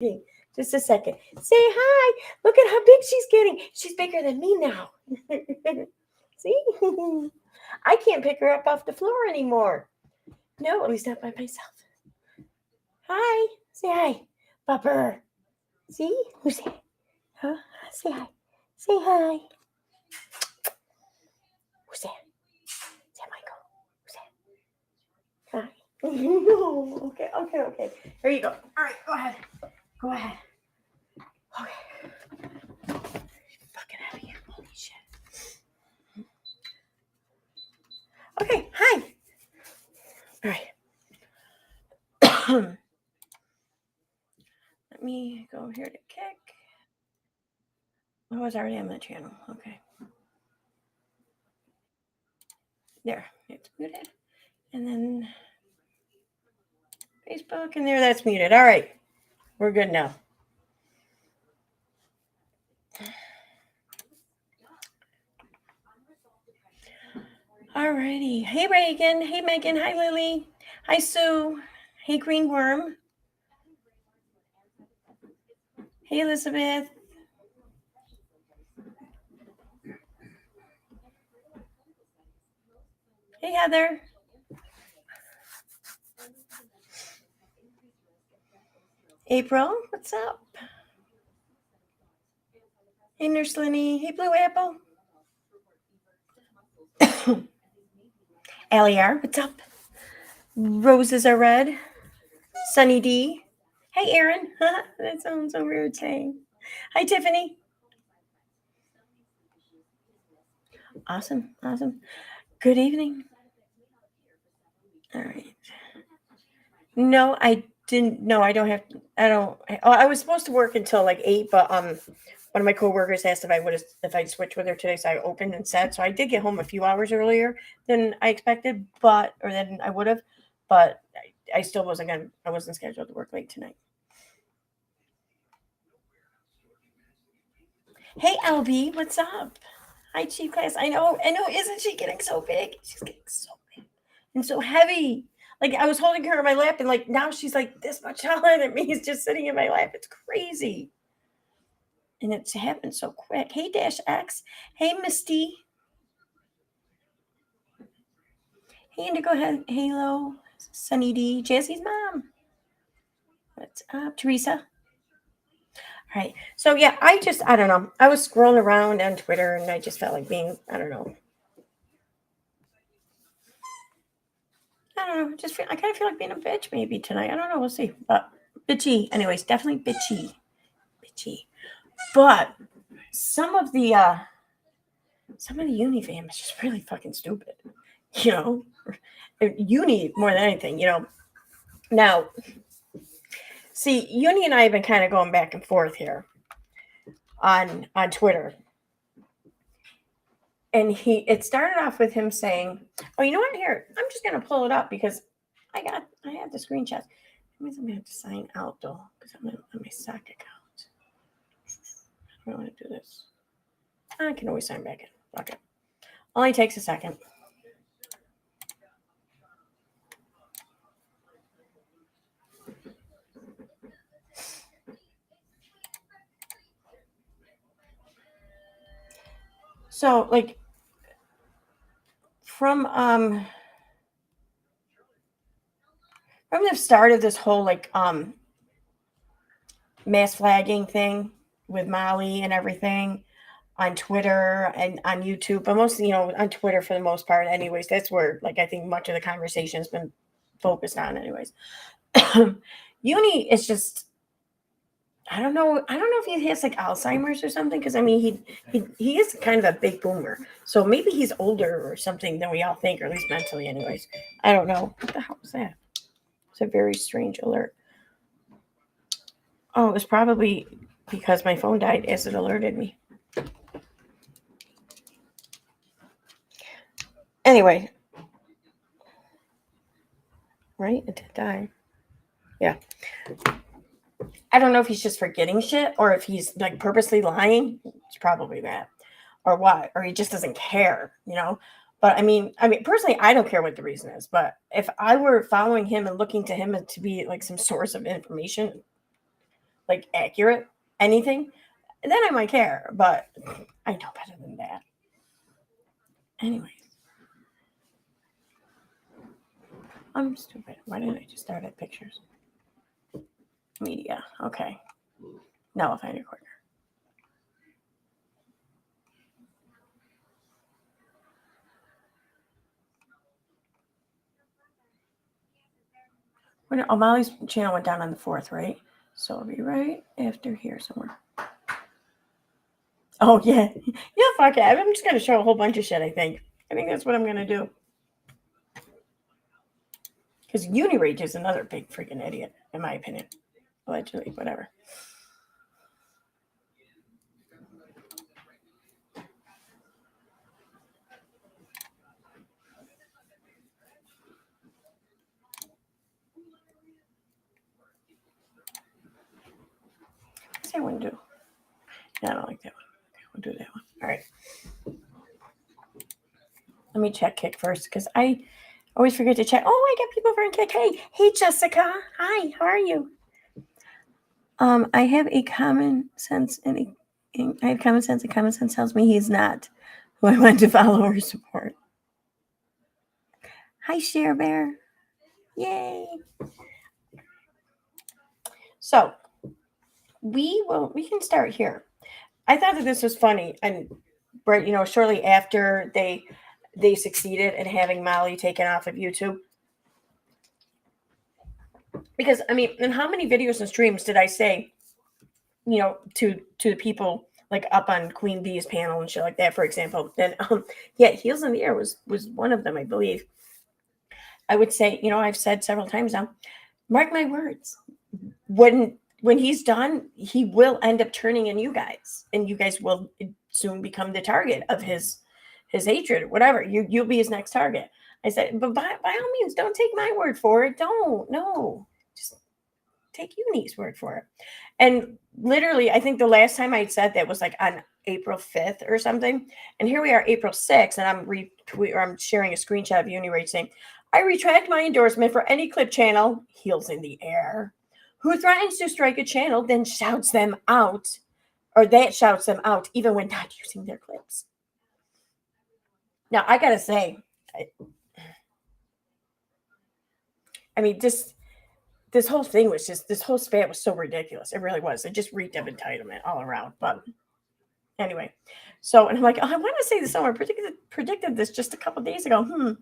Just a second. Say hi. Look at how big she's getting. She's bigger than me now. See? I can't pick her up off the floor anymore. No, at least not by myself. Hi. Say hi. Bupper. See? Who's that? Huh? Say hi. Say hi. Who's that? Is that Michael? Who's that? Hi. Okay. Here you go. All right, go ahead. Go ahead. Okay. Fucking heavy. Holy shit. Okay, hi. All right. Let me go here to kick. I was already on that channel. Okay. There. It's muted. And then Facebook, and there, that's muted. All right. We're good now. All righty. Hey, Reagan. Hey, Megan. Hi, Lily. Hi, Sue. Hey, Green Worm. Hey, Elizabeth. Hey, Heather. April, what's up? Hey, Nurse Lenny. Hey, Blue Apple. Aliar, what's up? Roses are red. Sunny D. Hey, Aaron. That sounds so weird saying. Hi, Tiffany. Awesome. Good evening. All right. No, I didn't. No, I don't have. I was supposed to work until like 8, but one of my coworkers asked if I'd switch with her today, so I opened and said. So I did get home a few hours earlier than I expected, than I would have, but I still wasn't scheduled to work late tonight. Hey, LB, what's up? Hi, Chief Class. I know. Isn't she getting so big? She's getting so big and so heavy. Like, I was holding her in my lap, and like now she's like this much taller than me. He's just sitting in my lap. It's crazy. And it's happened so quick. Hey, Dash X. Hey, Misty. Hey, Indigo Halo. Sunny D. Jazzy's mom. What's up, Teresa? All right. So, yeah, I don't know. I was scrolling around on Twitter, and I just felt like being, I don't know. I kind of feel like being a bitch maybe tonight. I don't know. We'll see. But bitchy. Anyways, definitely bitchy. But some of the Unifam is just really fucking stupid. You know? Uni more than anything, you know. Now, see, Uni and I have been kind of going back and forth here on Twitter. And it started off with him saying, "Oh, you know what? Here, I'm just gonna pull it up because I have the screenshots. That means I'm gonna have to sign out though, because I'm on my stock account. I don't want to do this. I can always sign back in. Okay. Only takes a second." So, like, from the start of this whole like mass flagging thing with Molly and everything on Twitter and on YouTube, but mostly, on Twitter for the most part. Anyways, that's where like I think much of the conversation has been focused on. Anyways, Uni is just. I don't know if he has like Alzheimer's or something, because I mean he is kind of a big boomer, so maybe he's older or something than we all think, or at least mentally. Anyways, I don't know. What the hell was that? It's a very strange alert. Oh, it was probably because my phone died as it alerted me. Anyway, right? It did die. Yeah. I don't know if he's just forgetting shit or if he's like purposely lying. It's probably that. Or what? Or he just doesn't care, But I mean, personally, I don't care what the reason is. But if I were following him and looking to him to be like some source of information, like accurate, anything, then I might care. But I know better than that. Anyways, I'm stupid. Why didn't I just start at pictures? Media. Okay. Now I'll find it quicker. Oh, Molly's channel went down on the 4th, right? So it'll be right after here somewhere. Oh, yeah. Yeah, fuck it. I'm just going to show a whole bunch of shit, I think. I think that's what I'm going to do. Because Unirage is another big freaking idiot, in my opinion. Allegedly, whatever. What's that one do? No, I don't like that one. Okay, we'll do that one. All right. Let me check Kick first, because I always forget to check. Oh, I got people over in Kick. Hey, Jessica. Hi, how are you? I have a common sense, and I have common sense, and common sense tells me he's not who I want to follow or support. Hi, Share Bear. Yay. So we can start here. I thought that this was funny, and right, shortly after they succeeded in having Molly taken off of YouTube. Because I mean, and how many videos and streams did I say, to the people like up on Queen Bee's panel and shit like that, for example. And yeah, Heels in the Air was one of them, I believe. I would say, I've said several times now, mark my words, when he's done, he will end up turning in you guys, and you guys will soon become the target of his hatred or whatever. You'll be his next target. I said, but by all means, don't take my word for it. No, just take Uni's word for it. And literally, I think the last time I said that was like on April 5th or something. And here we are, April 6th, and I'm sharing a screenshot of Unirage saying, I retract my endorsement for any clip channel, Heels in the Air, who threatens to strike a channel, then shouts them out, or that shouts them out, even when not using their clips. Now, I gotta say, I mean, this whole thing was just, this whole spat was so ridiculous. It really was. It just reeked of entitlement all around. But anyway, so, and I'm like, oh, I want to say this someone predicted this just a couple days ago.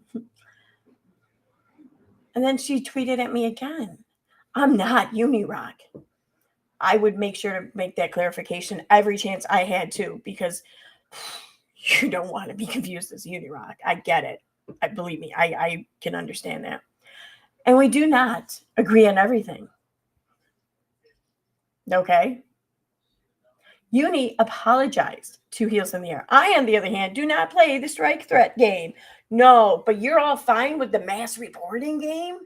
And then she tweeted at me again. I'm not Unirock. I would make sure to make that clarification every chance I had to, because you don't want to be confused as Unirock. I get it. Believe me, I can understand that. And we do not agree on everything. Okay? Uni apologized to Heels in the Air. I, on the other hand, do not play the strike threat game. No, but you're all fine with the mass reporting game?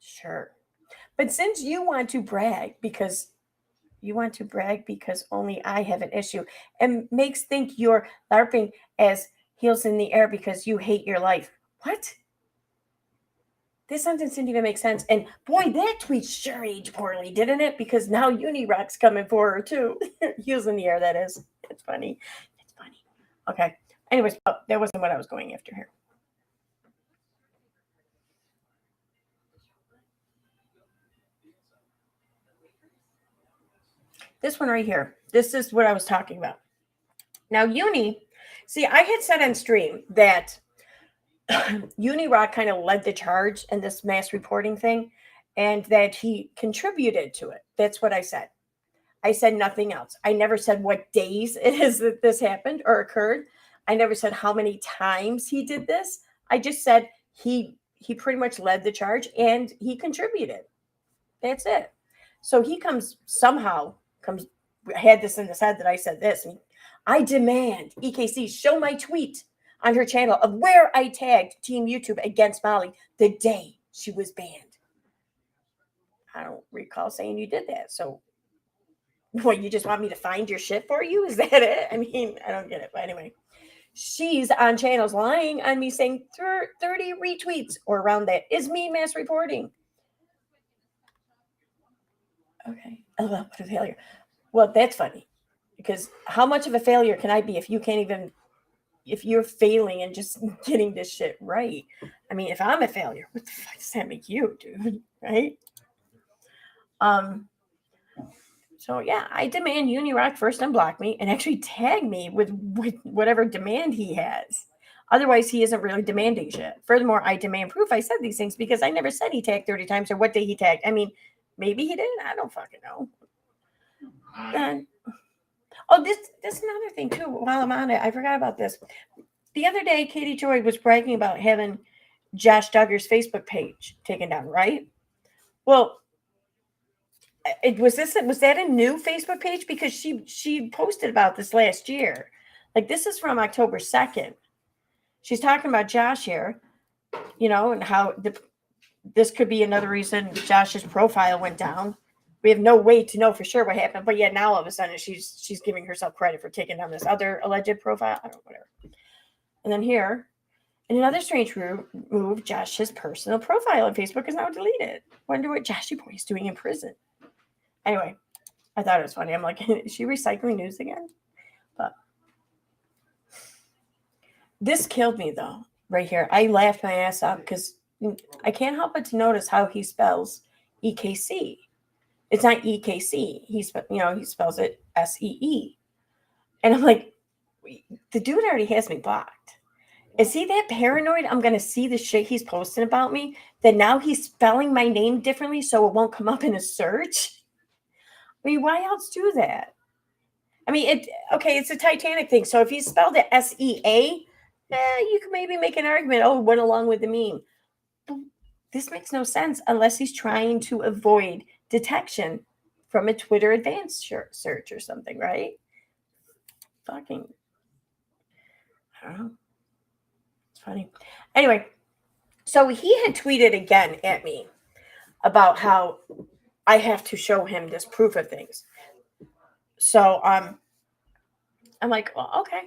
Sure. But since you want to brag because only I have an issue, and makes think you're LARPing as Heels in the Air because you hate your life. What? This sentence didn't even make sense. And boy, that tweet sure aged poorly, didn't it? Because now Unirock's coming for her too. Heels in the Air, that is. It's funny. It's funny. Okay. Anyways, that wasn't what I was going after here. This one right here. This is what I was talking about. Now, Uni, see, I had said on stream that Unirock kind of led the charge in this mass reporting thing, and that he contributed to it. That's what I said. I said nothing else. I never said what days it is that this happened or occurred. I never said how many times he did this. I just said he pretty much led the charge and he contributed. That's it. So he had this in his head that I said this. And I demand EKC show my tweet on her channel of where I tagged Team YouTube against Molly the day she was banned. I don't recall saying you did that. So what, you just want me to find your shit for you? Is that it? I mean, I don't get it. But anyway, she's on channels lying on me saying 30 retweets or around that is me mass reporting. Okay. LOL, what a failure. Well, that's funny. Because how much of a failure can I be if you can't even, if you're failing and just getting this shit right? I mean, if I'm a failure, what the fuck does that make you, dude? Right? So yeah, I demand Unirock first unblock me and actually tag me with whatever demand he has. Otherwise, he isn't really demanding shit. Furthermore, I demand proof I said these things because I never said he tagged 30 times or what day he tagged. I mean, maybe he did. I don't fucking know. Then, oh, this is another thing too. While I'm on it, I forgot about this. The other day, Katie Joy was bragging about having Josh Duggar's Facebook page taken down, right? Well, was that a new Facebook page? Because she posted about this last year. Like, this is from October 2nd. She's talking about Josh here, and how this could be another reason Josh's profile went down. We have no way to know for sure what happened, but yet now all of a sudden she's giving herself credit for taking down this other alleged profile. I don't know, whatever. And then here, in another strange move, Josh's personal profile on Facebook is now deleted. Wonder what Joshy Boy is doing in prison. Anyway, I thought it was funny. I'm like, is she recycling news again? But this killed me, though, right here. I laughed my ass off because I can't help but to notice how he spells EKC. It's not EKC. He spells it SEE. And I'm like, the dude already has me blocked. Is he that paranoid I'm going to see the shit he's posting about me that now he's spelling my name differently so it won't come up in a search? I mean, why else do that? I mean, it's a Titanic thing. So if he spelled it SEA, you can maybe make an argument. Oh, it went along with the meme. But this makes no sense unless he's trying to avoid detection from a Twitter advanced search or something, right? Fucking, I don't know. It's funny. Anyway, so he had tweeted again at me about how I have to show him this proof of things. So I'm like, well, okay.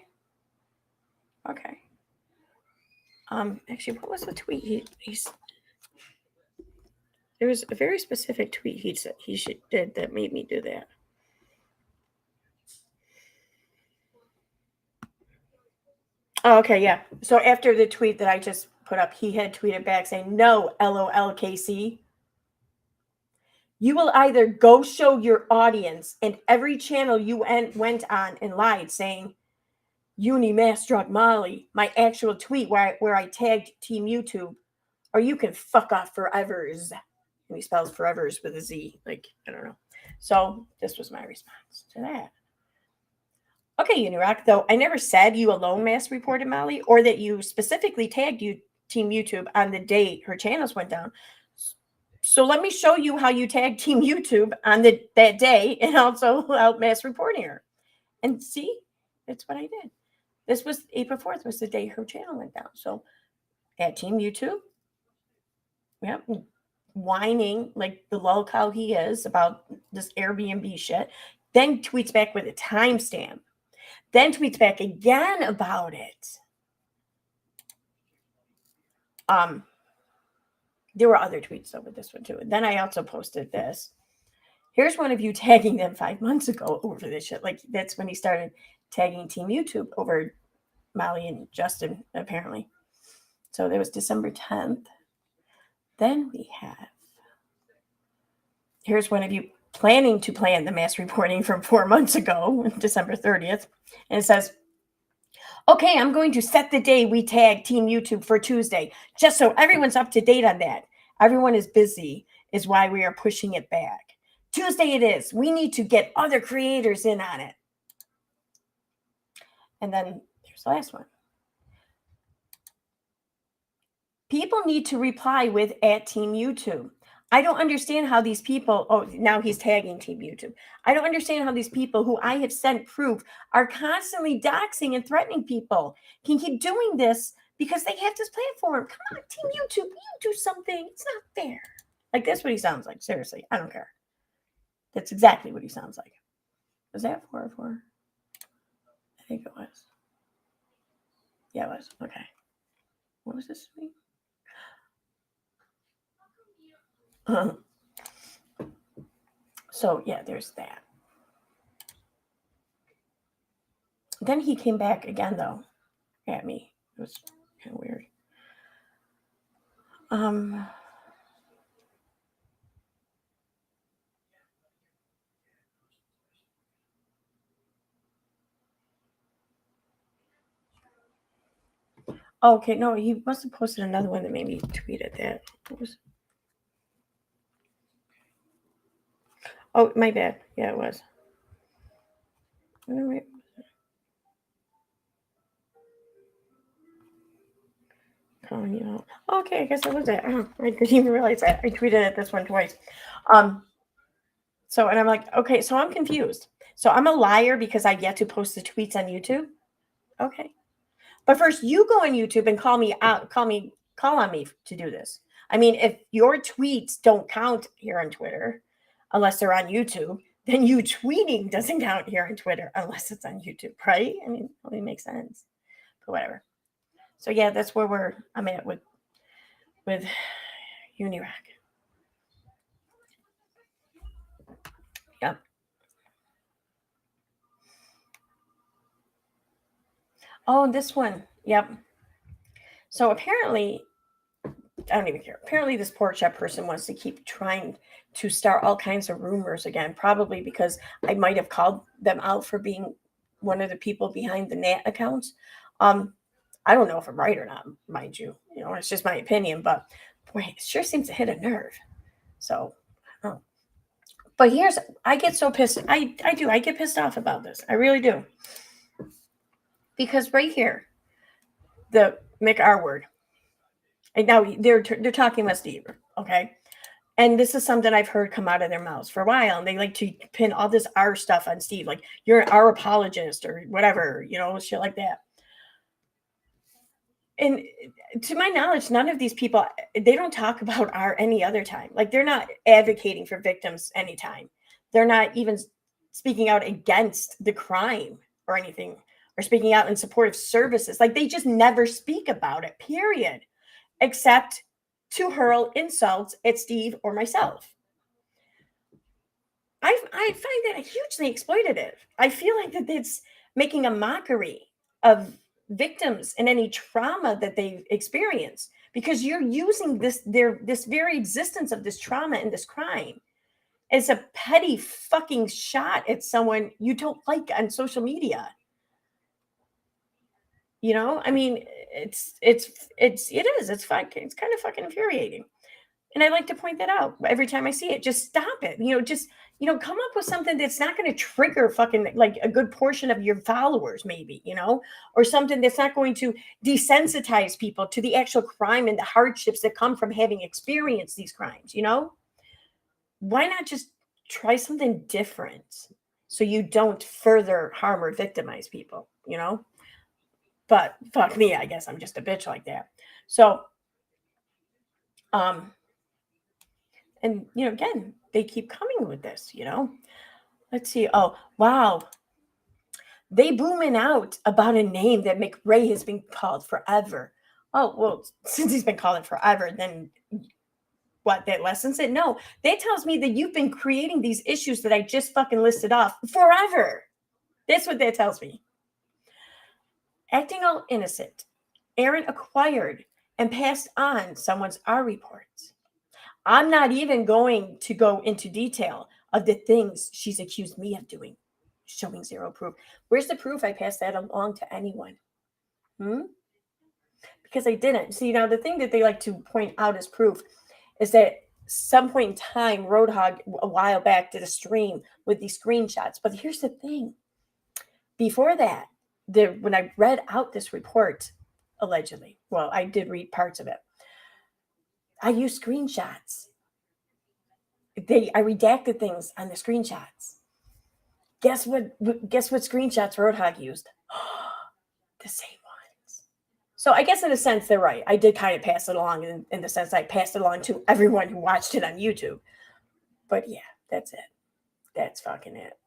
Actually, what was the tweet there was a very specific tweet he said he did that made me do that. Oh, okay, yeah. So after the tweet that I just put up, he had tweeted back saying, "No, LOLKC. You will either go show your audience and every channel you went on and lied, saying Uni mass drug Molly, my actual tweet where I tagged Team YouTube, or you can fuck off forevers." And he spells forevers with a Z. Like, I don't know. So this was my response to that. Okay, Unirock, though I never said you alone mass reported Molly or that you specifically tagged Team YouTube on the date her channels went down. So let me show you how you tagged Team YouTube on that day and also out mass reporting her. And see, that's what I did. This was April 4th was the day her channel went down. So at Team YouTube, yep, whining like the lolcow he is about this Airbnb shit, then tweets back with a timestamp, then tweets back again about it. There were other tweets over this one too. And then I also posted this. Here's one of you tagging them 5 months ago over this shit. Like, that's when he started tagging Team YouTube over Molly and Justin, apparently. So there was December 10th. Then we have, here's one of you planning to plan the mass reporting from 4 months ago, December 30th. And it says, okay, I'm going to set the day we tag Team YouTube for Tuesday, just so everyone's up to date on that. Everyone is busy, is why we are pushing it back. Tuesday it is. We need to get other creators in on it. And then there's the last one. People need to reply with @Team YouTube. I don't understand how these people, oh, now he's tagging Team YouTube. I don't understand how these people who I have sent proof are constantly doxing and threatening people can keep doing this because they have this platform. Come on, Team YouTube, you do something. It's not fair. Like, that's what he sounds like. Seriously, I don't care. That's exactly what he sounds like. Was that 404? I think it was. Yeah, it was. Okay. What was this mean? So yeah, there's that. Then he came back again though at me. It was kind of weird. Okay, no, he must have posted another one that made me tweet at that. Oh, my bad. Yeah, it was. Wait. Calling you out. Okay, I guess that was it. I didn't even realize that. I tweeted at this one twice. So, and I'm like, okay, so I'm confused. So I'm a liar because I've yet to post the tweets on YouTube. Okay. But first, you go on YouTube and call on me to do this. I mean, if your tweets don't count here on Twitter, unless they're on YouTube, then you tweeting doesn't count here on Twitter unless it's on YouTube, right? I mean, it only makes sense. But whatever. So yeah, that's where I'm at with Unirock. Yep. Oh, this one. Yep. So apparently, I don't even care. Apparently, this pork chop person wants to keep trying to start all kinds of rumors again, probably because I might have called them out for being one of the people behind the Nat accounts. I don't know if I'm right or not, mind you. You know, it's just my opinion, but boy, it sure seems to hit a nerve. So, oh. But I get so pissed. I get pissed off about this. I really do. Because right here, the McR word. And now they're talking about Steve, okay? And this is something I've heard come out of their mouths for a while, and they like to pin all this R stuff on Steve, like you're an R apologist or whatever, you know, shit like that. And to my knowledge, none of these people, they don't talk about R any other time. Like they're not advocating for victims anytime. They're not even speaking out against the crime or anything, or speaking out in support of services. Like they just never speak about it, period, except to hurl insults at Steve or myself. I find that hugely exploitative. I feel like that it's making a mockery of victims and any trauma that they've experienced, because you're using this very existence of this trauma and this crime as a petty fucking shot at someone you don't like on social media. You know, I mean, it is. It's kind of fucking infuriating. And I like to point that out every time I see it. Just stop it. You know, just, come up with something that's not going to trigger fucking like a good portion of your followers, maybe, or something that's not going to desensitize people to the actual crime and the hardships that come from having experienced these crimes, Why not just try something different so you don't further harm or victimize people? But fuck me, I guess I'm just a bitch like that. So, um, and again, they keep coming with this. Let's see. Oh, wow. They booming out about a name that McRae has been called forever. Oh, well, since he's been called it forever, then what, that lessens it? No, that tells me that you've been creating these issues that I just fucking listed off forever. That's what that tells me. Acting all innocent, Aaron acquired and passed on someone's R reports. I'm not even going to go into detail of the things she's accused me of doing, showing zero proof. Where's the proof I passed that along to anyone? Because I didn't. See, now the thing that they like to point out as proof is that some point in time, Roadhog a while back did a stream with these screenshots. But here's the thing. Before that, when I read out this report, allegedly, well, I did read parts of it. I used screenshots. I redacted things on the screenshots. Guess what screenshots Roadhog used? The same ones. So I guess in a sense they're right. I did kind of pass it along in the sense I passed it along to everyone who watched it on YouTube. But yeah, that's it. That's fucking it.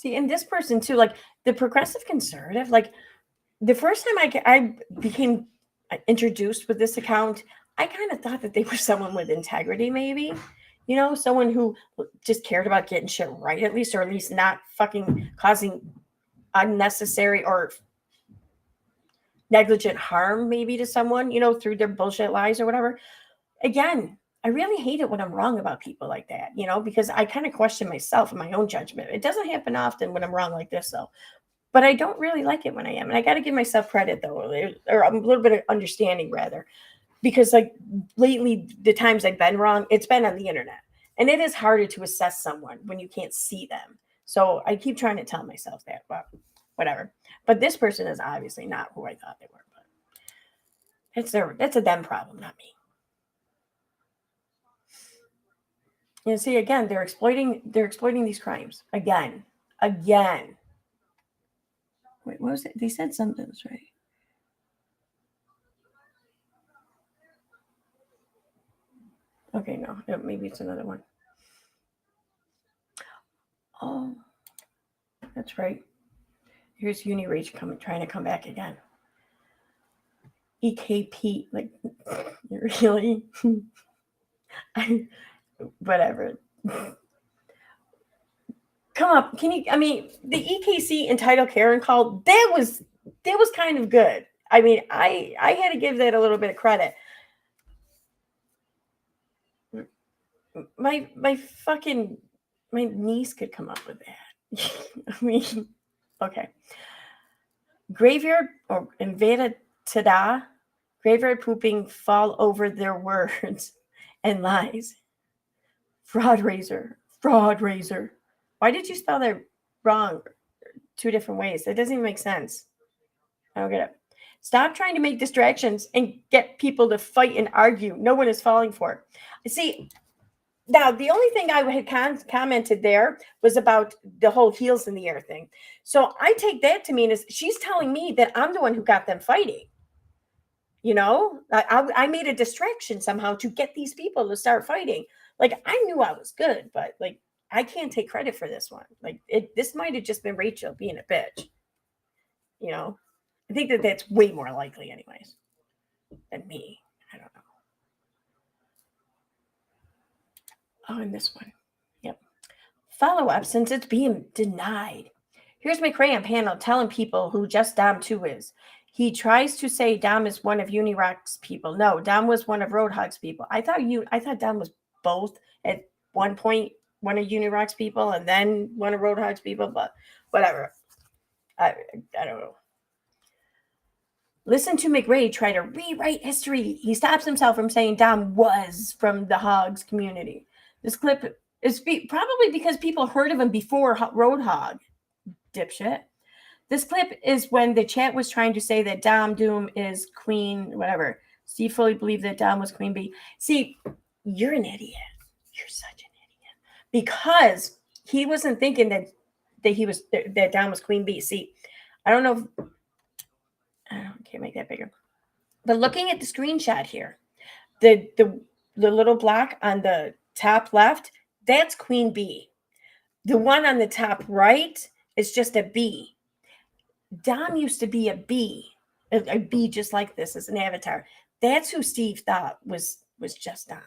See, and this person too, like the progressive conservative, like the first time I became introduced with this account, I kind of thought that they were someone with integrity, maybe, you know, someone who just cared about getting shit right, at least, or at least not fucking causing unnecessary or negligent harm, maybe to someone, you know, through their bullshit lies or whatever. Again, I really hate it when I'm wrong about people like that, you know, because I kind of question myself and my own judgment. It doesn't happen often when I'm wrong like this, though. But I don't really like it when I am. And I got to give myself credit, though, or a little bit of understanding, rather, because like lately, the times I've been wrong, it's been on the internet. And it is harder to assess someone when you can't see them. So I keep trying to tell myself that, but whatever. But this person is obviously not who I thought they were. But that's a them problem, not me. You see, again, they're exploiting these crimes. Again. Wait, what was it? They said something was right. Okay, no, maybe it's another one. Oh, that's right. Here's Unirock trying to come back again. EKP, like, really? Whatever. Come up, can you? I mean, the EKC entitled Karen call, that was kind of good. I mean, I had to give that a little bit of credit. My niece could come up with that. I mean, okay. Graveyard or Invada Tada, graveyard pooping fall over their words and lies. Fraud raiser. Why did you spell that wrong 2 different ways? That doesn't even make sense. I don't get it. Stop trying to make distractions and get people to fight and argue. No one is falling for it. See, now the only thing I had commented there was about the whole heels in the air thing. So I take that to mean is she's telling me that I'm the one who got them fighting. You know, I made a distraction somehow to get these people to start fighting. Like, I knew I was good, but like, I can't take credit for this one. Like, this might have just been Rachel being a bitch. You know, I think that that's way more likely, anyways, than me. I don't know. Oh, and this one. Yep. Follow up since it's being denied. Here's my crayon panel telling people who just Dom 2 is. He tries to say Dom is one of Unirock's people. No, Dom was one of Roadhog's people. I thought Dom was both at one point, one of Unirock's people and then one of Roadhog's people, but whatever. I don't know. Listen to McRae try to rewrite history. He stops himself from saying Dom was from the Hogs community. This clip is probably because people heard of him before Roadhog. Dipshit. This clip is when the chat was trying to say that Dom Doom is Queen, whatever. Steve fully believed that Dom was Queen Bee. See, you're an idiot. You're such an idiot. Because he wasn't thinking that Dom was Queen Bee. See, I don't know if I can't make that bigger. But looking at the screenshot here, the little block on the top left, that's Queen Bee. The one on the top right is just a bee. Dom used to be a bee just like this as an avatar. That's who Steve thought was just Dom,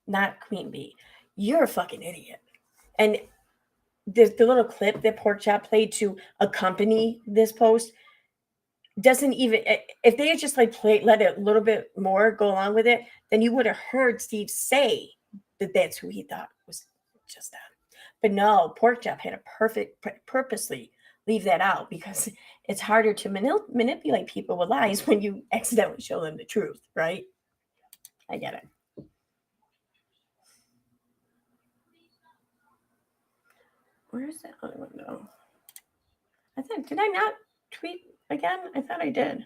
not Queen Bee. You're a fucking idiot. And the little clip that Porkchop played to accompany this post doesn't even, if they had just like let it a little bit more go along with it, then you would have heard Steve say that that's who he thought was just Dom. But no, Porkchop had a purposely leave that out because it's harder to manipulate people with lies when you accidentally show them the truth, right? I get it. Where is that? Oh, no. Did I not tweet again? I thought I did.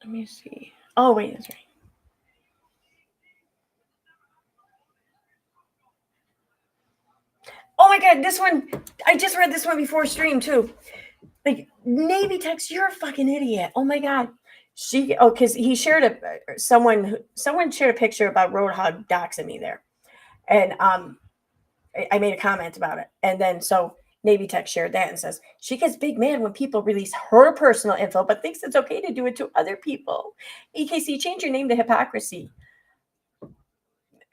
Let me see. Oh, wait, that's right. Oh my God, this one, I just read this one before stream too. Like, Navy Text, you're a fucking idiot. Oh my God. Because he shared someone shared a picture about Roadhog doxing me there. And I made a comment about it. And then so Navy Tech shared that and says, she gets big mad when people release her personal info, but thinks it's okay to do it to other people. EKC, change your name to hypocrisy.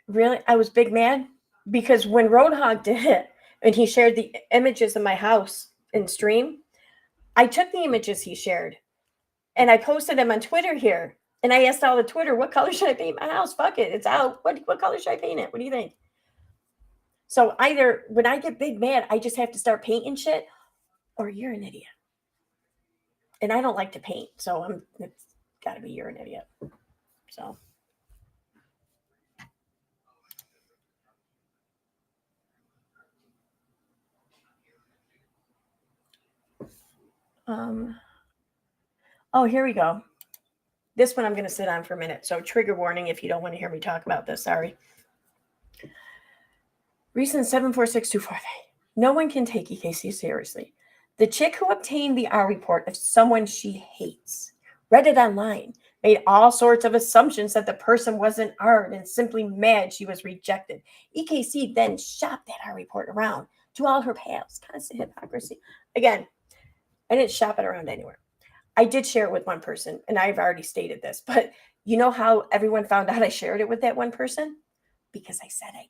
Really? I was big mad because when Roadhog did it and he shared the images of my house in stream, I took the images he shared and I posted them on Twitter here. And I asked all the Twitter, what color should I paint my house? Fuck it, it's out. What color should I paint it? What do you think? So either when I get big mad, I just have to start painting shit, or you're an idiot. And I don't like to paint, so it's got to be you're an idiot. So. Oh, here we go. This one I'm going to sit on for a minute. So trigger warning if you don't want to hear me talk about this. Sorry. Recent 74625. No one can take EKC seriously. The chick who obtained the R report of someone she hates, read it online, made all sorts of assumptions that the person wasn't R'd and simply mad she was rejected. EKC then shopped that R report around to all her pals. Constant hypocrisy. Again, I didn't shop it around anywhere. I did share it with one person, and I've already stated this, but you know how everyone found out I shared it with that one person? Because I said I did.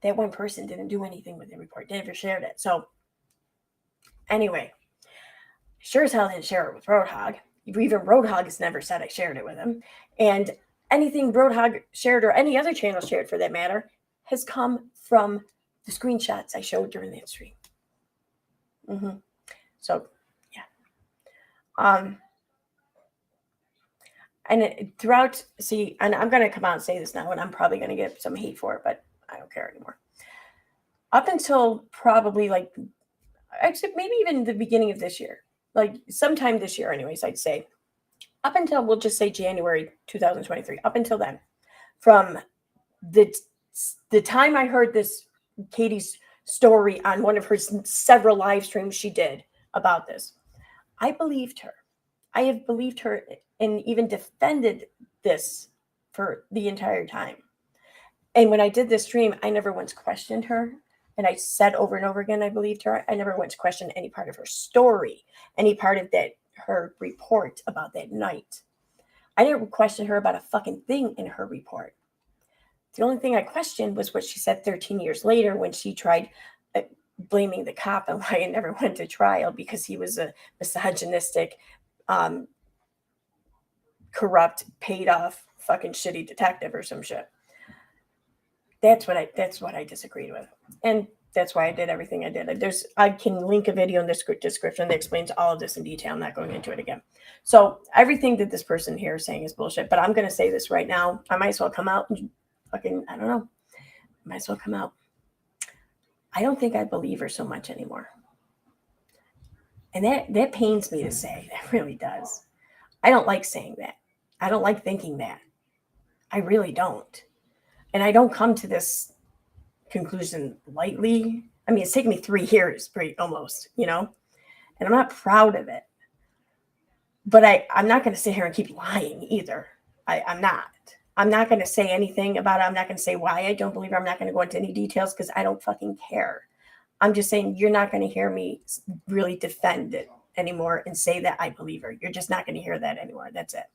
That one person didn't do anything with the report, never shared it. So anyway, sure as hell didn't share it with Roadhog. Even Roadhog has never said I shared it with him. And anything Roadhog shared or any other channel shared for that matter has come from the screenshots I showed during that stream. So and throughout, see, and I'm going to come out and say this now, and I'm probably going to get some hate for it, but I don't care anymore. Up until probably like, actually, maybe even the beginning of this year, like sometime this year, anyways, I'd say, up until we'll just say January 2023, up until then, from the time I heard this Katie's story on one of her several live streams she did about this, I believed her. I have believed her and even defended this for the entire time. And when I did this stream, I never once questioned her. And I said over and over again, I believed her. I never once questioned any part of her story, any part of that, her report about that night. I didn't question her about a fucking thing in her report. The only thing I questioned was what she said 13 years later when she tried blaming the cop and why it never went to trial because he was a misogynistic, corrupt, paid off fucking shitty detective or some shit. That's what I disagreed with. And that's why I did everything I did. I can link a video in the description that explains all of this in detail. I'm not going into it again. So everything that this person here is saying is bullshit, but I'm going to say this right now. I might as well come out and fucking, I don't know. I might as well come out. I don't think I believe her so much anymore. And that pains me to say. That really does. I don't like saying that. I don't like thinking that. I really don't. And I don't come to this conclusion lightly. I mean, it's taken me 3 years, almost, you know, and I'm not proud of it. But I'm not going to sit here and keep lying either. I'm not. I'm not going to say anything about it. I'm not going to say why I don't believe her. I'm not going to go into any details because I don't fucking care. I'm just saying you're not going to hear me really defend it anymore and say that I believe her. You're just not going to hear that anymore. That's it.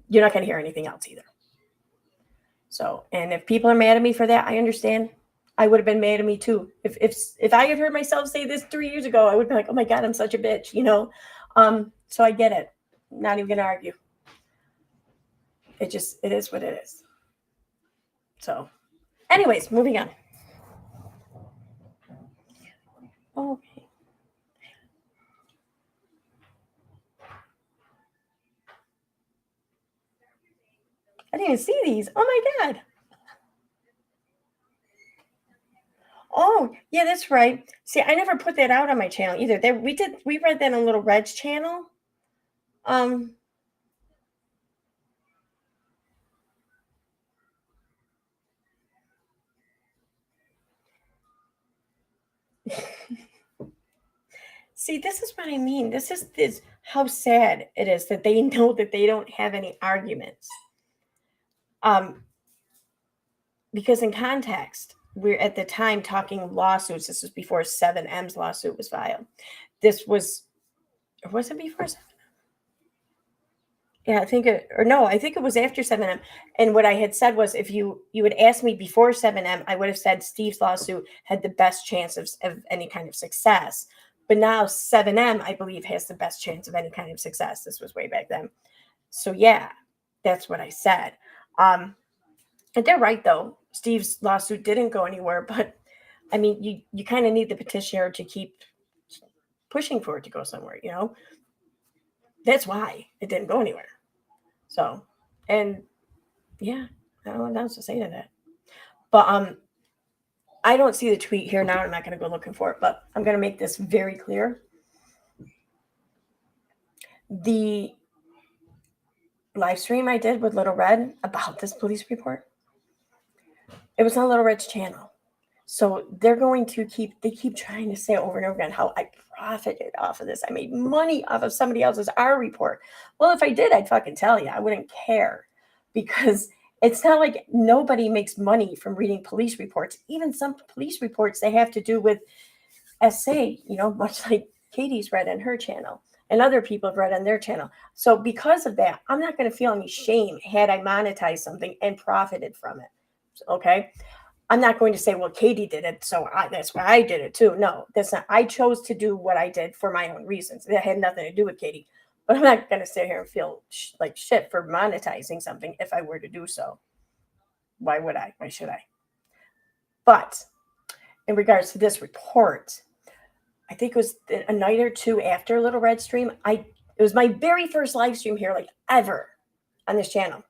You're not going to hear anything else either. So, and if people are mad at me for that, I understand. I would have been mad at me too. If I had heard myself say this 3 years ago, I would be like, oh my God, I'm such a bitch, you know? So I get it. I'm not even going to argue. It is what it is. So anyways, moving on. Okay. I didn't even see these. Oh my God. Oh, yeah, that's right. See, I never put that out on my channel either. We read that on Little Red's channel. See, this is what I mean. This is how sad it is that they know that they don't have any arguments. Because in context, we're at the time talking lawsuits. This was before 7M's lawsuit was filed. This was it before 7? Yeah, I think it was after 7M. And what I had said was, if you had asked me before 7M, I would have said Steve's lawsuit had the best chance of any kind of success. But now 7M, I believe, has the best chance of any kind of success. This was way back then. So yeah, that's what I said. And they're right, though. Steve's lawsuit didn't go anywhere, but I mean, you kind of need the petitioner to keep pushing for it to go somewhere, you know? That's why it didn't go anywhere. So, and yeah, I don't know what else to say to that. But I don't see the tweet here now. I'm not going to go looking for it, but I'm going to make this very clear. The live stream I did with Little Red about this police report, it was on Little Red's channel. So they're going to keep trying to say over and over again how I profited off of this. I made money off of somebody else's R report. Well, if I did, I'd fucking tell you. I wouldn't care, because it's not like nobody makes money from reading police reports. Even some police reports, they have to do with SA, much like Katie's read on her channel and other people have read on their channel. So because of that, I'm not going to feel any shame had I monetized something and profited from it. Okay. I'm not going to say, well, Katie did it, so that's why I did it too. No, that's not. I chose to do what I did for my own reasons. It had nothing to do with Katie. But I'm not going to sit here and feel like shit for monetizing something if I were to do so. Why would I? Why should I? But in regards to this report, I think it was a night or two after Little Red stream. It was my very first live stream here, like ever, on this channel.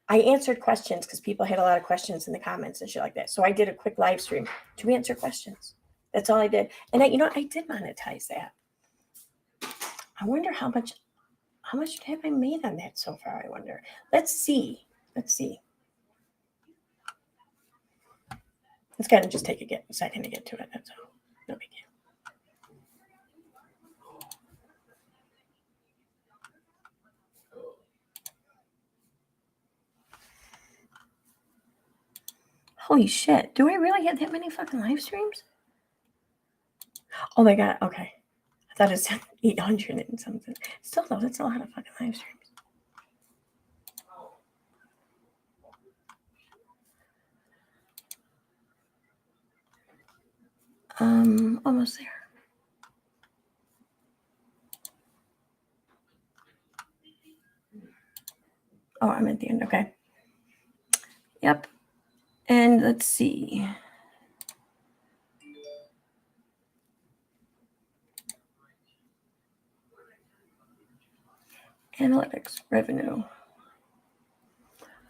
I answered questions because people had a lot of questions in the comments and shit like that. So I did a quick live stream to answer questions. That's all I did. And I did monetize that. I wonder how much have I made on that so far? I wonder. Let's see. It's going to just take a second to get to it. That's all. No big deal. Holy shit. Do I really have that many fucking live streams? Oh my God. Okay. I thought it was 800 and something. Still, though, that's a lot of fucking live streams. Almost there. Oh, I'm at the end. Okay. Yep. And let's see. Analytics, revenue.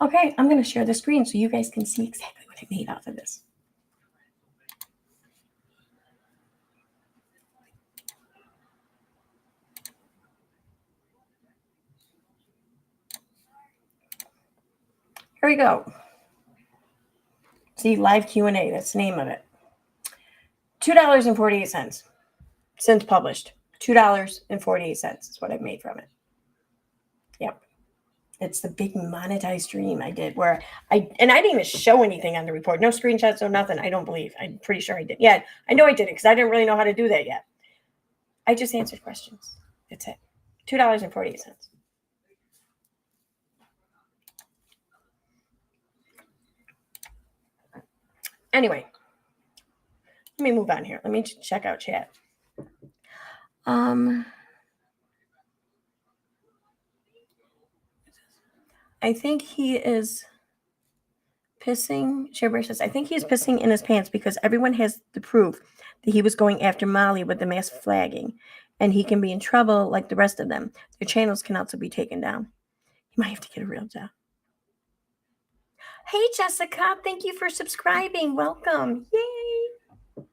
Okay, I'm going to share the screen so you guys can see exactly what I made off of this. Here we go. See, live Q&A, that's the name of it. $2.48 since published. $2.48 is what I've made from it. Yep. It's the big monetized stream I did where I didn't even show anything on the report. No screenshots, no nothing. I don't believe. I'm pretty sure I did. Yeah, I know I did it because I didn't really know how to do that yet. I just answered questions. That's it. $2.48. Anyway, let me move on here. Let me check out chat. I think he is pissing. Shearbear says, I think he is pissing in his pants because everyone has the proof that he was going after Molly with the mass flagging, and he can be in trouble like the rest of them. Their channels can also be taken down. He might have to get a real job. Hey, Jessica, thank you for subscribing. Welcome. Yay.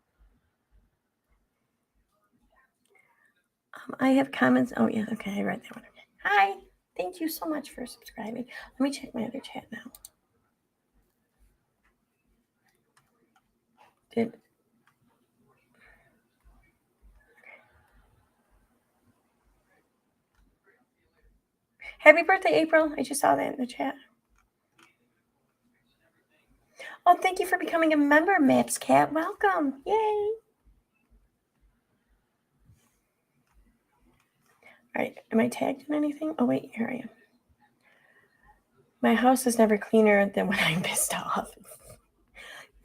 I have comments. Oh, yeah. Okay, I read that one. Hi. Thank you so much for subscribing. Let me check my other chat now. Happy birthday, April. I just saw that in the chat. Oh, thank you for becoming a member, Maps Cat. Welcome. Yay. All right. Am I tagged in anything? Oh, wait. Here I am. My house is never cleaner than when I'm pissed off.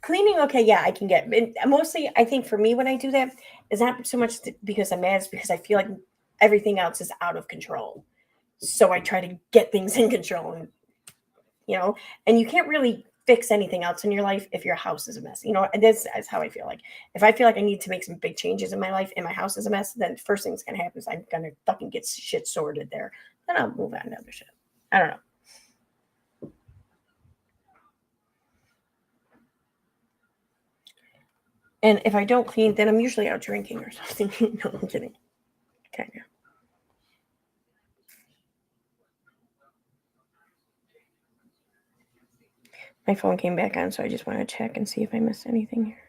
Cleaning, okay, yeah, I can get. Mostly, I think for me, when I do that, is not so much because I'm mad, it's because I feel like everything else is out of control. So I try to get things in control, and and you can't really fix anything else in your life if your house is a mess. And this is how I feel like. If I feel like I need to make some big changes in my life and my house is a mess, then first thing's gonna happen is I'm gonna fucking get shit sorted there. Then I'll move on to other shit. I don't know. And if I don't clean, then I'm usually out drinking or something. No, I'm kidding. Kind of. My phone came back on, so I just want to check and see if I missed anything here.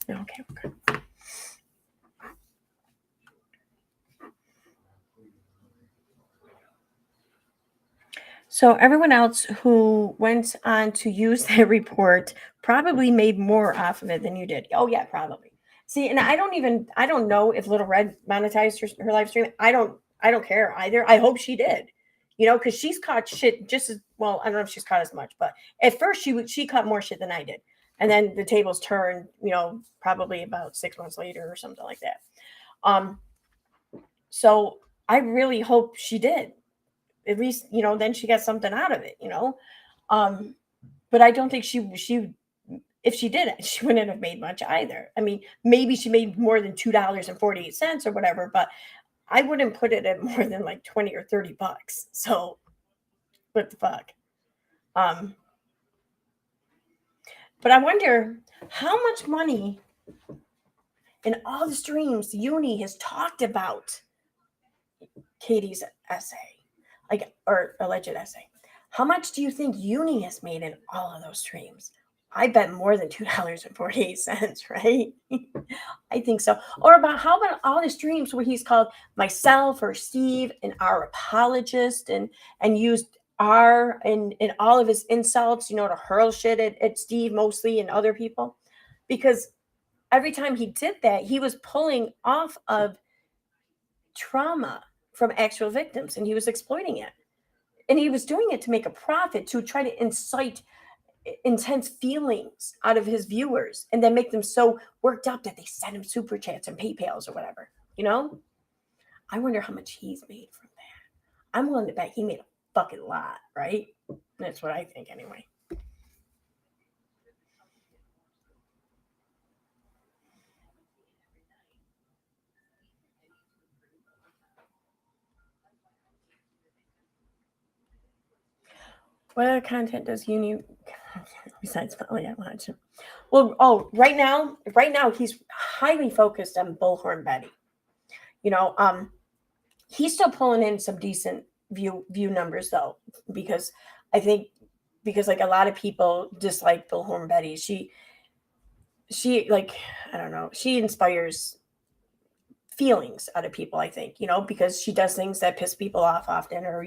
No, okay, we're good. So everyone else who went on to use that report probably made more off of it than you did. Oh yeah, probably. See, and I don't know if Little Red monetized her live stream. I don't care either. I hope she did. Because she's caught shit just as well. I don't know if she's caught as much, but at first she caught more shit than I did. And then the tables turned, probably about 6 months later or something like that. So I really hope she did. At least, then she got something out of it. But I don't think she if she did it, she wouldn't have made much either. I mean, maybe she made more than $2.48 or whatever, but I wouldn't put it at more than like 20 or $30. So what the fuck? But I wonder how much money in all the streams Uni has talked about Katie's essay, or alleged essay. How much do you think Uni has made in all of those streams? I bet more than $2.48, right? I think so. Or how about all the streams where he's called myself or Steve and our apologist and used R in all of his insults, to hurl shit at Steve mostly and other people? Because every time he did that, he was pulling off of trauma from actual victims and he was exploiting it. And he was doing it to make a profit, to try to incite intense feelings out of his viewers and then make them so worked up that they send him super chats and PayPals or whatever. I wonder how much he's made from that. I'm willing to bet he made a fucking lot, right? That's what I think anyway. What other content does Uni besides Molly I watch? Well, right now he's highly focused on Bullhorn Betty. He's still pulling in some decent view numbers though, because I think like a lot of people dislike Bullhorn Betty. She like, I don't know, she inspires feelings out of people, I think, because she does things that piss people off often, or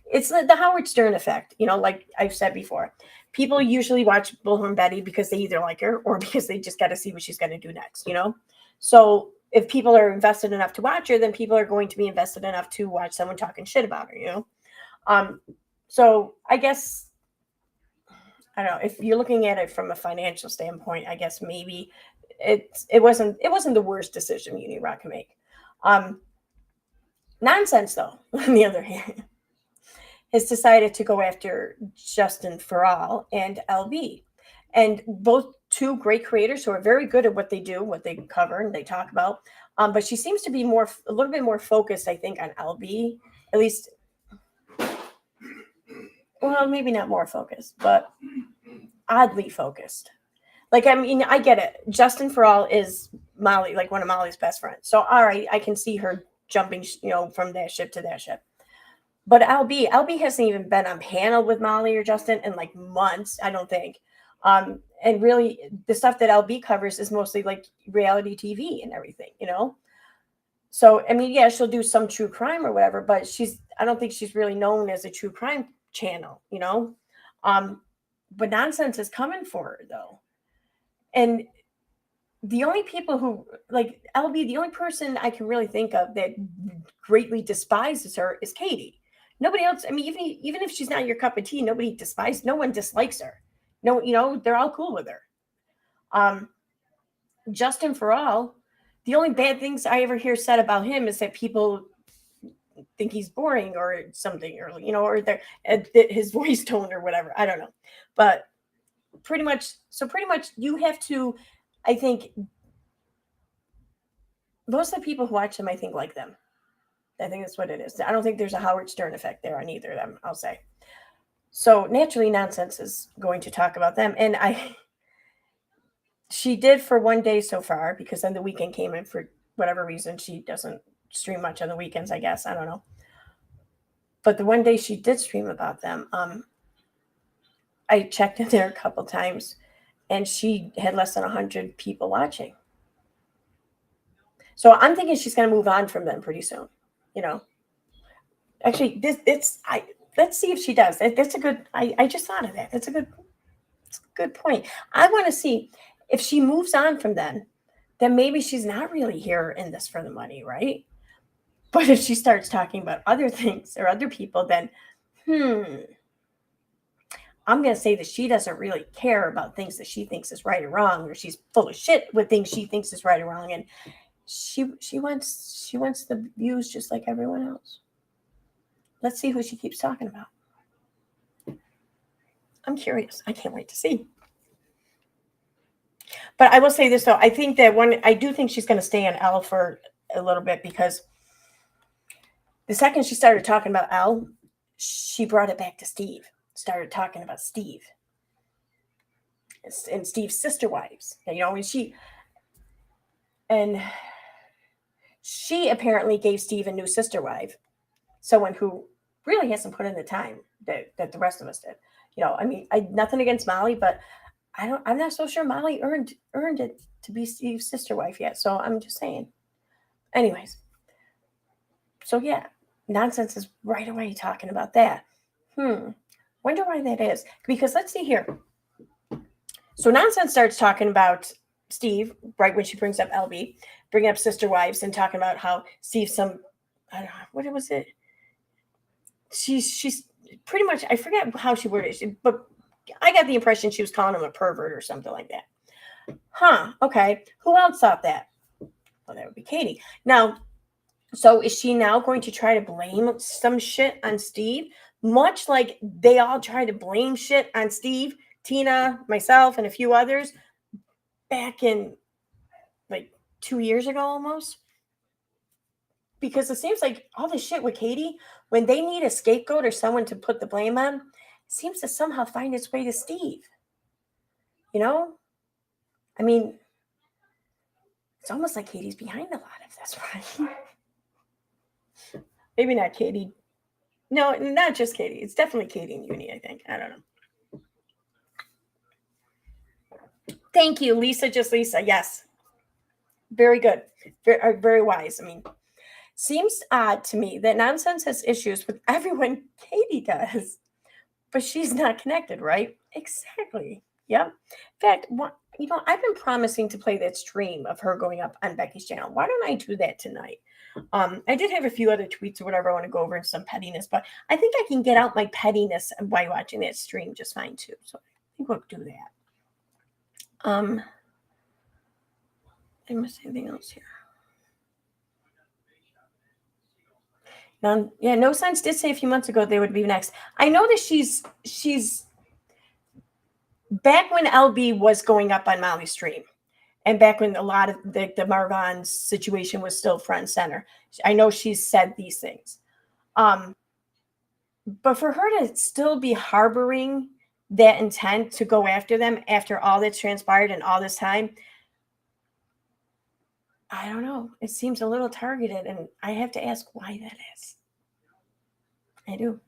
it's the Howard Stern effect, like I've said before. People usually watch Bullhorn Betty because they either like her or because they just got to see what she's going to do next. So if people are invested enough to watch her, then people are going to be invested enough to watch someone talking shit about her. So I guess, I don't know, if you're looking at it from a financial standpoint, I guess maybe it wasn't the worst decision Unirock can make. Nonsense though, on the other hand, has decided to go after Justin Farrell and LB, and both two great creators who are very good at what they do, what they cover and they talk about. But she seems to be a little bit more focused, I think, on LB, at least. Well, maybe not more focused, but oddly focused. Like, I mean, I get it. Justin Farrell is Molly, like one of Molly's best friends. So, all right, I can see her jumping, from that ship to that ship. But LB hasn't even been on panel with Molly or Justin in like months, I don't think. And really, the stuff that LB covers is mostly like reality TV and everything, So, I mean, yeah, she'll do some true crime or whatever, but I don't think she's really known as a true crime channel, But nonsense is coming for her though. And the only people who like LB, the only person I can really think of that greatly despises her is Katie. Nobody else. I mean, even if she's not your cup of tea, nobody despises. No one dislikes her. No, they're all cool with her. Um, Justin for all. The only bad things I ever hear said about him is that people think he's boring or something, or or his voice tone or whatever. I don't know, but pretty much. So pretty much, you have to. I think most of the people who watch them, I think, like them. I think that's what it is. I don't think there's a Howard Stern effect there on either of them, I'll say. So naturally, nonsense is going to talk about them, and she did for one day so far, because then the weekend came in. For whatever reason, she doesn't stream much on the weekends, I guess. I don't know. But the one day she did stream about them, I checked in there a couple times, and she had less than 100 people watching. So I'm thinking she's going to move on from them pretty soon. Actually, let's see if she does. That's a good. I just thought of that. That's a good point. I want to see if she moves on from them. Then maybe she's not really here in this for the money, right? But if she starts talking about other things or other people, then I'm going to say that she doesn't really care about things that she thinks is right or wrong, or she's full of shit with things she thinks is right or wrong, and she wants the views just like everyone else. Let's see who she keeps talking about. I'm curious. I can't wait to see. But I will say this though, I think that I do think she's going to stay on Elle for a little bit, because the second she started talking about Elle, she brought it back to Steve. Started talking about Steve and Steve's sister wives. And she apparently gave Steve a new sister wife, someone who really hasn't put in the time that the rest of us did. I mean, nothing against Molly, but I'm not so sure Molly earned it to be Steve's sister wife yet. So I'm just saying. Anyways, so yeah, nonsense is right away talking about that. Wonder why that is. Because let's see here. So nonsense starts talking about Steve right when she brings up LB, bringing up sister wives and talking about how Steve's I don't know, what was it? She's pretty much, I forget how she worded it, but I got the impression she was calling him a pervert or something like that. Okay. Who else thought that? Well, that would be Katie. Now, so is she now going to try to blame some shit on Steve? Much like they all tried to blame shit on Steve, Tina, myself, and a few others back in like 2 years ago almost. Because it seems like all this shit with Katie, when they need a scapegoat or someone to put the blame on, seems to somehow find its way to Steve. I mean, it's almost like Katie's behind a lot of this, right? Maybe not Katie. No, not just Katie. It's definitely Katie and Uni, I think. I don't know. Thank you, Lisa. Just Lisa. Yes. Very good. Very, very wise. I mean, seems odd to me that nonsense has issues with everyone Katie does, but she's not connected, right? Exactly. Yep. In fact, I've been promising to play that stream of her going up on Becky's channel. Why don't I do that tonight? I did have a few other tweets or whatever I want to go over, and some pettiness, but I think I can get out my pettiness by watching that stream just fine too. So I think we'll do that. I missed anything else here? No Signs did say a few months ago they would be next. I know that she's back when LB was going up on Molly's stream, and back when a lot of the Marvon situation was still front and center. I know she's said these things. But for her to still be harboring that intent to go after them after all that's transpired and all this time, I don't know. It seems a little targeted, and I have to ask why that is. I do.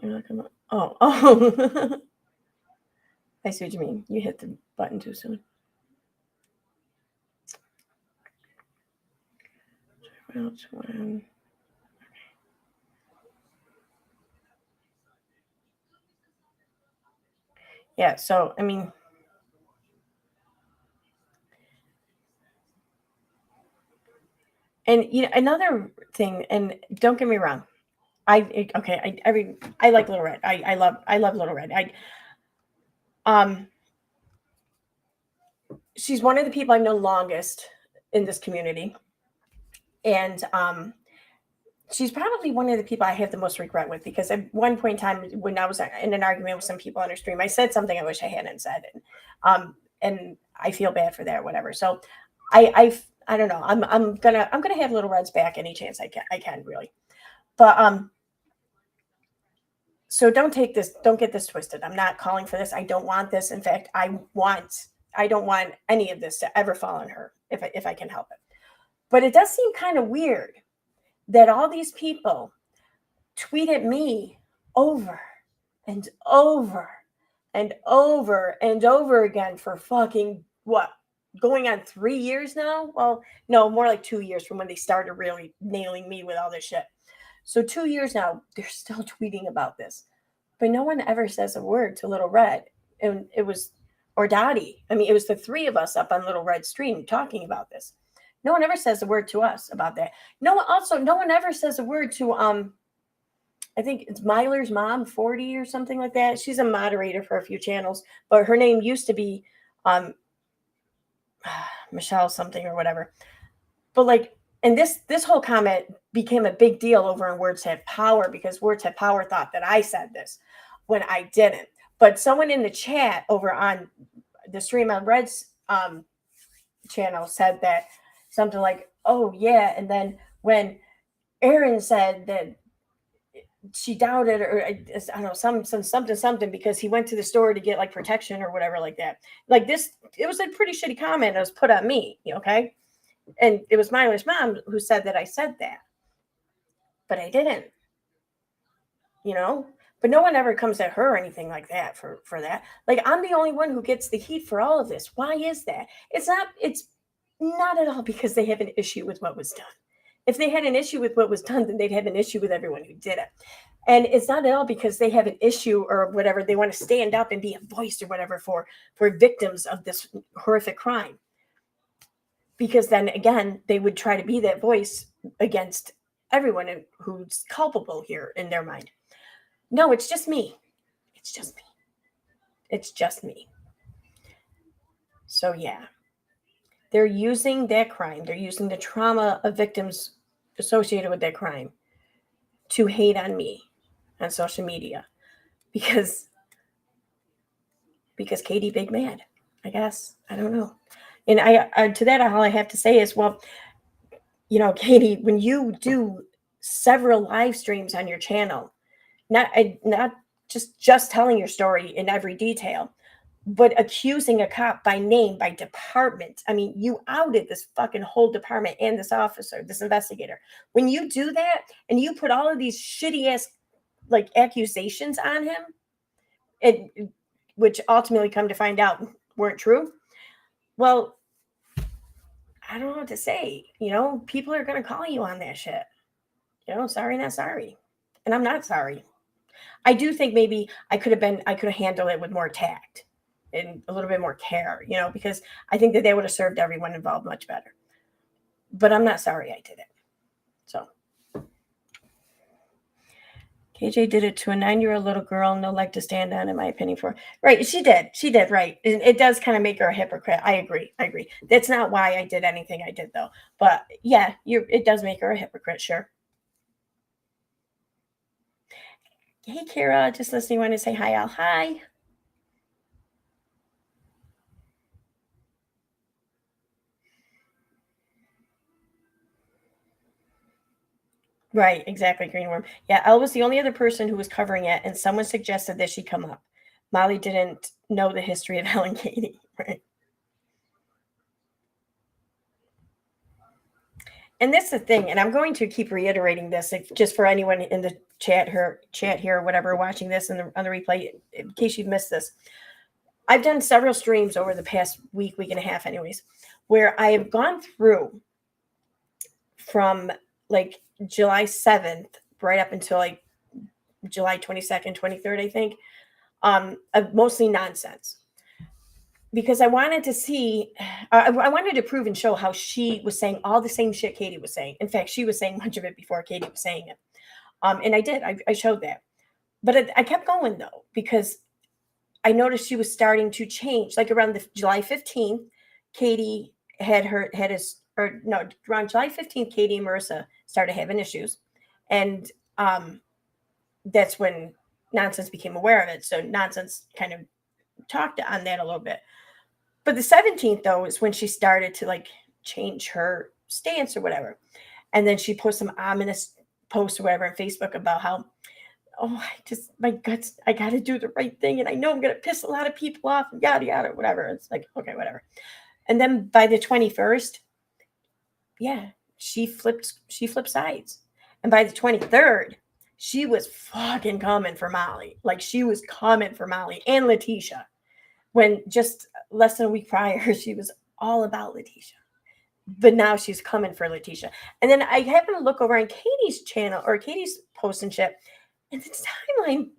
You're not gonna. Oh. I see what you mean. You hit the button too soon. Yeah, so I mean, and another thing, and don't get me wrong, I like Little Red. I love Little Red. Um she's one of the people I've known longest in this community, and she's probably one of the people I have the most regret with, because at one point in time when I was in an argument with some people on her stream, I said something I wish I hadn't said, and I feel bad for that, whatever. So I don't know. I'm gonna have Little Red's back any chance I can really, but so don't get this twisted. I'm not calling for this. I don't want this. In fact, I don't want any of this to ever fall on her if I can help it. But it does seem kind of weird that all these people tweet at me over and over and over and over again for fucking what? Going on 3 years now? Well, no, more like 2 years from when they started really nailing me with all this shit. So 2 years now, they're still tweeting about this. But no one ever says a word to Little Red. And it was, or Dottie. I mean, it was the three of us up on Little Red stream talking about this. No one ever says a word to us about that. No one ever says a word to I think it's Myler's mom, 40 or something like that. She's a moderator for a few channels, but her name used to be Michelle something or whatever. But like, and this whole comment became a big deal over on Words Have Power, because Words Have Power thought that I said this when I didn't. But someone in the chat over on the Stream on Red's channel said that something like, oh yeah, and then when Aaron said that she doubted, or I don't know, something because he went to the store to get like protection or whatever like that. Like this, it was a pretty shitty comment that was put on me, okay? And it was Myler's mom who said that I said that, but I didn't, But no one ever comes at her or anything like that for that. Like, I'm the only one who gets the heat for all of this. Why is that? It's not at all because they have an issue with what was done. If they had an issue with what was done, then they'd have an issue with everyone who did it. And it's not at all because they have an issue or whatever. They want to stand up and be a voice or whatever for victims of this horrific crime. Because then again, they would try to be that voice against everyone who's culpable here in their mind. No, it's just me. It's just me. It's just me. So yeah, they're using that crime. They're using the trauma of victims associated with that crime to hate on me on social media because Katie big mad, I guess. I don't know. And I to that, all I have to say is, well, Katie, when you do several live streams on your channel, not just telling your story in every detail, but accusing a cop by name, by department. I mean, you outed this fucking whole department and this officer, this investigator. When you do that and you put all of these shitty ass like accusations on him, which ultimately come to find out weren't true. Well, I don't know what to say. People are going to call you on that shit. Sorry, not sorry. And I'm not sorry. I do think maybe I could have handled it with more tact and a little bit more care, because I think that would have served everyone involved much better. But I'm not sorry I did it. So KJ did it to a 9-year-old little girl, no leg to stand on, in my opinion. Right, she did, right. It does kind of make her a hypocrite. I agree. That's not why I did anything I did, though. But yeah, it does make her a hypocrite, sure. Hey, Kira, just listening. Want to say hi, Al. Hi. Right, exactly, Greenworm. Yeah, Elle was the only other person who was covering it, and someone suggested that she come up. Molly didn't know the history of Elle and Katie, right? And that's the thing, and I'm going to keep reiterating this just for anyone in the chat here, whatever, watching this on the replay, in case you've missed this. I've done several streams over the past week and a half, anyways, where I have gone through from like July 7th right up until like July 22nd, 23rd, I think, of mostly nonsense. Because I wanted to see, I wanted to prove and show how she was saying all the same shit Katie was saying. In fact, she was saying much of it before Katie was saying it. And I did. I showed that. But I kept going, though, because I noticed she was starting to change. Like around the July 15th, Katie around July 15th, Katie and Marissa started having issues. And that's when Nonsense became aware of it. So Nonsense kind of talked on that a little bit. But the 17th, though, is when she started to like change her stance or whatever. And then she posted some ominous posts or whatever on Facebook about how, my guts, I got to do the right thing. And I know I'm going to piss a lot of people off and yada, yada, whatever. It's like, okay, whatever. And then by the 21st, yeah, she flipped sides. And by the 23rd, she was fucking coming for Molly. Like she was coming for Molly and Letitia. When just less than a week prior, she was all about Letitia. But now she's coming for Letitia. And then I happened to look over on Katie's channel or Katie's post and shit, and the timeline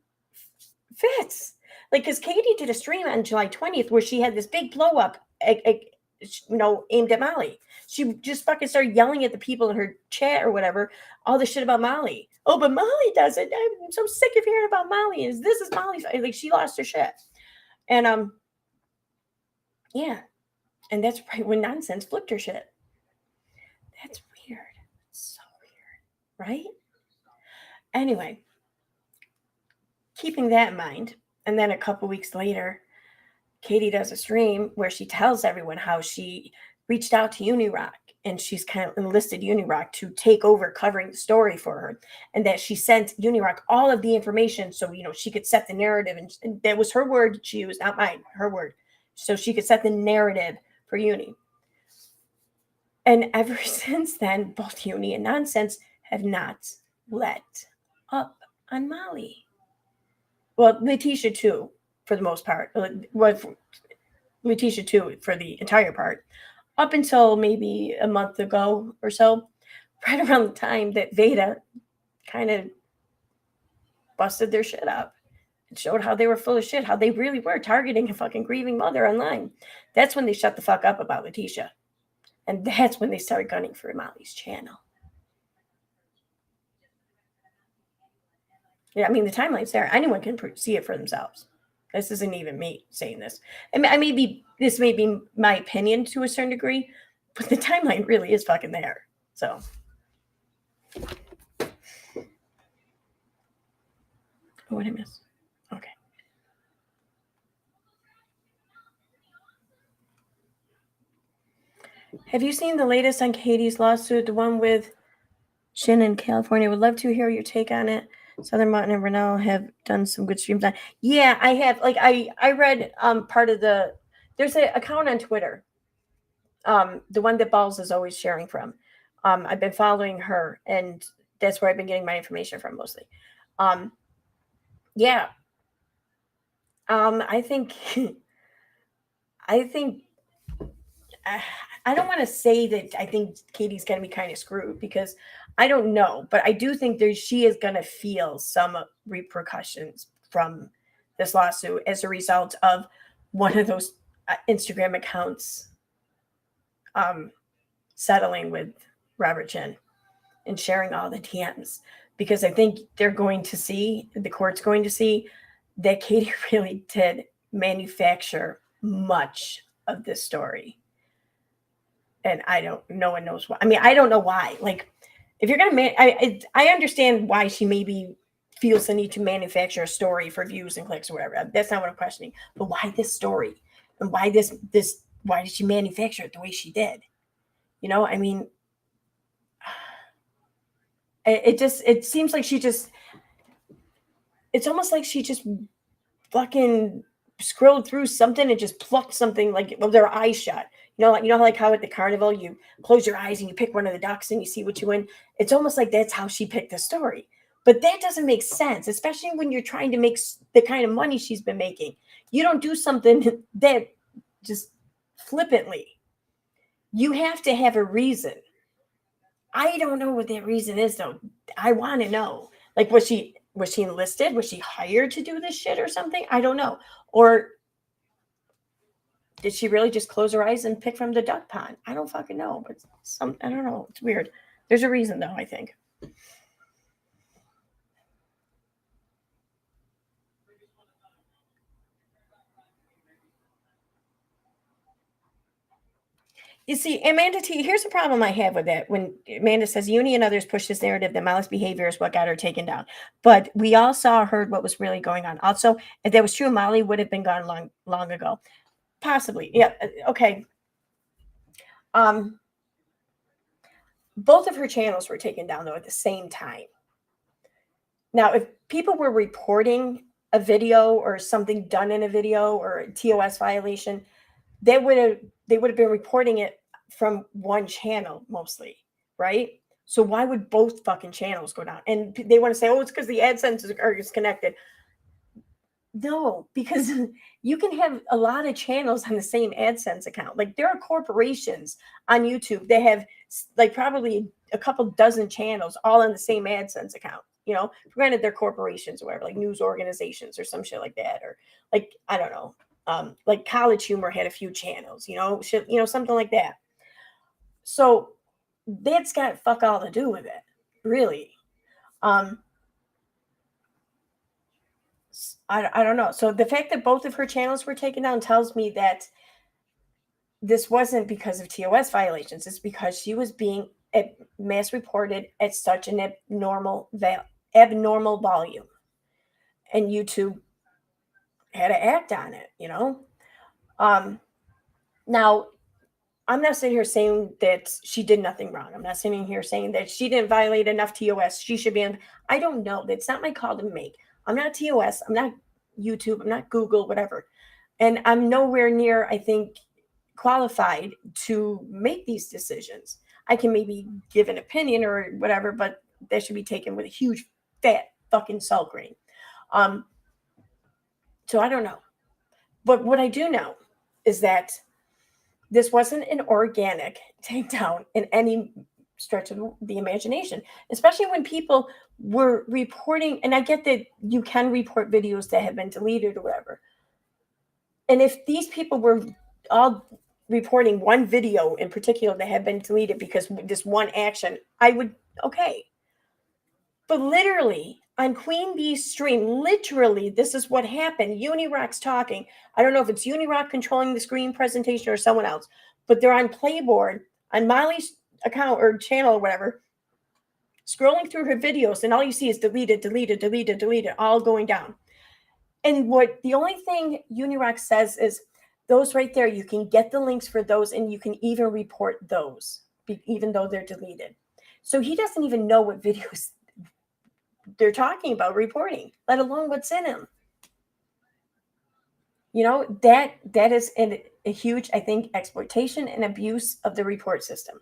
fits. Like, because Katie did a stream on July 20th where she had this big blow up, aimed at Molly. She just fucking started yelling at the people in her chat or whatever, all the shit about Molly. Oh, but Molly does it. I'm so sick of hearing about Molly. And this is Molly's. Like, she lost her shit. And, yeah. And that's right when Nonsense flipped her shit. That's weird. So weird. Right? Anyway, keeping that in mind, and then a couple weeks later, Katie does a stream where she tells everyone how she reached out to Unirock and she's kind of enlisted Unirock to take over covering the story for her, and that she sent Unirock all of the information so she could set the narrative, and that was her word she used, not mine, her word, so she could set the narrative for Uni. And ever since then, both Uni and Nonsense have not let up on Molly. Well, Letitia too, for the most part. Well, Letitia too, for the entire part. Up until maybe a month ago or so, right around the time that Veda kind of busted their shit up. It showed how they were full of shit, how they really were targeting a fucking grieving mother online. That's when they shut the fuck up about Letitia. And that's when they started gunning for Molly's channel. Yeah, I mean, the timeline's there. Anyone can see it for themselves. This isn't even me saying this. This may be my opinion to a certain degree, but the timeline really is fucking there. So. Oh, what did I miss? Okay. Have you seen the latest on Katie's lawsuit, the one with Shin in California? Would love to hear your take on it. Southern Mountain and Renell have done some good streams on. Yeah, I have. Like I read part of there's an account on Twitter. The one that Balls is always sharing from. I've been following her, and that's where I've been getting my information from mostly. Yeah. I think I don't want to say that I think Katie's going to be kind of screwed, because I don't know, but I do think she is going to feel some repercussions from this lawsuit as a result of one of those Instagram accounts settling with Robert Chin and sharing all the DMs, because I think the court's going to see that Katie really did manufacture much of this story. And no one knows why. I mean, I don't know why. Like, if you're going to, I understand why she maybe feels the need to manufacture a story for views and clicks or whatever. That's not what I'm questioning. But why this story? And why why did she manufacture it the way she did? I mean, it seems like it's almost like she just fucking scrolled through something and just plucked something, like with their eyes shut. Like how at the carnival you close your eyes and you pick one of the ducks and you see what you win. It's almost like that's how she picked the story. But that doesn't make sense, especially when you're trying to make the kind of money she's been making. You don't do something that just flippantly. You have to have a reason. I don't know what that reason is, though. I want to know. Like, was she enlisted? Was she hired to do this shit or something? I don't know. Or did she really just close her eyes and pick from the duck pond? I don't fucking know. But I don't know. It's weird. There's a reason, though, I think. You see, Amanda T, here's a problem I have with that. When Amanda says Uni and others push this narrative that Molly's behavior is what got her taken down. But we all saw, heard what was really going on. Also, if that was true, Molly would have been gone long ago. Possibly. Yeah. Okay. Both of her channels were taken down, though, at the same time. Now, if people were reporting a video or something done in a video or a TOS violation, they would have been reporting it from one channel mostly, right? So why would both fucking channels go down? And they want to say, oh, it's because the AdSense are disconnected. No, because you can have a lot of channels on the same AdSense account. Like there are corporations on YouTube that have like probably a couple dozen channels all on the same AdSense account. You know, granted they're corporations or whatever, like news organizations or some shit like that, or like I don't know, like College Humor had a few channels, shit, something like that. So that's got fuck all to do with it, really. I don't know. So the fact that both of her channels were taken down tells me that this wasn't because of TOS violations. It's because she was being mass reported at such an abnormal volume, and YouTube had to act on it. Now, I'm not sitting here saying that she did nothing wrong. I'm not sitting here saying that she didn't violate enough TOS. She should be. I don't know. That's not my call to make. I'm not TOS. I'm not YouTube. I'm not Google, whatever. And I'm nowhere near, I think, qualified to make these decisions. I can maybe give an opinion or whatever, but that should be taken with a huge, fat fucking salt grain. So I don't know. But what I do know is that this wasn't an organic takedown in any stretch of the imagination, especially when people were reporting. And I get that you can report videos that have been deleted or whatever. And if these people were all reporting one video in particular that had been deleted because this one action, I would, okay. But literally on Queen Bee's stream, literally, this is what happened. Unirock's talking. I don't know if it's Unirock controlling the screen presentation or someone else, but they're on Playboard on Molly's account or channel or whatever, scrolling through her videos, and all you see is deleted, all going down. And what the only thing Unirock says is those right there, you can get the links for those, and you can even report those, even though they're deleted. So he doesn't even know what videos they're talking about reporting, let alone what's in them. That is a huge, I think, exploitation and abuse of the report system,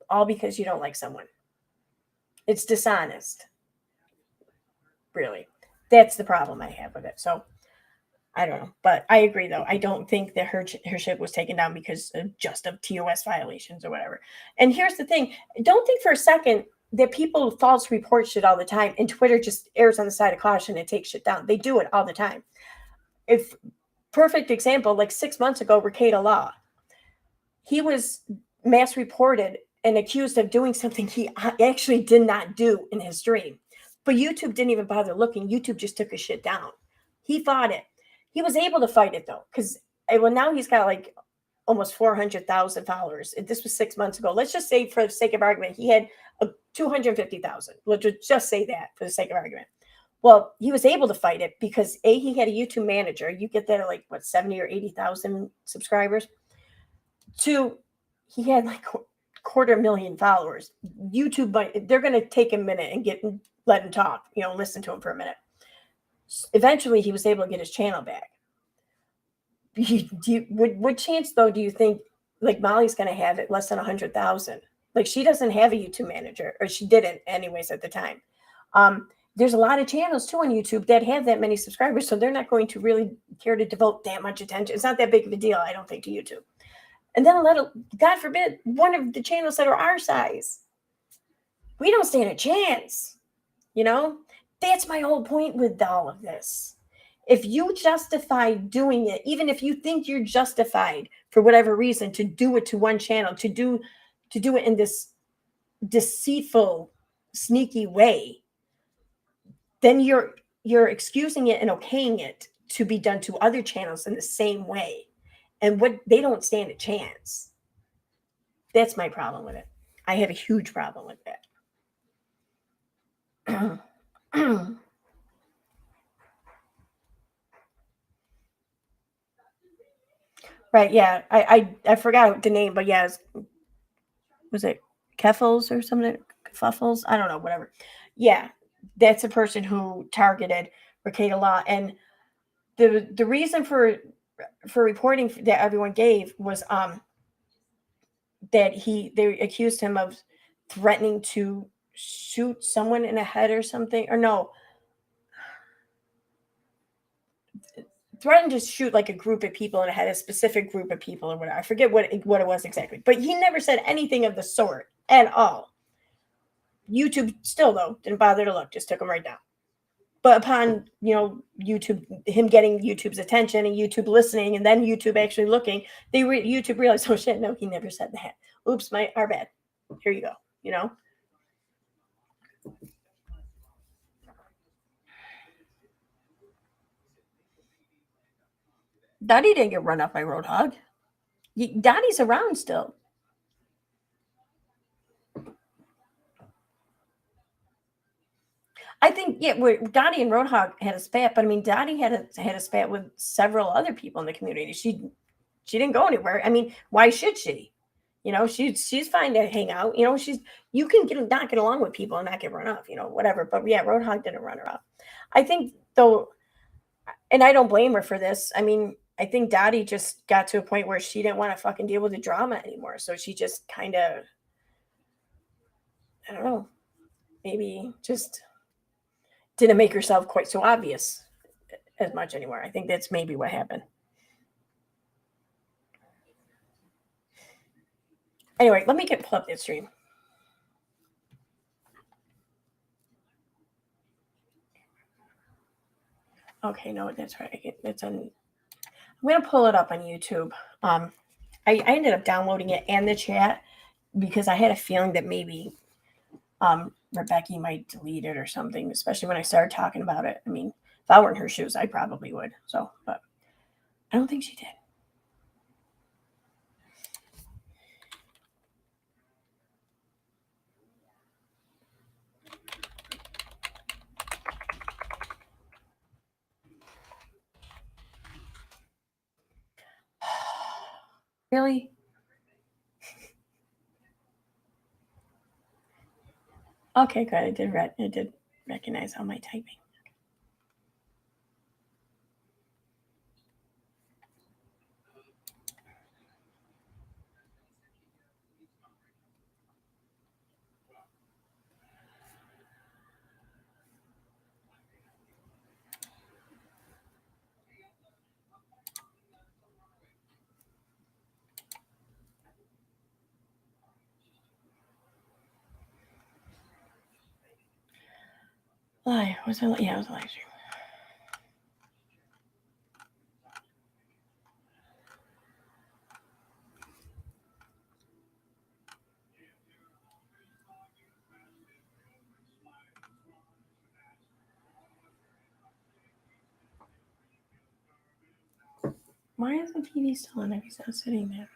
all because you don't like someone. It's dishonest. Really. That's the problem I have with it. So I don't know, but I agree though. I don't think that her ship was taken down because of just of TOS violations or whatever. And here's the thing. Don't think for a second that people false report shit all the time and Twitter just errs on the side of caution and takes shit down. They do it all the time. If perfect example, like 6 months ago, Rekieta Law, he was mass reported and accused of doing something he actually did not do in his stream. But YouTube didn't even bother looking. YouTube just took his shit down. He fought it. He was able to fight it though, because now he's got like almost 400,000 followers. This was 6 months ago. Let's just say, for the sake of argument, he had 250,000. Let's just say that for the sake of argument. Well, he was able to fight it because he had a YouTube manager. You get that at like 70 or 80,000 subscribers. Two, he had like 250,000 followers. YouTube, they're going to take a minute and let him talk. Listen to him for a minute. Eventually, he was able to get his channel back. What chance though do you think like Molly's going to have it less than 100,000? Like she doesn't have a YouTube manager, or she didn't anyways at the time. there's a lot of channels too on YouTube that have that many subscribers, so they're not going to really care to devote that much attention. It's not that big of a deal, I don't think, to YouTube. And then God forbid, one of the channels that are our size, we don't stand a chance. You know, that's my whole point with all of this. If you justify doing it, even if you think you're justified for whatever reason to do it to one channel, to do it in this deceitful, sneaky way, then you're excusing it and okaying it to be done to other channels in the same way. And what they don't stand a chance. That's my problem with it. I have a huge problem with that. Right, yeah. I forgot the name, but yeah, was it Keffels or something? Fuffles? I don't know, whatever. Yeah, that's a person who targeted Ricade a lot. And the reason for reporting that everyone gave was that they accused him of threatening to shoot someone in the head or something, or no, threatened to shoot like a group of people and it had a specific group of people or whatever. I forget what it was exactly, but he never said anything of the sort at all. YouTube still though didn't bother to look, just took him right down. But upon YouTube, him getting YouTube's attention and YouTube listening, and then YouTube actually looking, YouTube realized, oh shit, no, he never said that. Oops, our bad. Here you go. Dottie didn't get run off by Roadhog. Dottie's around still. I think Dottie and Roadhog had a spat, but I mean Dottie had a spat with several other people in the community. She didn't go anywhere. I mean, why should she? She's fine to hang out. You can not get along with people and not get run off. Whatever. But yeah, Roadhog didn't run her off. I think though, and I don't blame her for this. I mean, I think Dottie just got to a point where she didn't want to fucking deal with the drama anymore. So she just kind of, I don't know, maybe just didn't make herself quite so obvious as much anymore. I think that's maybe what happened. Anyway, let me pull up that stream. Okay, no, that's right. It's on. I'm gonna pull it up on YouTube. I ended up downloading it and the chat because I had a feeling that maybe ReeBecky might delete it or something, especially when I started talking about it. I mean, if I were in her shoes, I probably would. So, but I don't think she did. Really? Okay, good. I did recognize all my typing. Live. Was it? Yeah, it was a live stream. Why is the TV still on if he's not sitting there?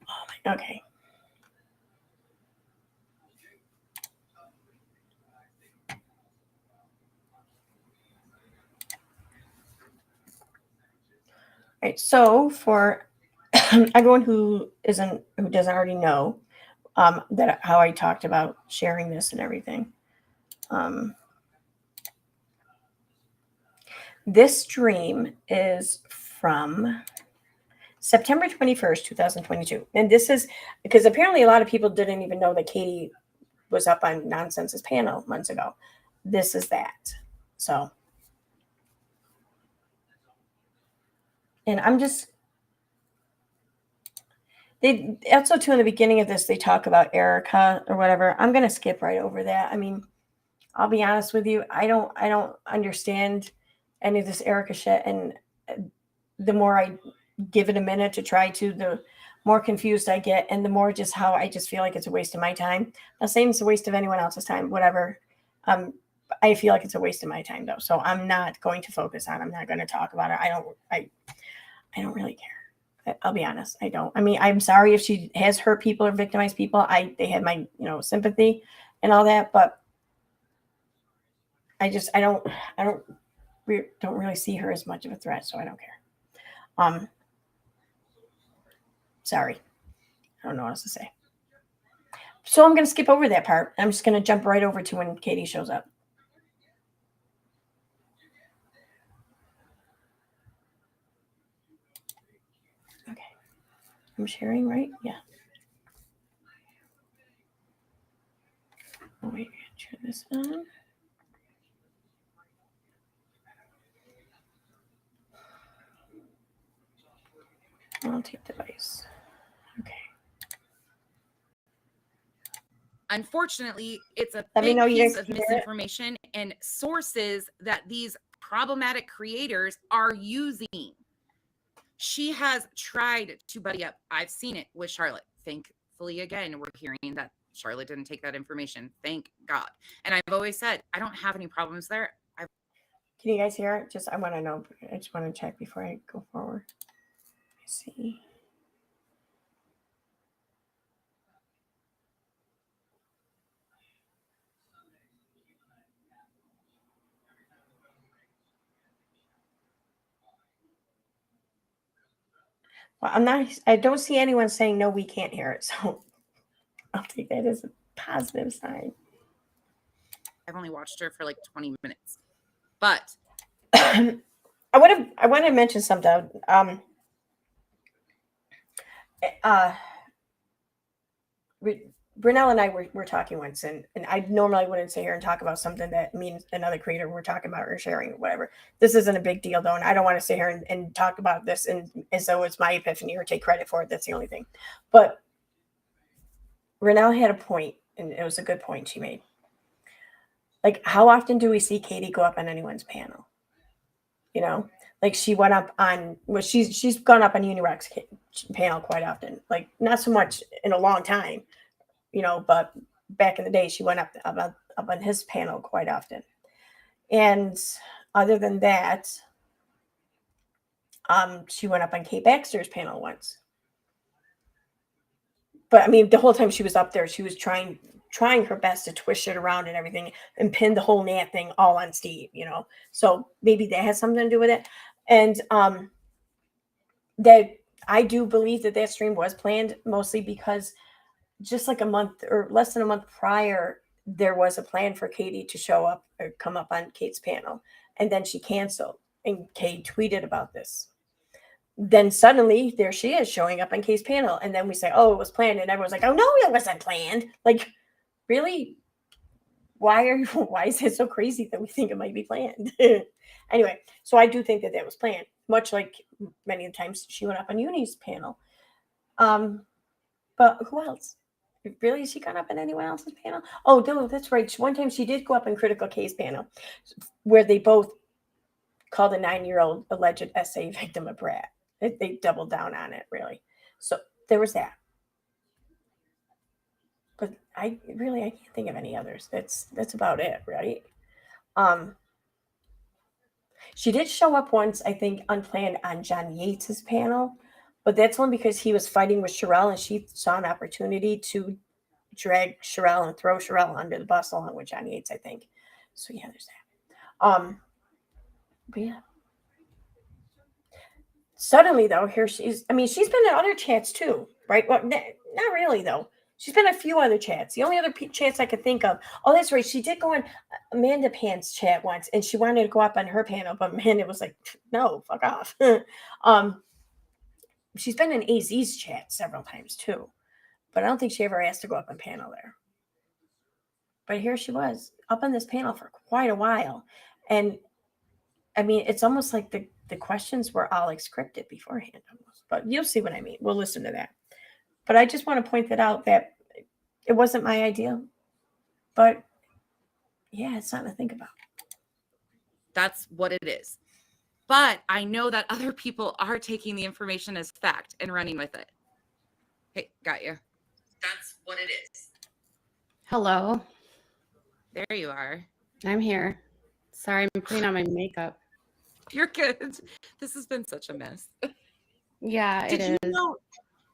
Oh my. Okay. All right. So for everyone who doesn't already know that how I talked about sharing this and everything. This stream is from September 21st, 2022. And this is because apparently a lot of people didn't even know that Katie was up on Nonsense's panel months ago. This is that. So, and I'm just, they also too in the beginning of this, they talk about Erica or whatever. I'm going to skip right over that. I mean, I'll be honest with you. I don't understand any of this Erica shit. And the more I give it a minute to try to, the more confused I get, and the more just how I just feel like it's a waste of my time. I'm not saying it's a waste of anyone else's time, whatever. I feel like it's a waste of my time though. So I'm not going to focus on it. I'm not going to talk about it. I don't really care. I'll be honest. I don't. I mean, I'm sorry if she has hurt people or victimized people. They have my, sympathy and all that, but I don't really see her as much of a threat, so I don't care. Sorry. I don't know what else to say. So I'm going to skip over that part. I'm just going to jump right over to when Katie shows up. Okay. I'm sharing, right? Yeah. Oh, wait, turn this on. I'll take device. Okay. Unfortunately, it's a big piece of misinformation and sources that these problematic creators are using. She has tried to buddy up. I've seen it with Charlotte. Thankfully, again, we're hearing that Charlotte didn't take that information. Thank God. And I've always said, I don't have any problems there. Can you guys hear it? I want to know. I just want to check before I go forward. Let's see. Well, I don't see anyone saying no, we can't hear it. So I'll take that as a positive sign. I've only watched her for like 20 minutes, but I want to mention something. Brunel and I were talking once, and I normally wouldn't sit here and talk about something that means another creator we're talking about or sharing or whatever. This isn't a big deal though, and I don't want to sit here and talk about this and as though it's my epiphany or take credit for it. That's the only thing. But Brunel had a point, and it was a good point she made. Like, how often do we see Katie go up on anyone's panel? Like she went up on, well, she's gone up on Unirock's panel quite often. Like, not so much in a long time, but back in the day, she went up on his panel quite often. And other than that, she went up on Kate Baxter's panel once. But I mean, the whole time she was up there, she was trying her best to twist it around and everything and pin the whole Nat thing all on Steve, So maybe that has something to do with it. And that I do believe that stream was planned, mostly because just like a month or less than a month prior, there was a plan for Katie to show up or come up on Kate's panel. And then she canceled, and Kate tweeted about this. Then suddenly there she is showing up on Kate's panel. And then we say, oh, it was planned. And everyone's like, oh, no, it wasn't planned. Like, really? Why is it so crazy that we think it might be planned? Anyway, so I do think that was planned, much like many times she went up on Uni's panel. But who else? Really? She got up on anyone else's panel? Oh, no, that's right. One time she did go up on Critical Case panel where they both called a 9-year-old alleged SA victim a brat. They doubled down on it, really. So there was that. But I can't think of any others. That's about it, right? She did show up once, I think, unplanned on John Yates's panel, but that's only because he was fighting with Sherelle and she saw an opportunity to drag Sherelle and throw Sherelle under the bus along with John Yates, I think. So yeah, there's that. But yeah. Suddenly though, here she's been in other chats too, right? Well, not really though. She's been in a few other chats. The only other chats I could think of. Oh, that's right. She did go on Amanda Pan's chat once, and she wanted to go up on her panel, but Amanda was like, "No, fuck off." she's been in AZ's chat several times too, but I don't think she ever asked to go up on panel there. But here she was up on this panel for quite a while. And I mean, it's almost like the questions were all like scripted beforehand almost, but you'll see what I mean. We'll listen to that. But I just want to point that out, that it wasn't my idea, but yeah, it's something to think about. That's what it is. But I know that other people are taking the information as fact and running with it. Hey, got you. That's what it is. Hello. There you are. I'm here. Sorry, I'm putting on my makeup. You're good. This has been such a mess. Yeah, it is.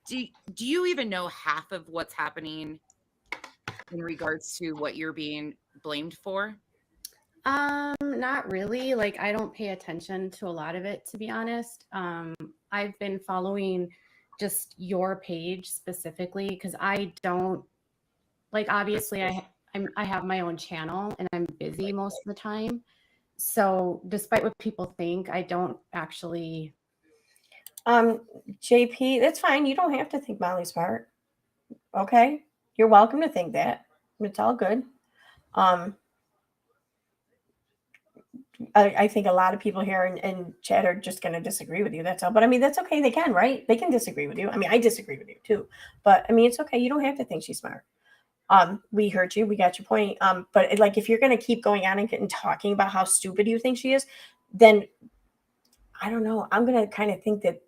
Do you even know half of what's happening in regards to what you're being blamed for? Not really. Like, I don't pay attention to a lot of it, to be honest. I've been following just your page specifically because I don't, like, obviously I have my own channel and I'm busy most of the time. So despite what people think, I don't actually. JP, that's fine. You don't have to think Molly's smart. Okay. You're welcome to think that. It's all good. I think a lot of people here in chat are just going to disagree with you. That's all. But I mean, that's okay. They can, right? They can disagree with you. I mean, I disagree with you too. But I mean, it's okay. You don't have to think she's smart. We heard you. We got your point. But like, if you're going to keep going on and talking about how stupid you think she is, then I don't know. I'm going to kind of think that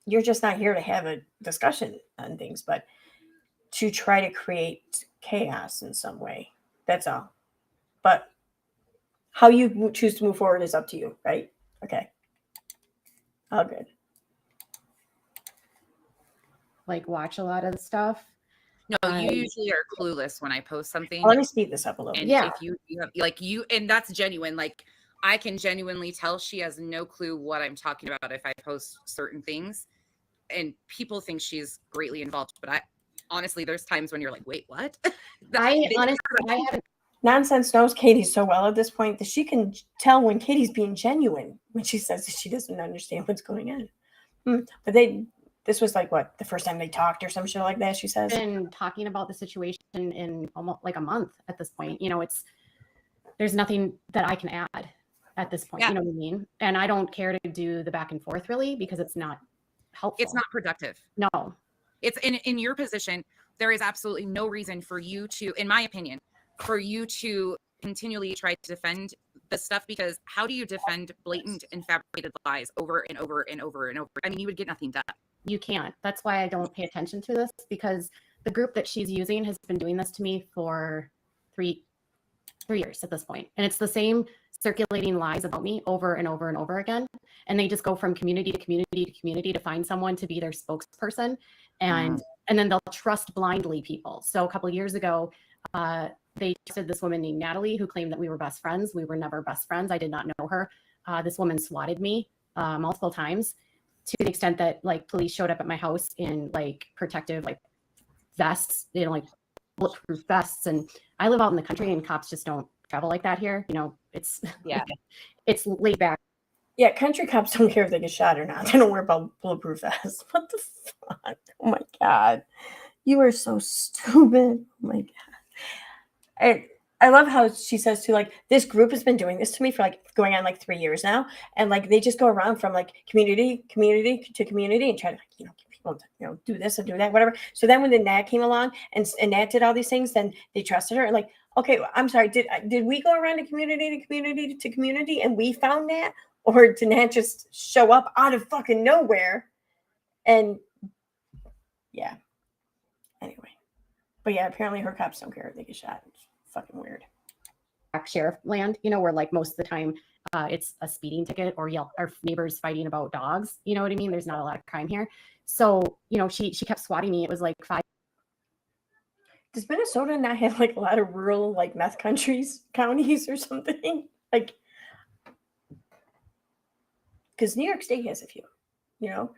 you're just not here to have a discussion on things, but to try to create chaos in some way. That's all. But how you choose to move forward is up to you, right? Okay. All good. Like, watch a lot of the stuff. No, you usually are clueless when I post something. Let me speed this up a little. And yeah, if you have, like, and that's genuine. Like, I can genuinely tell she has no clue what I'm talking about if I post certain things, and people think she's greatly involved. But honestly, there's times when you're like, wait, what? I haven't. Nonsense knows Katie so well at this point that she can tell when Katie's being genuine when she says that she doesn't understand what's going on. But this was like what, the first time they talked or some shit like that, she says. Been talking about the situation in almost like a month at this point. You know, there's nothing that I can add at this point. Yeah. You know what I mean? And I don't care to do the back and forth really because it's not helpful. It's not productive. No. It's in your position, there is absolutely no reason for you to, in my opinion, for you to continually try to defend the stuff, because how do you defend blatant and fabricated lies over and over and over and over? I mean, you would get nothing done. You can't. That's why I don't pay attention to this, because the group that she's using has been doing this to me for three years at this point. And it's the same circulating lies about me over and over and over again. And they just go from community to community to community to find someone to be their spokesperson. And then they'll trust blindly people. So a couple of years ago, they trusted this woman named Natalie who claimed that we were best friends. We were never best friends. I did not know her. This woman swatted me multiple times, to the extent that like police showed up at my house in like protective like vests, you know, like bulletproof vests. And I live out in the country and cops just don't travel like that here. You know, it's it's laid back. Yeah, country cops don't care if they get shot or not. They don't worry about bulletproof vests. What the fuck? Oh my God. You are so stupid. Oh my God. I love how she says too, like, this group has been doing this to me for like going on like 3 years now. And like, they just go around from like community to community and try to, like, you know, get people to, you know, do this and do that, whatever. So then when the Nat came along and Nat did all these things, then they trusted her. And like, okay, I'm sorry. Did we go around to community and we found Nat? Or did Nat just show up out of fucking nowhere? And yeah. Anyway. But yeah, apparently her cops don't care if they get shot. It's fucking weird. Sheriff land, you know, where like most of the time it's a speeding ticket or neighbors fighting about dogs. You know what I mean? There's not a lot of crime here. So, you know, she kept swatting me. It was like 5. Does Minnesota not have like a lot of rural like meth counties or something? Like, because New York State has a few, you know,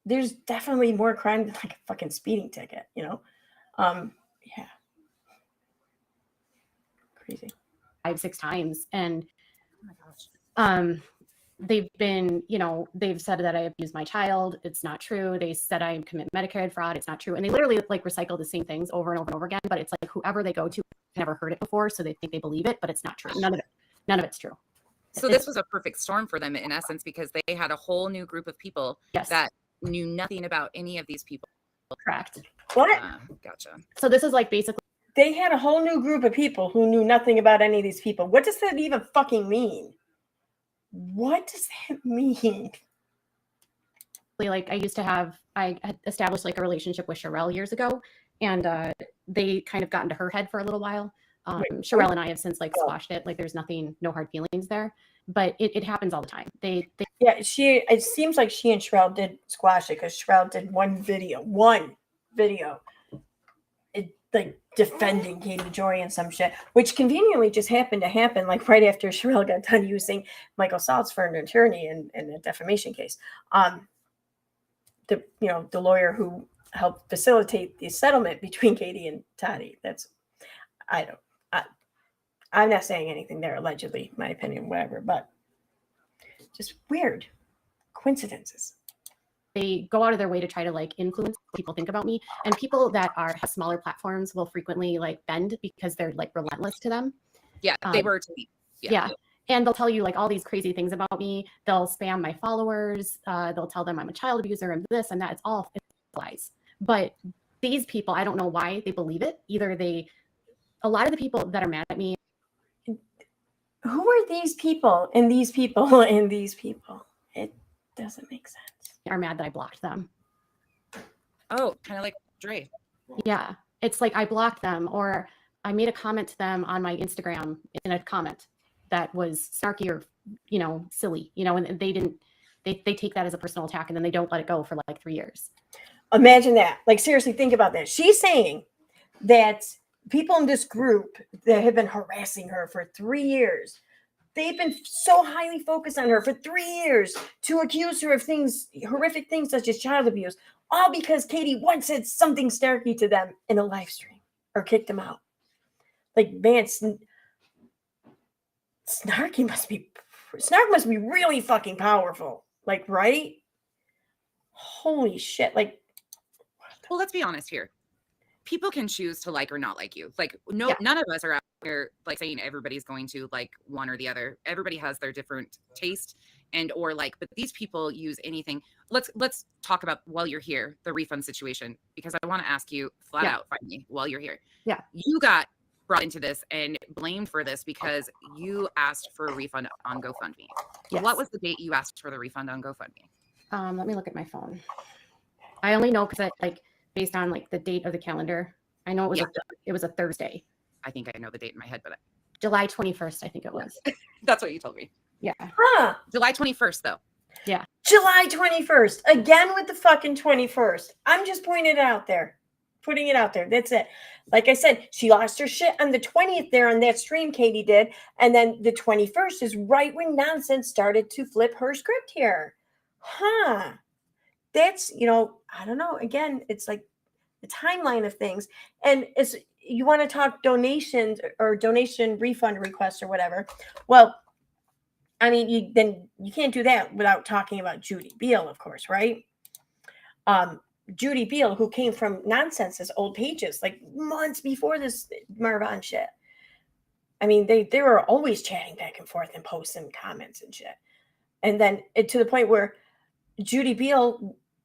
there's definitely more crime than like a fucking speeding ticket, you know? Yeah. Crazy. 5-6 times. And, they've been, they've said that I abused my child. It's not true. They said I commit Medicare fraud. It's not true. And they literally like recycle the same things over and over and over again. But it's like whoever they go to never heard it before, so they think they believe it, but it's not true. None of it's true. So this was a perfect storm for them in essence, because they had a whole new group of people that knew nothing about any of these people. Correct. What? Gotcha. So this is like basically they had a whole new group of people who knew nothing about any of these people. What does that even fucking mean? What does that mean? Like I had established like a relationship with Sherelle years ago, and they kind of got into her head for a little while. Sherelle and I have since like squashed it. Like there's no hard feelings there, but it happens all the time. It seems like she and Sherelle did squash it because Sherelle did one video, like defending Katie Joy and some shit, which conveniently just happened to happen like right after Sherelle got done using Michael Saltz for an attorney in a defamation case. The lawyer who helped facilitate the settlement between Katie and Toddy. I'm not saying anything there, allegedly, my opinion, whatever, but just weird coincidences. They go out of their way to try to like influence what people think about me, and people that have smaller platforms will frequently like bend because they're like relentless to them. Yeah, they were to me. Yeah. And they'll tell you like all these crazy things about me. They'll spam my followers. They'll tell them I'm a child abuser and this and that. It's all lies. But these people, I don't know why they believe it. A lot of the people that are mad at me. Who are these people and these people and these people? It doesn't make sense. Are mad that I blocked them. Oh, kind of like Dre. Yeah. It's like I blocked them, or I made a comment to them on my Instagram in a comment that was snarky or, silly, and they take that as a personal attack, and then they don't let it go for like 3 years. Imagine that. Like, seriously, think about that. She's saying that people in this group that have been harassing her for 3 years, they've been so highly focused on her for 3 years to accuse her of horrific things such as child abuse, all because Katie once said something snarky to them in a live stream or kicked them out. Like, man, snark must be really fucking powerful. Like, right? Holy shit. Like, well, let's be honest here. People can choose to like or not like you. Like, none of us are out here like saying everybody's going to like one or the other. Everybody has their different taste but these people use anything. Let's talk about, while you're here, the refund situation, because I want to ask you flat out, finally, while you're here. Yeah. You got brought into this and blamed for this because you asked for a refund on GoFundMe. Yes. What was the date you asked for the refund on GoFundMe? Let me look at my phone. I only know because based on like the date of the calendar, I know it was a Thursday. I think I know the date in my head, but July 21st, I think it was. That's what you told me. Yeah. Huh. July 21st, though. Yeah. July 21st. Again with the fucking 21st. I'm just putting it out there. That's it. Like I said, she lost her shit on the 20th there on that stream Katie did. And then the 21st is right when Nonsense started to flip her script here. Huh. That's, I don't know. Again, it's like the timeline of things. And it's, you want to talk donations or donation refund requests or whatever. Well, I mean, you can't do that without talking about Judy Beal, of course, right? Judy Beal, who came from Nonsense's old pages, like months before this Marvin shit. I mean, they were always chatting back and forth and posting comments and shit. And then to the point where Judy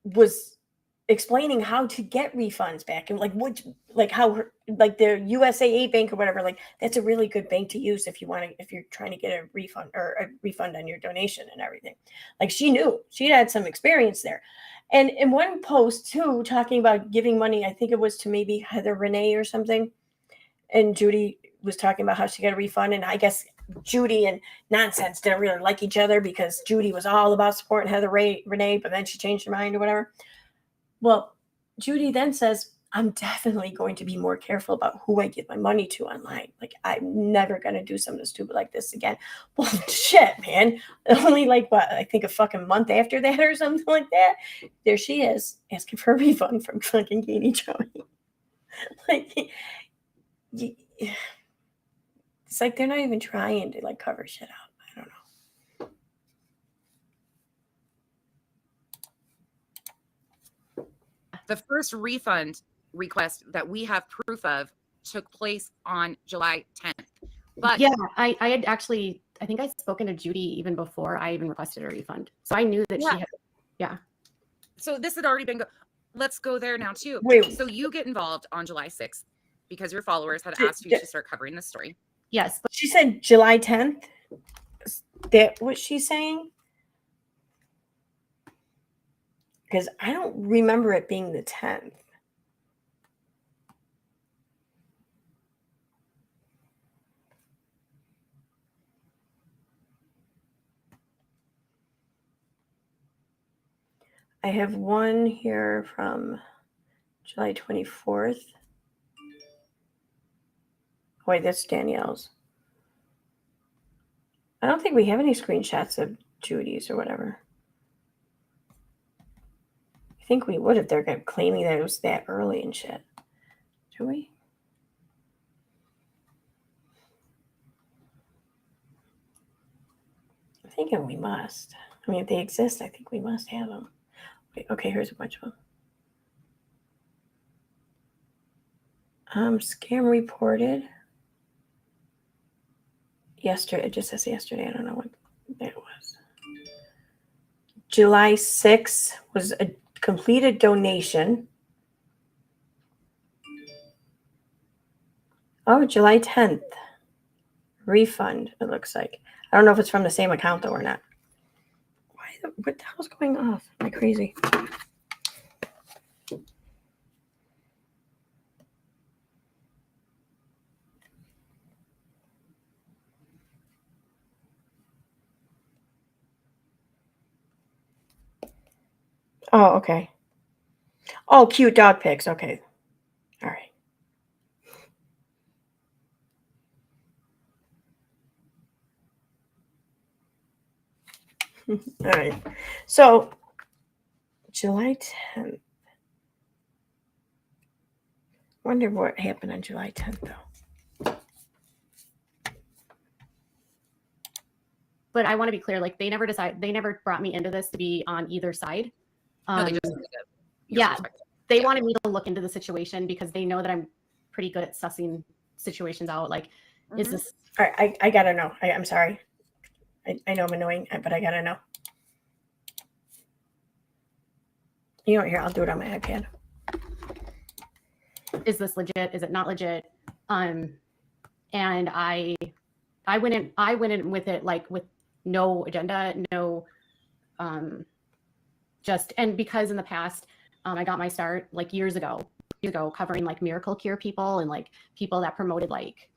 was explaining how to get refunds back and how the USAA bank or whatever, like that's a really good bank to use if you're trying to get a refund or a refund on your donation and everything. Like she had some experience there. And in one post too, talking about giving money, I think it was to maybe Heather Renee or something. And Judy was talking about how she got a refund. And I guess Judy and Nonsense didn't really like each other because Judy was all about supporting Heather Renee, but then she changed her mind or whatever. Well, Judy then says, I'm definitely going to be more careful about who I give my money to online. Like, I'm never going to do something stupid like this again. Well, shit, man. Only I think a fucking month after that or something like that, there she is asking for a refund from fucking Katie Joy. It's like they're not even trying to cover shit up. I don't know. The first refund request that we have proof of took place on July 10th. But yeah, I had actually, I think I'd spoken to Judy even before I even requested a refund. So I knew that she had, yeah. So this had already been, let's go there now too. Wait. So you get involved on July 6th because your followers had asked you to start covering this story. Yes. But she said July 10th. Is that what she's saying? Because I don't remember it being the 10th. I have one here from July 24th. Oh, wait, that's Danielle's. I don't think we have any screenshots of Judy's or whatever. I think we would if they're claiming that it was that early and shit. Do we? I'm thinking we must. I mean, if they exist, I think we must have them. Wait, okay, here's a bunch of them. Scam reported. Yesterday, it just says yesterday. I don't know what that was. July 6th was a completed donation. Oh, July 10th. Refund, it looks like. I don't know if it's from the same account, though, or not. What the hell's going off? Am I crazy? Oh, okay. Oh, cute dog pics. Okay. All right. All right. So, July 10th. Wonder what happened on July 10th, though. But I want to be clear, like they never brought me into this to be on either side. No, they just yeah, they wanted me to look into the situation because they know that I'm pretty good at sussing situations out. Like, is this? All right, I gotta know. I'm sorry. I know I'm annoying, but I gotta know. You know what? Here, I'll do it on my iPad. Is this legit? Is it not legit? And I went in with it like with no agenda, no, and because in the past, I got my start like years ago covering like miracle cure people and like people that promoted like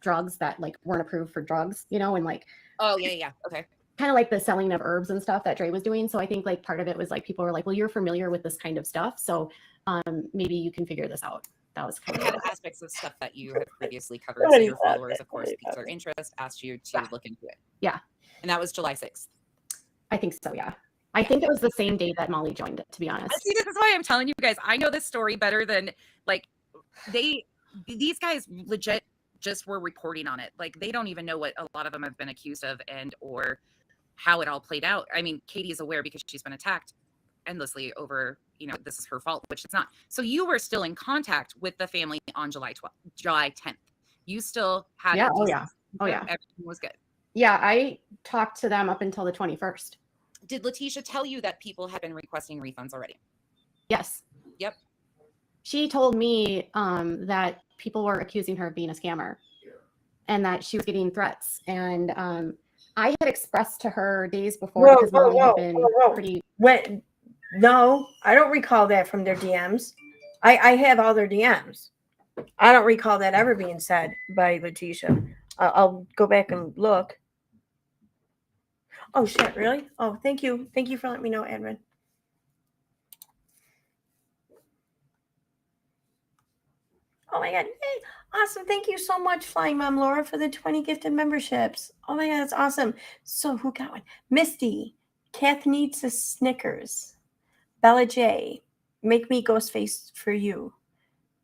drugs that like weren't approved for drugs, you know, and like, oh yeah, okay, kind of like the selling of herbs and stuff that Dre was doing. So I think like part of it was like people were like, well, you're familiar with this kind of stuff, so maybe you can figure this out. That was kind of aspects of stuff that you have previously covered. So your followers, of course, piqued their interest, asked you to look into it. Yeah. And that was July 6th. I think so, yeah. I think it was the same day that Molly joined it, to be honest. See, this is why I'm telling you guys, I know this story better than like these guys legit just were reporting on it. Like they don't even know what a lot of them have been accused of and or how it all played out. I mean, Katie is aware because she's been attacked endlessly over, you know, this is her fault, which it's not. So you were still in contact with the family on July 10th. You still had oh yeah. Everything was good. Yeah, I talked to them up until the 21st. Did Letitia tell you that people had been requesting refunds already? Yes. Yep. She told me that people were accusing her of being a scammer and that she was getting threats. And I had expressed to her days before because Molly had been pretty... No, I don't recall that from their DMs. I have all their DMs. I don't recall that ever being said by Letitia. I'll go back and look. Oh, shit, really? Oh, thank you. Thank you for letting me know, Edwin. Oh, my God. Yay. Awesome. Thank you so much, Flying Mom Laura, for the 20 gifted memberships. Oh, my God, that's awesome. So who got one? Misty. Kath needs a Snickers. Bella J. Make me Ghostface for you.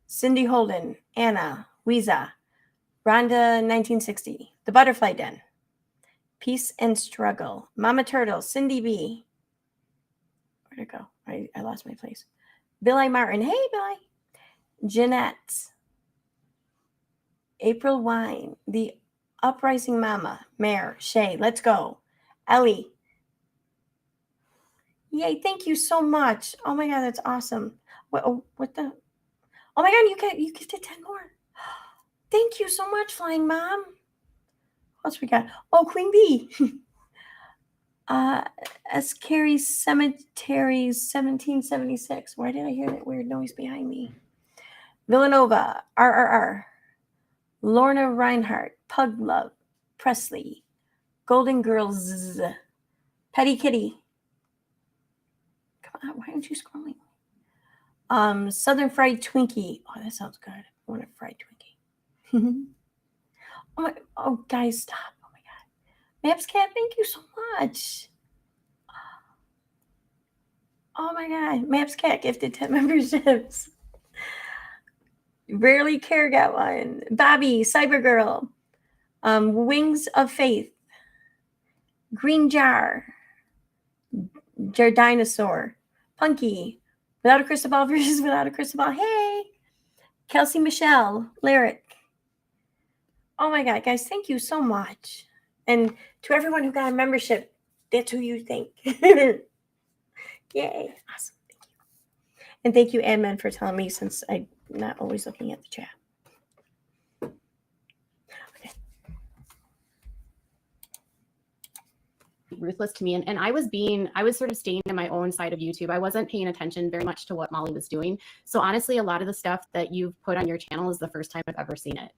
Cindy Holden. Anna. Weeza. Rhonda 1960. The Butterfly Den. Peace and Struggle. Mama Turtle. Cindy B. Where'd it go? I lost my place. Billy Martin. Hey, Billy. Jeanette. April Wine. The Uprising Mama. Mare. Shay. Let's go. Ellie. Yay, thank you so much. Oh my God, that's awesome. What the? Oh my God, you get to 10 more. Thank you so much, Flying Mom. What else we got? Oh, Queen Bee. S. Carey Cemetery 1776. Why did I hear that weird noise behind me? Villanova. RRR. Lorna Reinhardt. Pug Love. Presley. Golden Girls. Petty Kitty. Come on, why aren't you scrolling? Southern Fried Twinkie. Oh, that sounds good. I want a fried Twinkie. Oh, guys, stop. Oh my God. Maps Cat, thank you so much. Oh my God. Maps Cat gifted 10 memberships. Rarely Care got one. Bobby, Cyber Girl. Wings of Faith. Green Jar. Jar Dinosaur. Punky. Without a Crystal Ball versus Without a Crystal Ball. Hey. Kelsey Michelle. Lyric. Oh my God, guys, thank you so much. And to everyone who got a membership, that's who you think. Yay. Awesome. Thank you. And thank you, admin, for telling me, since I'm not always looking at the chat. Okay. Ruthless to me. And I was sort of staying in my own side of YouTube. I wasn't paying attention very much to what Molly was doing. So honestly, a lot of the stuff that you've put on your channel is the first time I've ever seen it.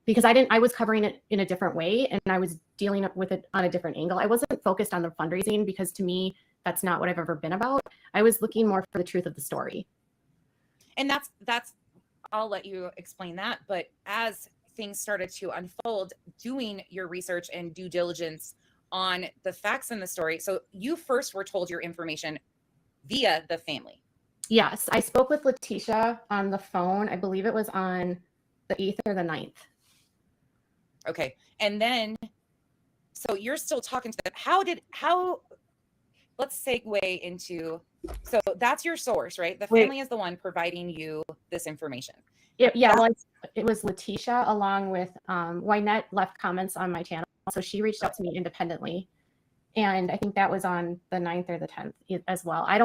Because I was covering it in a different way, and I was dealing with it on a different angle. I wasn't focused on the fundraising, because to me, that's not what I've ever been about. I was looking more for the truth of the story. And that's I'll let you explain that. But as things started to unfold, doing your research and due diligence on the facts in the story. So you first were told your information via the family. Yes, I spoke with Letitia on the phone. I believe it was on the 8th or the 9th. Okay. And then, so you're still talking to them. Let's segue into, so that's your source, right? The family is the one providing you this information. Well, it was Letitia, along with Wynette left comments on my channel. So she reached out to me independently. And I think that was on the 9th or the 10th as well. It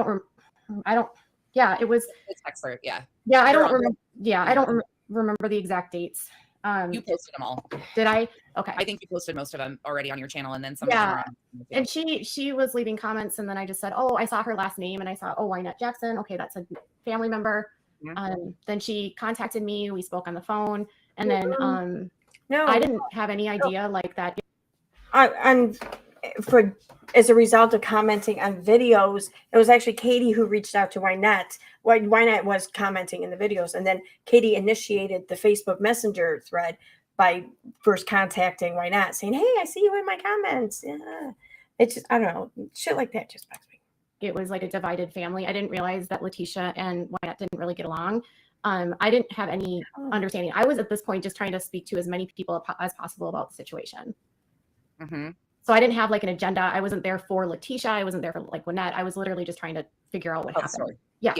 was. It's expert, yeah. Yeah, I don't remember. Yeah, I don't remember the exact dates. You posted them all. Did I? Okay. I think you posted most of them already on your channel, and then some. Yeah. And she was leaving comments, and then I just said, "Oh, I saw her last name," and I saw, "Oh, Wynette Jackson. Okay, that's a family member." Mm-hmm. Then she contacted me. We spoke on the phone, and then no, I didn't have any idea like that. As a result of commenting on videos, it was actually Katie who reached out to Wynette. Wynette was commenting in the videos, and then Katie initiated the Facebook Messenger thread by first contacting Wynette, saying, "Hey, I see you in my comments." Yeah. It's just, I don't know, shit like that just bugs me. It was like a divided family. I didn't realize that Letitia and Wynette didn't really get along. I didn't have any understanding. I was at this point just trying to speak to as many people as possible about the situation. Mm-hmm. So I didn't have like an agenda. I wasn't there for Letitia. I wasn't there for like Wynette. I was literally just trying to figure out what happened. Yeah.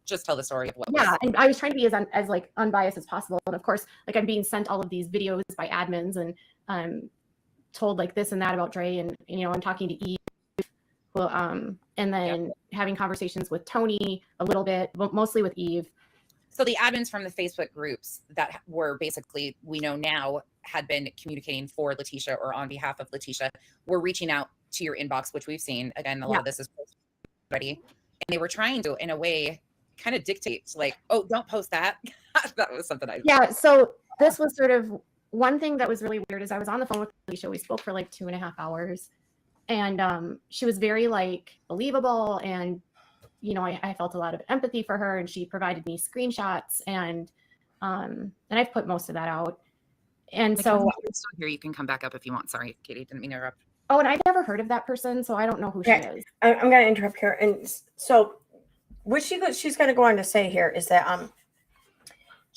Just tell the story of what. Yeah, and I was trying to be as like unbiased as possible. And of course, like I'm being sent all of these videos by admins and told like this and that about Dre, and I'm talking to Eve, well, and then having conversations with Tony a little bit, but mostly with Eve. So the admins from the Facebook groups that were basically, we know now, had been communicating for Letitia or on behalf of Letitia were reaching out to your inbox, which we've seen. Again, a lot of this is already. And they were trying to, in a way, kind of dictate, like, oh, don't post that. That was something Yeah, so this was sort of one thing that was really weird is I was on the phone with Letitia. We spoke for like 2.5 hours. And she was very like believable, and I felt a lot of empathy for her, and she provided me screenshots, and I've put most of that out. And so you're still here, you can come back up if you want. Sorry, Katie, didn't mean to interrupt. Oh, and I've never heard of that person, so I don't know who she is. I'm going to interrupt here. And so what she's going to go on to say here is that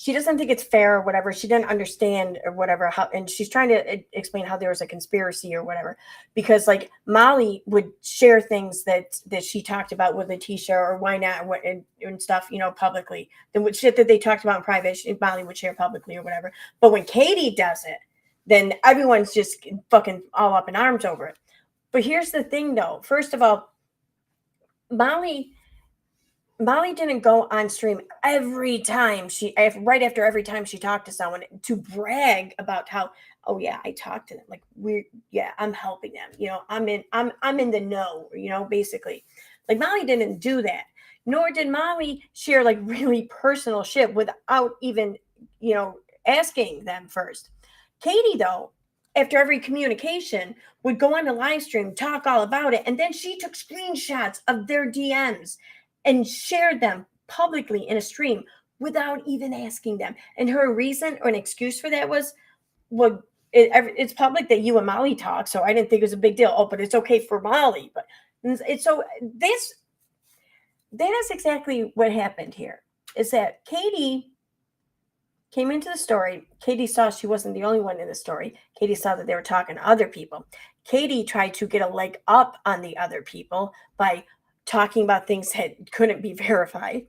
she doesn't think it's fair or whatever. She didn't understand or whatever how, and she's trying to explain how there was a conspiracy or whatever, because like Molly would share things that she talked about with Letitia or why not and stuff, you know, publicly. The shit that they talked about in private, Molly would share publicly or whatever. But when Katie does it, then everyone's just fucking all up in arms over it. But here's the thing, though. First of all, Molly didn't go on stream every time right after every time she talked to someone to brag about how, oh yeah, I talked to them. Like I'm helping them. You know, I'm in the know, you know, basically. Like Molly didn't do that. Nor did Molly share like really personal shit without even, you know, asking them first. Katie, though, after every communication, would go on the live stream, talk all about it, and then she took screenshots of their DMs and shared them publicly in a stream without even asking them. And her reason or an excuse for that was, well, it's public that you and Molly talk, so I didn't think it was a big deal. Oh, but it's okay for Molly. But it's so that is exactly what happened here. Is that Katie came into the story. Katie saw she wasn't the only one in the story. Katie saw that they were talking to other people. Katie tried to get a leg up on the other people by talking about things that couldn't be verified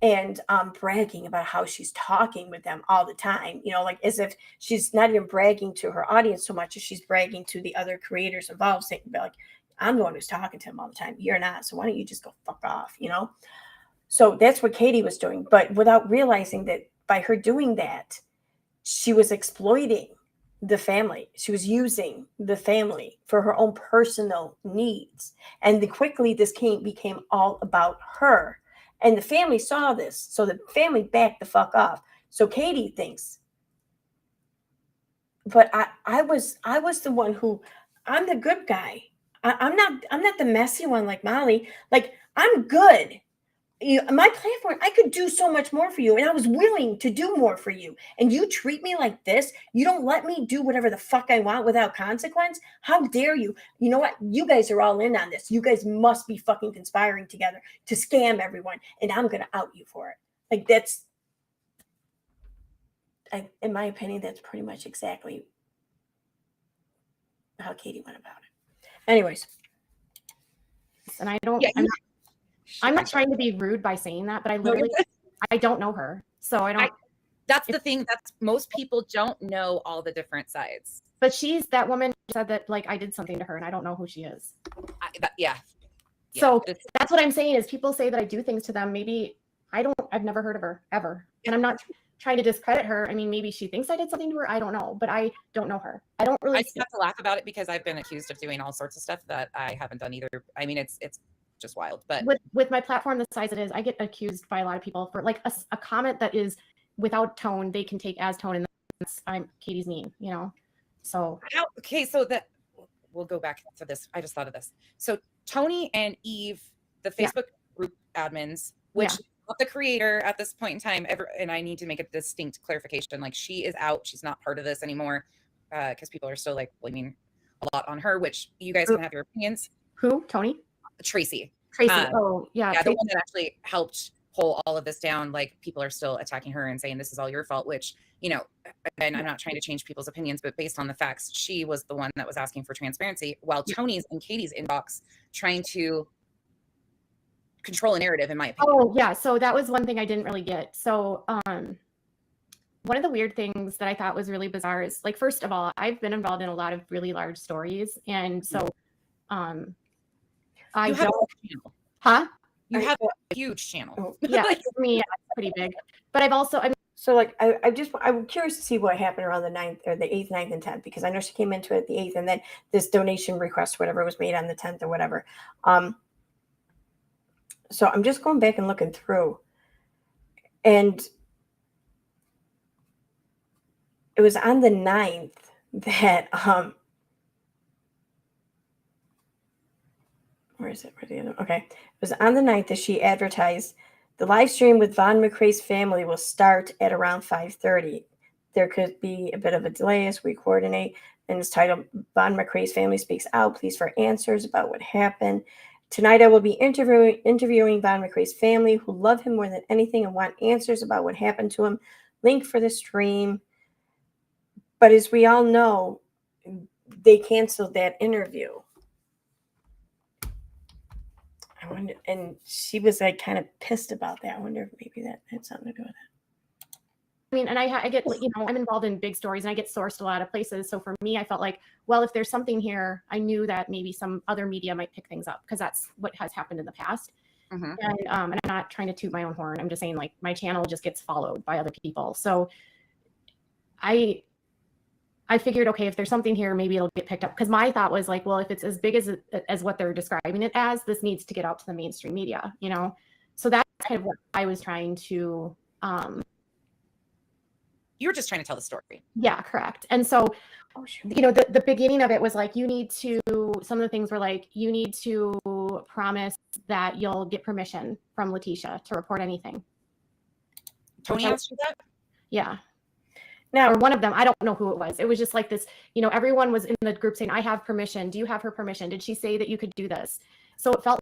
and bragging about how she's talking with them all the time, you know, like as if she's not even bragging to her audience so much as she's bragging to the other creators involved, saying like, I'm the one who's talking to him all the time. You're not. So why don't you just go fuck off, you know? So that's what Katie was doing, but without realizing that by her doing that, she was exploiting the family. She was using the family for her own personal needs. And quickly this became all about her. And the family saw this. So the family backed the fuck off. So Katie thinks, but I was the one who, I'm the good guy. I'm not the messy one like Molly. Like, I'm good. My platform, I could do so much more for you, and I was willing to do more for you, and you treat me like this. You don't let me do whatever the fuck I want without consequence. How dare you? You know what? You guys are all in on this. You guys must be fucking conspiring together to scam everyone, and I'm gonna out you for it. Like, that's, in my opinion, that's pretty much exactly how Katie went about it. Anyways, and I don't, I'm not trying to be rude by saying that, but I don't know her. So I don't. That's the thing. That's most people don't know all the different sides. But that woman said that like I did something to her and I don't know who she is. So that's what I'm saying is people say that I do things to them. Maybe I've never heard of her ever. And I'm not trying to discredit her. I mean, maybe she thinks I did something to her. I don't know, but I don't know her. I just have to laugh about it because I've been accused of doing all sorts of stuff that I haven't done either. I mean, it's just wild. But with my platform the size it is, I get accused by a lot of people for like a comment that is without tone, they can take as tone, and I'm Katie's mean, you know. So so that we'll go back to this. I just thought of this. So Tony and Eve, the Facebook group admins, which not the creator at this point in time ever, and I need to make a distinct clarification. Like, she is out, she's not part of this anymore, because people are still like blaming a lot on her, which you guys can have your opinions. Who? Tony? Tracy. The one Tracy. that actually helped pull all of this down. Like, people are still attacking her and saying this is all your fault, which, you know, and I'm not trying to change people's opinions, but based on the facts, she was the one that was asking for transparency, while Tony's and Katie's inbox trying to control a narrative, in my opinion. Oh yeah, so that was one thing I didn't really get. So one of the weird things that I thought was really bizarre is, like, first of all, I've been involved in a lot of really large stories, and so I don't. You have a huge channel. Yeah, for me, it's pretty big. But I've also, so like I'm curious to see what happened around the 9th or the 8th, 9th, and 10th, because I know she came into it the 8th, and then this donation request, whatever, was made on the 10th or whatever. So I'm just going back and looking through, and it was on the 9th that where is it? Okay. It was on the 9th that she advertised the live stream with Von McRae's family will start at around 5:30. There could be a bit of a delay as we coordinate, and it's titled Von McRae's family speaks out. Please for answers about what happened. Tonight I will be interviewing Von McRae's family, who love him more than anything and want answers about what happened to him. link for the stream. But as we all know, they canceled that interview. I wonder, and she was like kind of pissed about that. I wonder if maybe that had something to do with it. I mean, and I get, you know, I'm involved in big stories and I get sourced a lot of places. So for me, I felt like, well, if there's something here, I knew that maybe some other media might pick things up because that's what has happened in the past. And I'm not trying to toot my own horn. I'm just saying, like, my channel just gets followed by other people. So I figured, okay, if there's something here, maybe it'll get picked up. Because my thought was like, well, if it's as big as what they're describing it as, this needs to get out to the mainstream media, you know? So that's kind of what I was trying to. You were just trying to tell the story. Yeah, correct. And so, you know, the beginning of it was like, some of the things were like, you need to promise that you'll get permission from Letitia to report anything. Tony asked you that? Yeah. Now, or one of them, I don't know who it was. It was just like this, you know, everyone was in the group saying, I have permission. Do you have her permission? Did she say that you could do this? So it felt.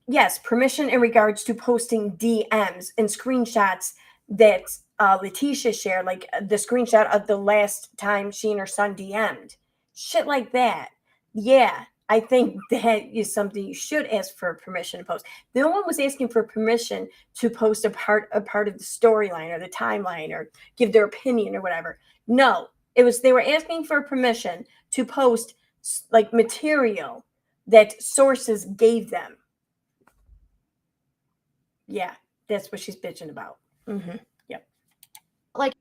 Yes, permission in regards to posting DMs and screenshots that Letitia shared, like the screenshot of the last time she and her son DM'd. Shit like that. Yeah, I think that is something you should ask for permission to post. No one was asking for permission to post a part of the storyline or the timeline or give their opinion or whatever. No, they were asking for permission to post like material that sources gave them. Yeah, that's what she's bitching about. Yep. Like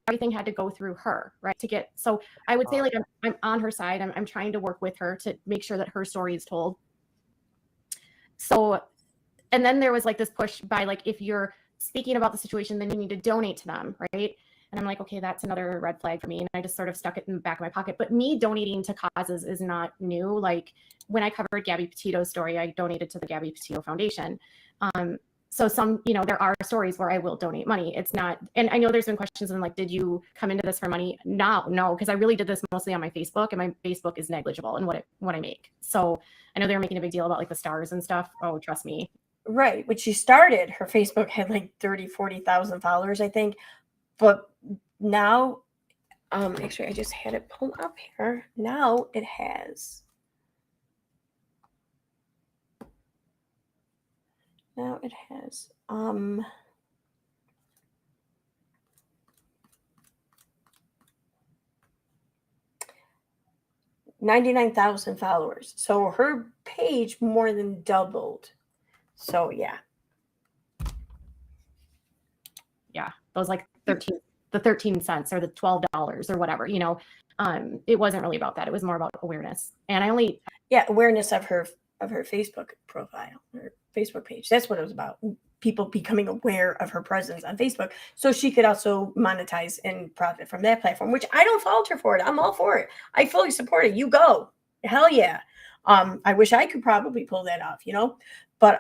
everything had to go through her, right? To get, so I would say like I'm on her side. I'm trying to work with her to make sure that her story is told. So, and then there was like this push by like, if you're speaking about the situation, then you need to donate to them, right? And I'm like, okay, that's another red flag for me. And I just sort of stuck it in the back of my pocket. But me donating to causes is not new. Like when I covered Gabby Petito's story, I donated to the Gabby Petito Foundation. So some, you know, there are stories where I will donate money. It's not, and I know there's been questions on like, did you come into this for money? No, because I really did this mostly on my Facebook, and my Facebook is negligible in what I make. So I know they were making a big deal about like the stars and stuff. Oh, trust me. Right. When she started, her Facebook had like 40,000 followers, I think. But now, actually, I just had it pulled up here. Now it has. Now it has 99,000 followers. So her page more than doubled. So yeah. Yeah, those like 13 cents or the $12 or whatever, you know. It wasn't really about that. It was more about awareness. And awareness of her Facebook profile, her Facebook page. That's what it was about. People becoming aware of her presence on Facebook, so she could also monetize and profit from that platform, which I don't fault her for it. I'm all for it. I fully support it. You go. Hell yeah. I wish I could probably pull that off, you know, but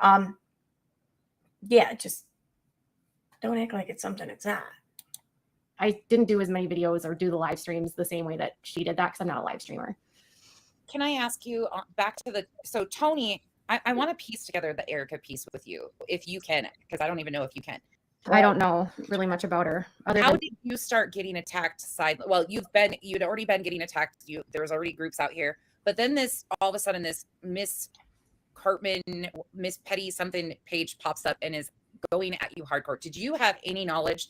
yeah, just don't act like it's something it's not. I didn't do as many videos or do the live streams the same way that she did that because I'm not a live streamer. Can I ask you back to so Tony, I want to piece together the Erica piece with you, if you can, because I don't even know if you can. I don't know really much about her. How did you start getting attacked? Well, you'd already been getting attacked. There was already groups out here, but then all of a sudden this Miss Cartman, Miss Petty something page pops up and is going at you hardcore. Did you have any knowledge?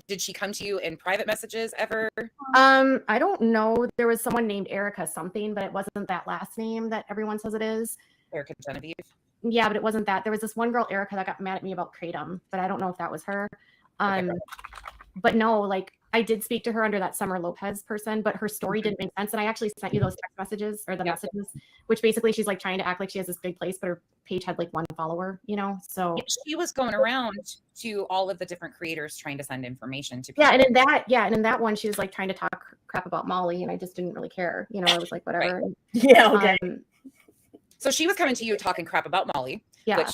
Did she come to you in private messages ever? I don't know. There was someone named Erica something, but it wasn't that last name that everyone says it is. Erica Genevieve. Yeah, but it wasn't that. There was this one girl, Erica, that got mad at me about Kratom, but I don't know if that was her. But no, like I did speak to her under that Summer Lopez person, but her story didn't make sense. And I actually sent you those text messages or the messages, which basically she's like trying to act like she has this big place, but her page had like one follower, you know? So she was going around to all of the different creators trying to send information to people. Yeah. And in that one, she was like trying to talk crap about Molly, and I just didn't really care. You know, I was like, whatever. Right. Yeah. Okay. So she was coming to you talking crap about Molly. Yeah.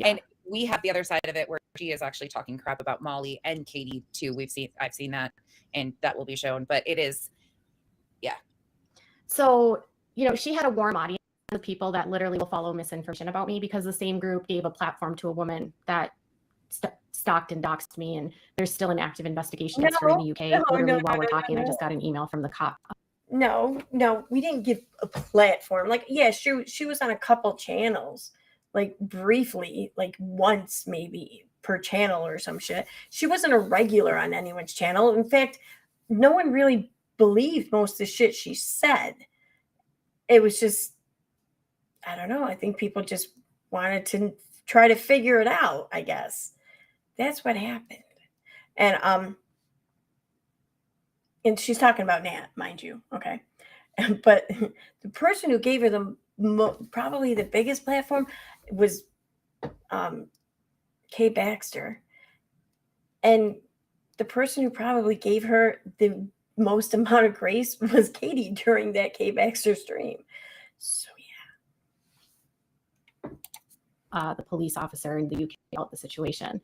And we have the other side of it where she is actually talking crap about Molly and Katie too. I've seen that, and that will be shown, but it is, yeah. So, you know, she had a warm audience of people that literally will follow misinformation about me because the same group gave a platform to a woman that stalked and doxed me, and there's still an active investigation that's in the UK. Literally, while we're talking, I just got an email from the cop. No, we didn't give a platform. Like, yeah, she was on a couple channels, like briefly, like once maybe per channel or some shit. She wasn't a regular on anyone's channel. In fact, no one really believed most of the shit she said. It was just, I don't know. I think people just wanted to try to figure it out, I guess. That's what happened. And she's talking about Nat, mind you. Okay. But the person who gave her probably the biggest platform was Kay Baxter. And the person who probably gave her the most amount of grace was Katie during that Kay Baxter stream. So, yeah. The police officer in the UK about the situation.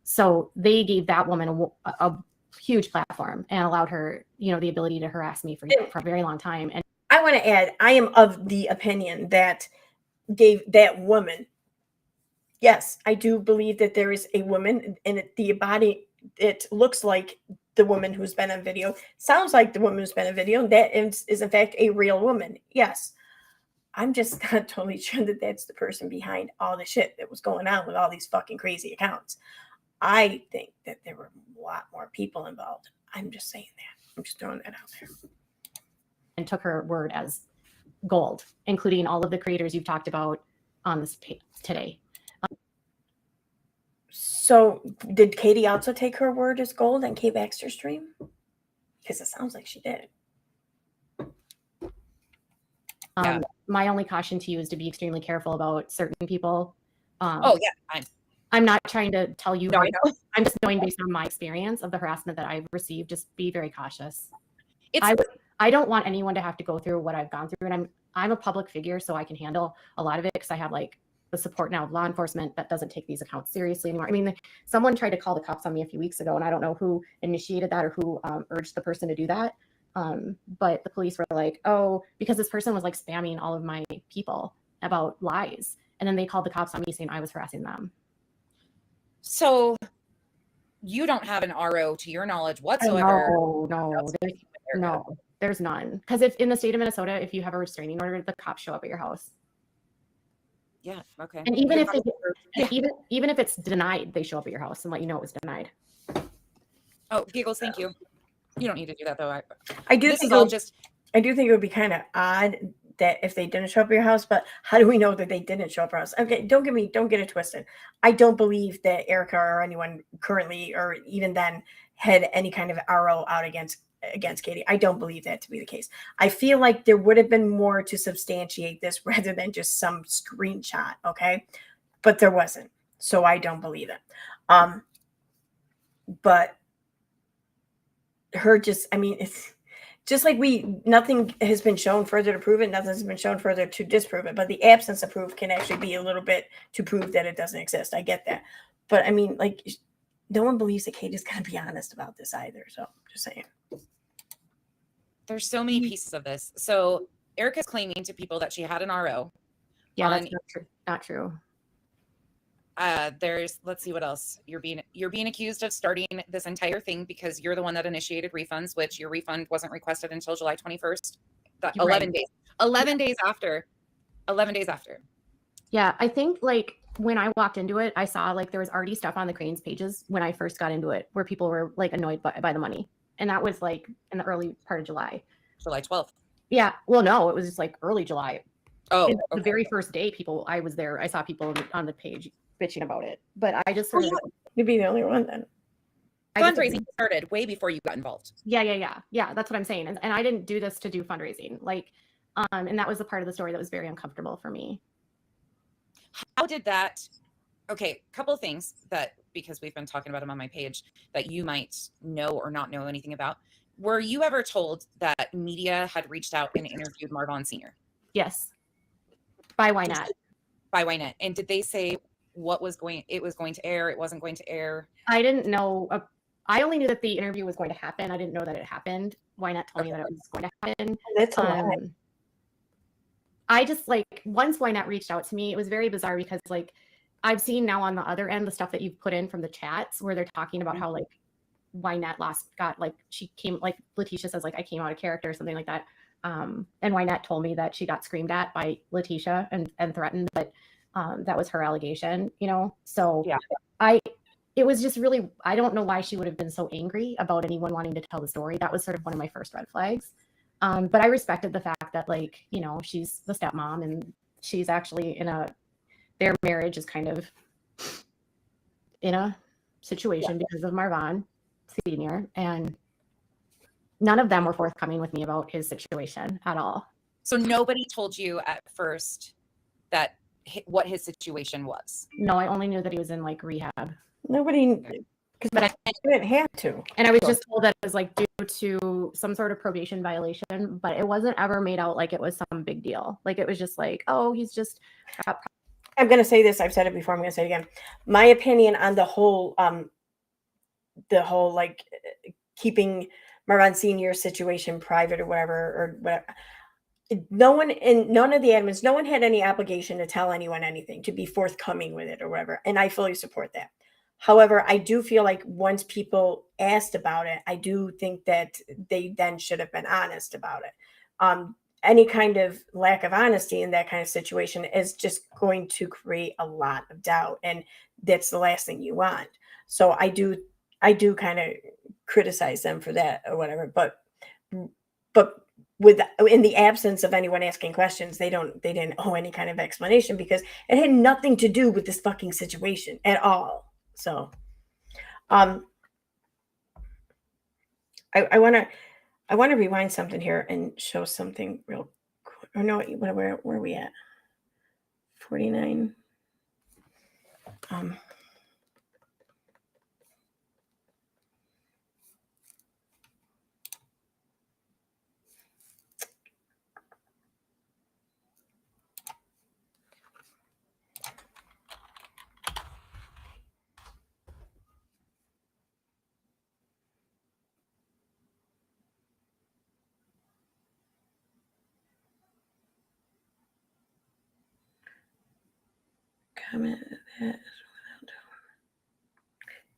So they gave that woman a huge platform and allowed her, the ability to harass me for a very long time. And I want to add, I am of the opinion that gave that woman, yes, I do believe that there is a woman and the body, it looks like the woman who's been on video, sounds like the woman who's been on video, that is in fact a real woman. Yes. I'm just not totally sure that that's the person behind all the shit that was going on with all these fucking crazy accounts. I think that there were a lot more people involved. I'm just saying that. I'm just throwing that out there. And took her word as gold, including all of the creators you've talked about on this page today. So did Katie also take her word as gold on Kay Baxter's stream? Because it sounds like she did. My only caution to you is to be extremely careful about certain people. I'm not trying to tell you. I'm just knowing based on my experience of the harassment that I've received, just be very cautious. I don't want anyone to have to go through what I've gone through. And I'm a public figure, so I can handle a lot of it because I have like the support now of law enforcement that doesn't take these accounts seriously anymore. I mean, someone tried to call the cops on me a few weeks ago, and I don't know who initiated that or who urged the person to do that. But the police were like, oh, because this person was like spamming all of my people about lies. And then they called the cops on me saying I was harassing them. So you don't have an RO to your knowledge whatsoever? No, there's none. Because if in the state of Minnesota, if you have a restraining order, the cops show up at your house. Yeah. Okay. And even if it's denied, they show up at your house and let you know it was denied. Oh, giggles. Thank you. You don't need to do that though. I do think it would be kind of odd that if they didn't show up at your house, but how do we know that they didn't show up at our house? Okay, don't get it twisted. I don't believe that Erica or anyone currently or even then had any kind of RO out against Katie. I don't believe that to be the case. I feel like there would have been more to substantiate this rather than just some screenshot, okay? But there wasn't. So I don't believe it. But her it's just like nothing has been shown further to prove it, nothing has been shown further to disprove it, but the absence of proof can actually be a little bit to prove that it doesn't exist. I get that. But I mean, like, no one believes that Katie's going to be honest about this either. So just saying. There's so many pieces of this. So Erica's claiming to people that she had an RO. Yeah, that's not true. Let's see what else. You're being accused of starting this entire thing because you're the one that initiated refunds, which your refund wasn't requested until July 21st. 11 days. 11 days after. 11 days after. Yeah, I think like when I walked into it, I saw like there was already stuff on the Cranes pages when I first got into it where people were like annoyed by the money. And that was like in the early part of July. July 12th. Yeah. Well, no, it was just like early July. Oh, okay. The very first day I was there, I saw people on the page bitching about it. But I just you'd be the only one then. Fundraising started way before you got involved. Yeah. That's what I'm saying. And I didn't do this to do fundraising. Like, and that was the part of the story that was very uncomfortable for me. How did that? Okay, couple of things that, because we've been talking about them on my page, that you might know or not know anything about. Were you ever told that media had reached out and interviewed Marvon Sr.? Yes. By Wynette. By Wynette. And did they say it was going to air, it wasn't going to air? I didn't know. I only knew that the interview was going to happen. I didn't know that it happened. Wynette told me that it was going to happen. That's I just like, once Wynette reached out to me, it was very bizarre because like, I've seen now on the other end the stuff that you've put in from the chats where they're talking about how like Wynette got like she came, like Letitia says, like I came out of character or something like that. And Wynette told me that she got screamed at by Letitia and threatened, but that was her allegation, you know? So yeah. It was just really, I don't know why she would have been so angry about anyone wanting to tell the story. That was sort of one of my first red flags. But I respected the fact that, like, you know, she's the stepmom and she's actually their marriage is kind of in a situation because of Marvin Sr. And none of them were forthcoming with me about his situation at all. So nobody told you at first that what his situation was? No, I only knew that he was in like rehab. Nobody, but I didn't have to. And I was just told that it was like due to some sort of probation violation, but it wasn't ever made out like it was some big deal. Like it was just like, oh, he's just. I'm going to say this. I've said it before. I'm going to say it again. My opinion on the whole like keeping Marvin Sr.'s situation private or whatever. None of the admins, no one had any obligation to tell anyone anything, to be forthcoming with it or whatever. And I fully support that. However, I do feel like once people asked about it, I do think that they then should have been honest about it. Any kind of lack of honesty in that kind of situation is just going to create a lot of doubt. And that's the last thing you want. So I do kind of criticize them for that or whatever. But in the absence of anyone asking questions, they didn't owe any kind of explanation because it had nothing to do with this fucking situation at all. So, I want to rewind something here and show something real quick. Or no, where are we at? 49. Comment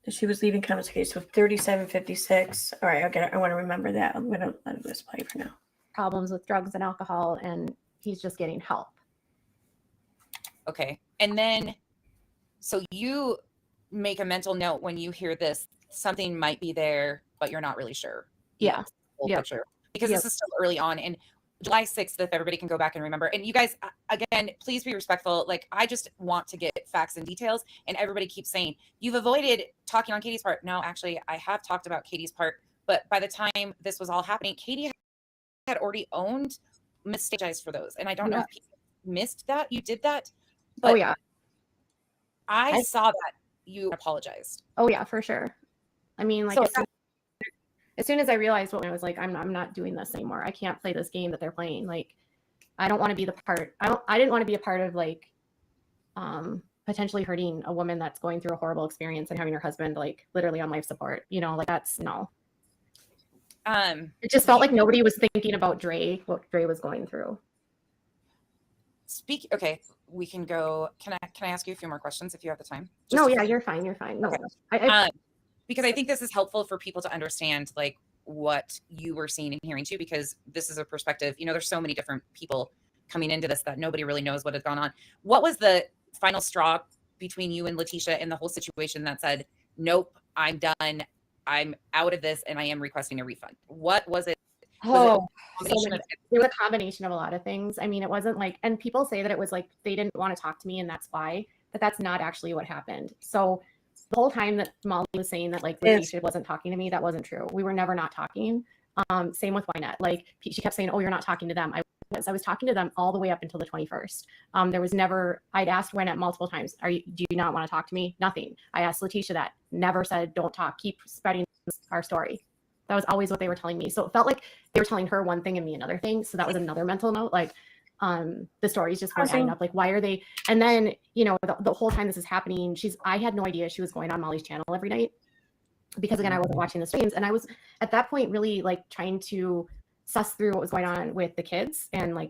that she was leaving comments. Okay, so 3756. All right, okay, I want to remember that. I'm gonna let this play for now. Problems with drugs and alcohol, and he's just getting help. Okay, and then so you make a mental note when you hear this, something might be there, but you're not really sure. Yeah. Picture, because this is still early on. And July 6th, if everybody can go back and remember. And you guys, again, please be respectful. Like, I just want to get facts and details. And everybody keeps saying, you've avoided talking on Katie's part. No, actually, I have talked about Katie's part. But by the time this was all happening, Katie had already owned mistakes for those. And I don't know if people missed that. You did that. But I saw that you apologized. Oh, yeah, for sure. I mean, like, as soon as I realized what I was like, I'm not doing this anymore. I can't play this game that they're playing. Like, I don't want to be the part. I didn't want to be a part of like, potentially hurting a woman that's going through a horrible experience and having her husband like literally on life support. You know, like that's no. It just felt like nobody was thinking about what Dre was going through. Okay, we can go. Can I ask you a few more questions if you have the time? No, yeah, you're fine. You're fine. No, okay. Because I think this is helpful for people to understand like what you were seeing and hearing too, because this is a perspective, you know, there's so many different people coming into this that nobody really knows what has gone on. What was the final straw between you and Letitia and the whole situation that said, nope, I'm done. I'm out of this and I am requesting a refund? What was it? It was a combination of a lot of things. I mean, it wasn't like, and people say that it was like, they didn't want to talk to me and that's why, but that's not actually what happened. So the whole time that Molly was saying that like Letitia wasn't talking to me, that wasn't true. We were never not talking. Same with Wynette. Like she kept saying, oh, you're not talking to them. I was talking to them all the way up until the 21st. There was never, I'd asked Wynette multiple times, do you not want to talk to me? Nothing. I asked Letitia that, never said, don't talk, keep spreading our story. That was always what they were telling me. So it felt like they were telling her one thing and me another thing. So that was another mental note. Like, the stories just weren't adding up. Like, why are they? And then, you know, the whole time this is happening, I had no idea she was going on Molly's channel every night because again, I wasn't watching the streams. And I was at that point really like trying to suss through what was going on with the kids and like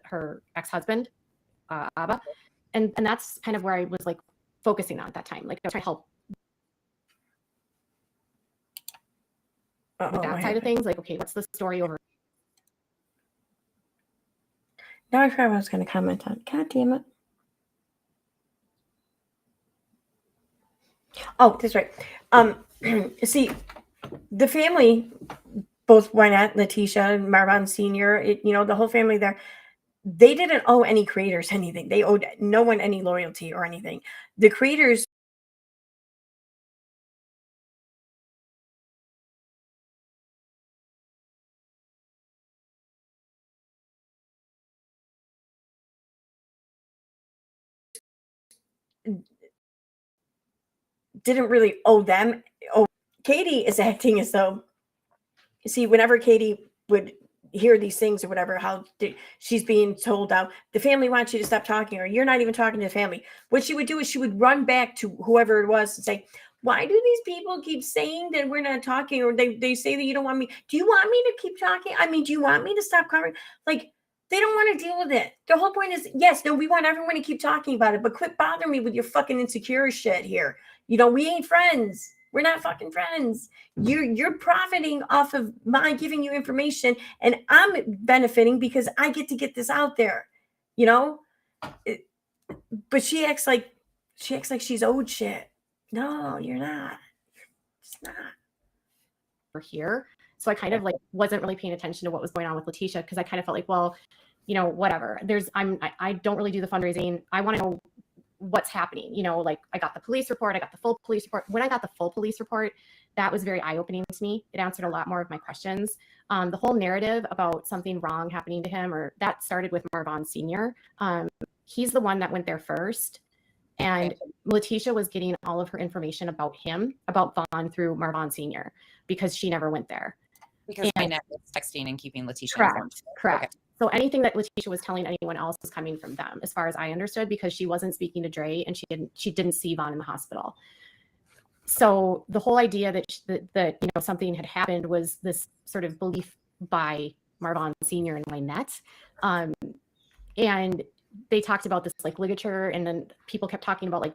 her ex-husband, Abba. And that's kind of where I was like, focusing on at that time. Like I was trying to help with that side of things. Like, okay, what's the story over? Now I forgot what I was going to comment on. God damn it. Oh, that's right. See, the family, both Wynette, Letitia, and Marvin Sr., the whole family there, they didn't owe any creators anything. They owed no one any loyalty or anything. The creators didn't really owe them. Oh, Katie is acting as though, see, whenever Katie would hear these things or whatever, how she's being told out, the family wants you to stop talking, or you're not even talking to the family. What she would do is she would run back to whoever it was and say, why do these people keep saying that we're not talking? Or they say that you don't want me. Do you want me to keep talking? I mean, do you want me to stop covering? Like, they don't want to deal with it. The whole point is, yes, no, we want everyone to keep talking about it, but quit bothering me with your fucking insecure shit here. We ain't friends. We're not fucking friends. You're profiting off of my giving you information, and I'm benefiting because I get to get this out there, but she acts like she's owed shit. No, you're not. It's not. We're here. So I kind of like wasn't really paying attention to what was going on with Letitia, because I kind of felt like, well, whatever. I don't really do the fundraising. I want to know what's happening. Like I got the police report, I got the full police report. When I got the full police report, that was very eye-opening to me. It answered a lot more of my questions. The whole narrative about something wrong happening to him, or that started with Marvin Sr. He's the one that went there first. And Letitia was getting all of her information about him, about Vaughn, through Marvin Sr., because she never went there. Because Wynette was texting and keeping Letitia informed. Correct. Okay. So anything that Letitia was telling anyone else was coming from them, as far as I understood, because she wasn't speaking to Dre, and she didn't see Vaughn in the hospital. So the whole idea that something had happened was this sort of belief by Marvin Sr. and Wynette. And they talked about this like ligature, and then people kept talking about like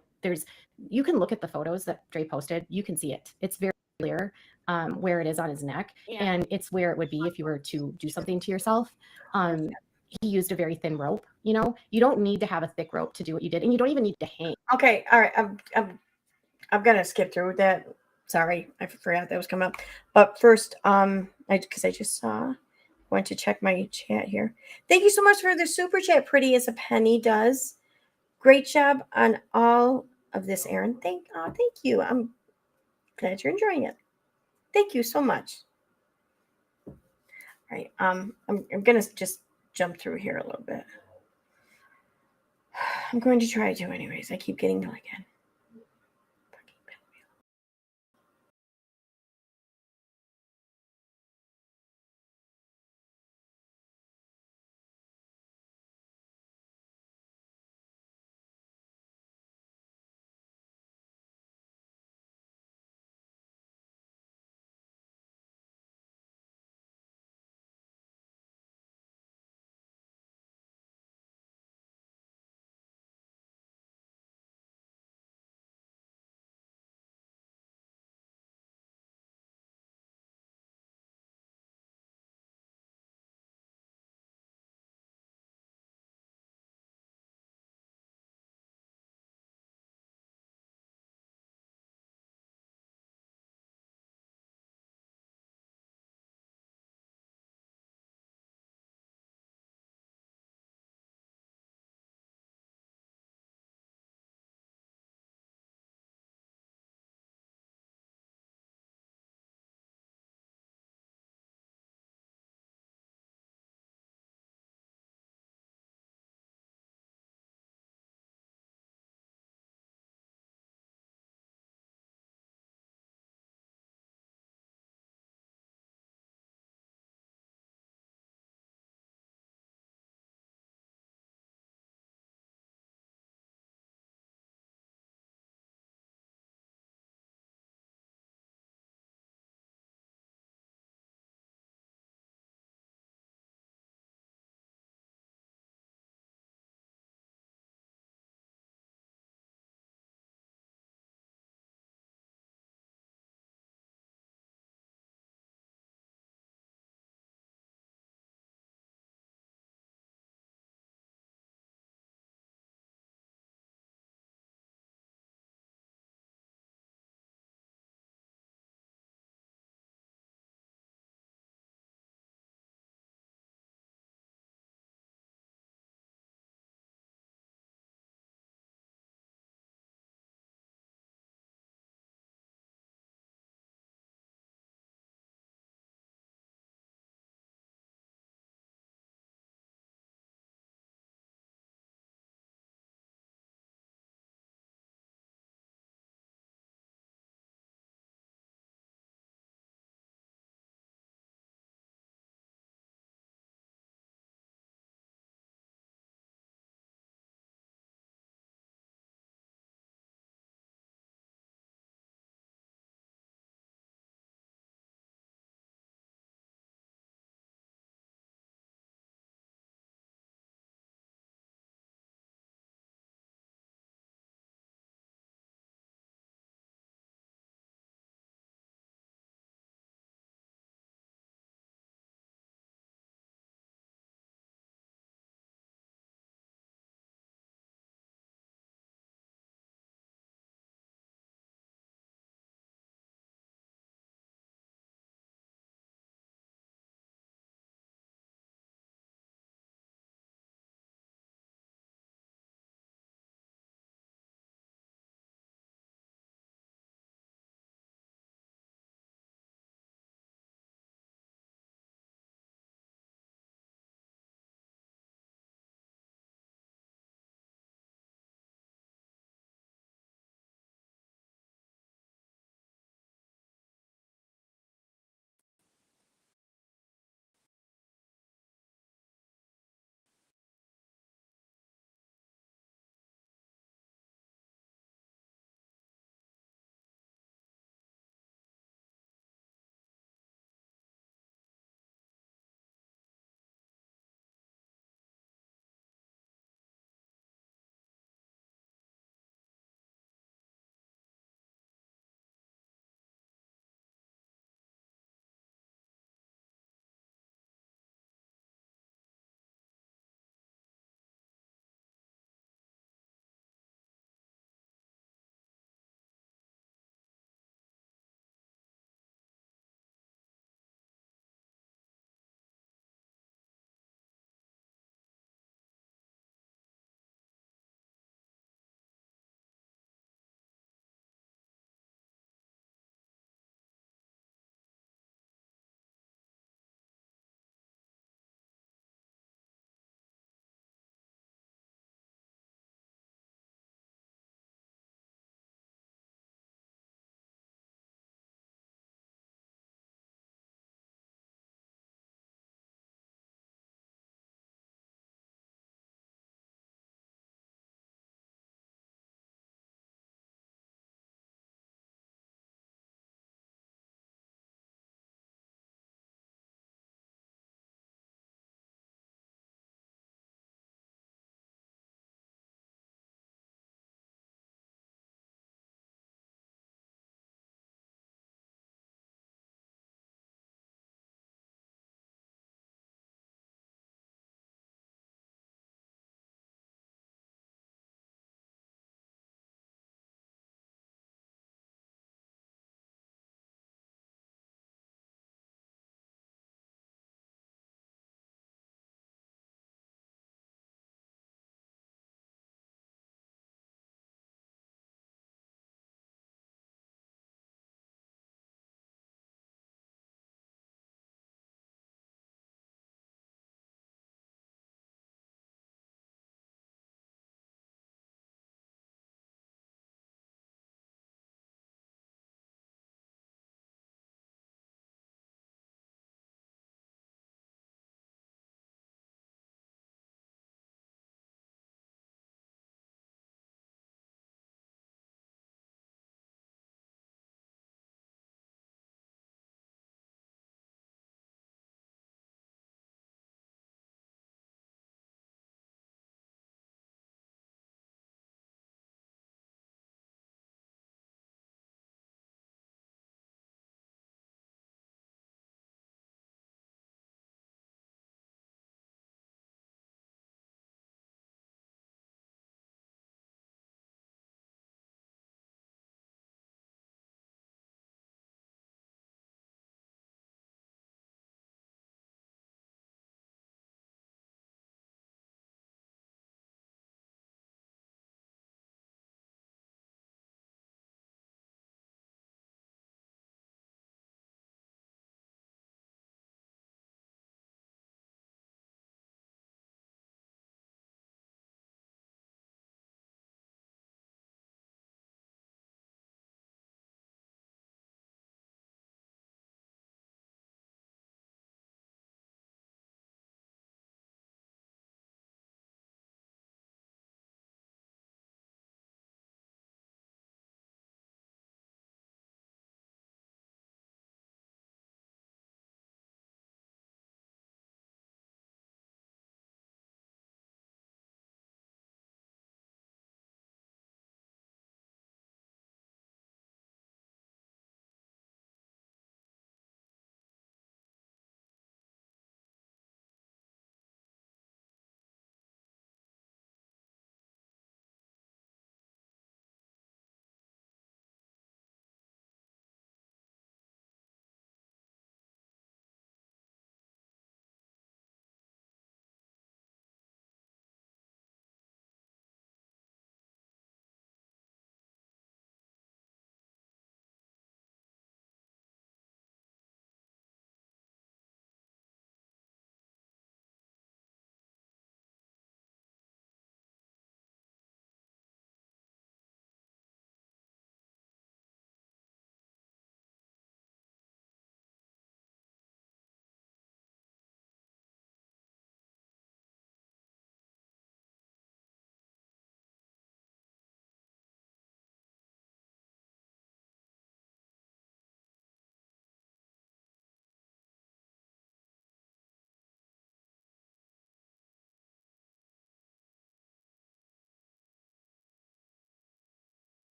you can look at the photos that Dre posted, you can see it. It's very clear where it is on his neck, and it's where it would be if you were to do something to yourself. He used a very thin rope. You don't need to have a thick rope to do what you did, and you don't even need to hang. Okay, all right. I'm gonna skip through that. Sorry, I forgot that was coming up. But first, because I just saw. Going to check my chat here. Thank you so much for the super chat. Pretty as a penny does. Great job on all of this, Aaron. Thank you. I'm glad you're enjoying it. Thank you so much. All right. I'm gonna just jump through here a little bit. I'm going to try to anyways. I keep getting to again.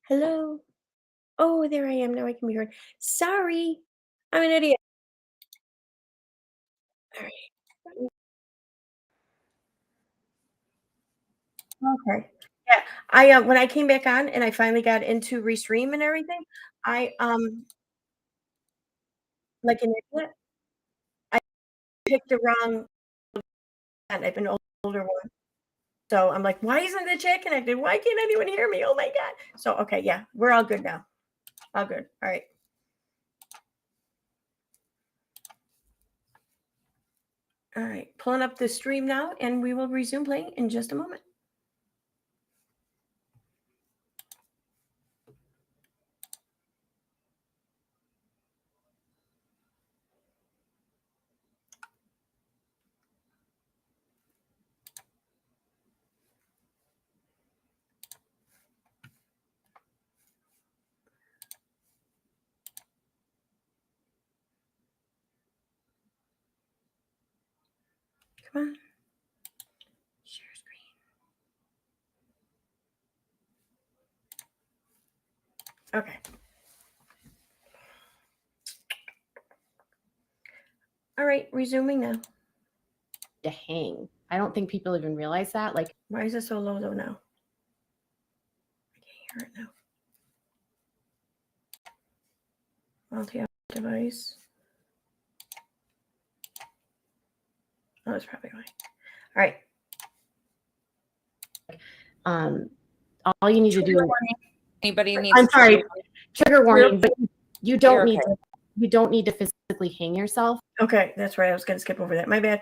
Hello. Oh, there I am. Now I can be heard. Sorry. I'm an idiot. All right. Okay. Yeah. I when I came back on and I finally got into restream and everything, I like an idiot, I picked the wrong and I've been older one. So I'm like, why isn't the chat connected? Why can't anyone hear me? Oh my God. So okay, yeah, we're all good now. All good. All right. All right. Pulling up the stream now and we will resume playing in just a moment. Come on. Share screen. Okay. All right, resuming now. To hang. I don't think people even realize that. Like, why is it so low though now? I can't hear it now. Multi device. Oh, that's probably why. All right. all you need to do. Anybody needs. I'm sorry. Trigger warning, but you don't need to. You don't need to physically hang yourself. Okay, that's right. I was going to skip over that. My bad.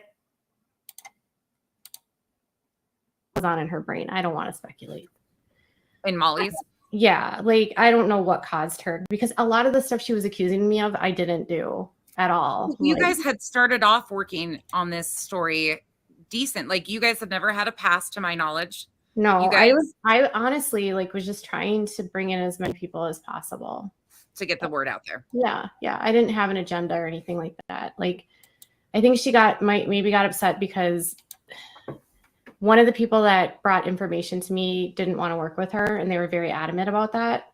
Was on in her brain. I don't want to speculate. In Molly's? Yeah, like I don't know what caused her, because a lot of the stuff she was accusing me of, I didn't do at all. You guys had started off working on this story decent. Like you guys have never had a past, to my knowledge. No, I honestly was just trying to bring in as many people as possible to get the word out there. Yeah. I didn't have an agenda or anything like that. Like, I think she maybe got upset because one of the people that brought information to me didn't want to work with her, and they were very adamant about that.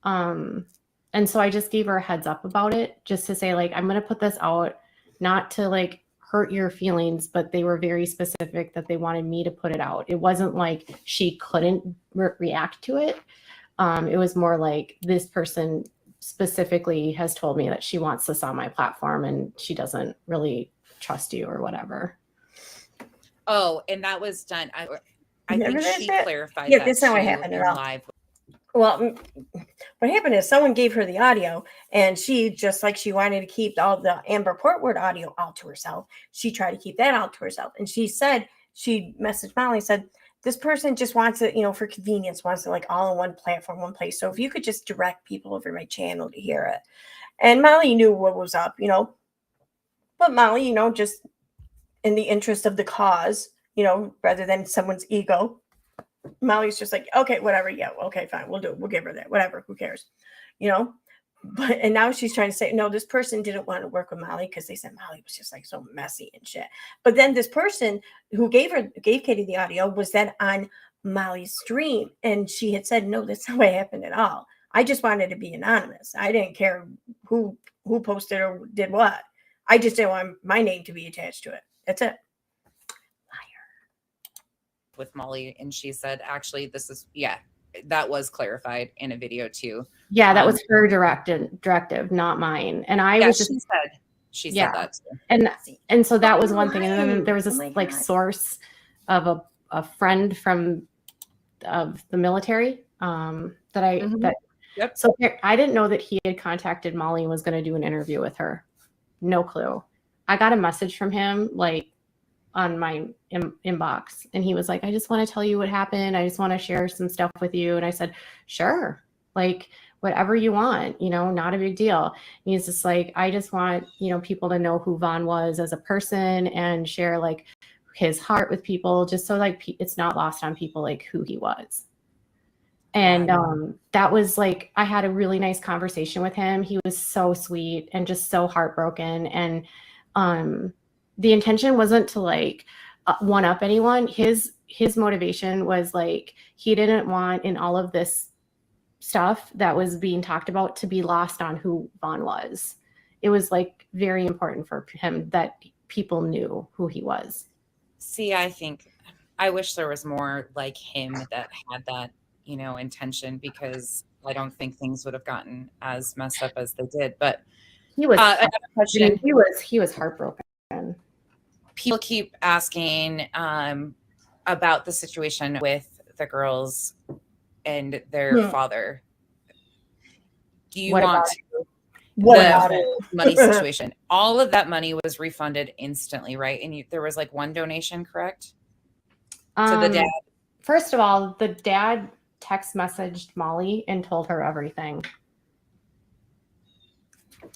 And so I just gave her a heads up about it, just to say, like, I'm going to put this out, not to hurt your feelings, but they were very specific that they wanted me to put it out. It wasn't like she couldn't react to it. It was more like, this person specifically has told me that she wants this on my platform and she doesn't really trust you or whatever. Oh, and that was done. I think she clarified. Yeah, that's not what happened at all. Live. Well, what happened is someone gave her the audio, and she, just like she wanted to keep all the Amber Portwood audio all to herself, she tried to keep that all to herself. And she said, she messaged Molly and said, this person just wants it, for convenience, wants it all in one platform, one place. So if you could just direct people over my channel to hear it. And Molly knew what was up, but Molly, just in the interest of the cause, rather than someone's ego, Molly's just like, okay, whatever. Yeah. Okay, fine. We'll do it. We'll give her that. Whatever. Who cares? But, and now she's trying to say, no, this person didn't want to work with Molly because they said Molly was just so messy and shit. But then this person who gave Katie the audio was then on Molly's stream, and she had said, no, that's not what happened at all. I just wanted to be anonymous. I didn't care who posted or did what. I just didn't want my name to be attached to it. That's it. With Molly, and she said, actually, that was clarified in a video too. Yeah, that was her directive, not mine. And I was just, she said that too. And so that was one thing. And then there was this source of a friend of the military so I didn't know that he had contacted Molly and was going to do an interview with her. No clue. I got a message from him on my inbox, and he was like, I just want to tell you what happened. I just want to share some stuff with you. And I said, sure, whatever you want, not a big deal. And he's just like, I just want, people to know who Vaughn was as a person and share his heart with people, just so it's not lost on people who he was. And that was I had a really nice conversation with him. He was so sweet and just so heartbroken. And the intention wasn't to one up anyone. His motivation was he didn't want in all of this stuff that was being talked about to be lost on who Vaughn was. It was like very important for him that people knew who he was. See, I wish there was more like him that had that, you know, intention, because I don't think things would have gotten as messed up as they did. But he was, another question. He was heartbroken. People keep asking about the situation with the girls and their father. Do you want the money situation? All of that money was refunded instantly, right? And there was like one donation, correct? To the dad. First of all, the dad text messaged Molly and told her everything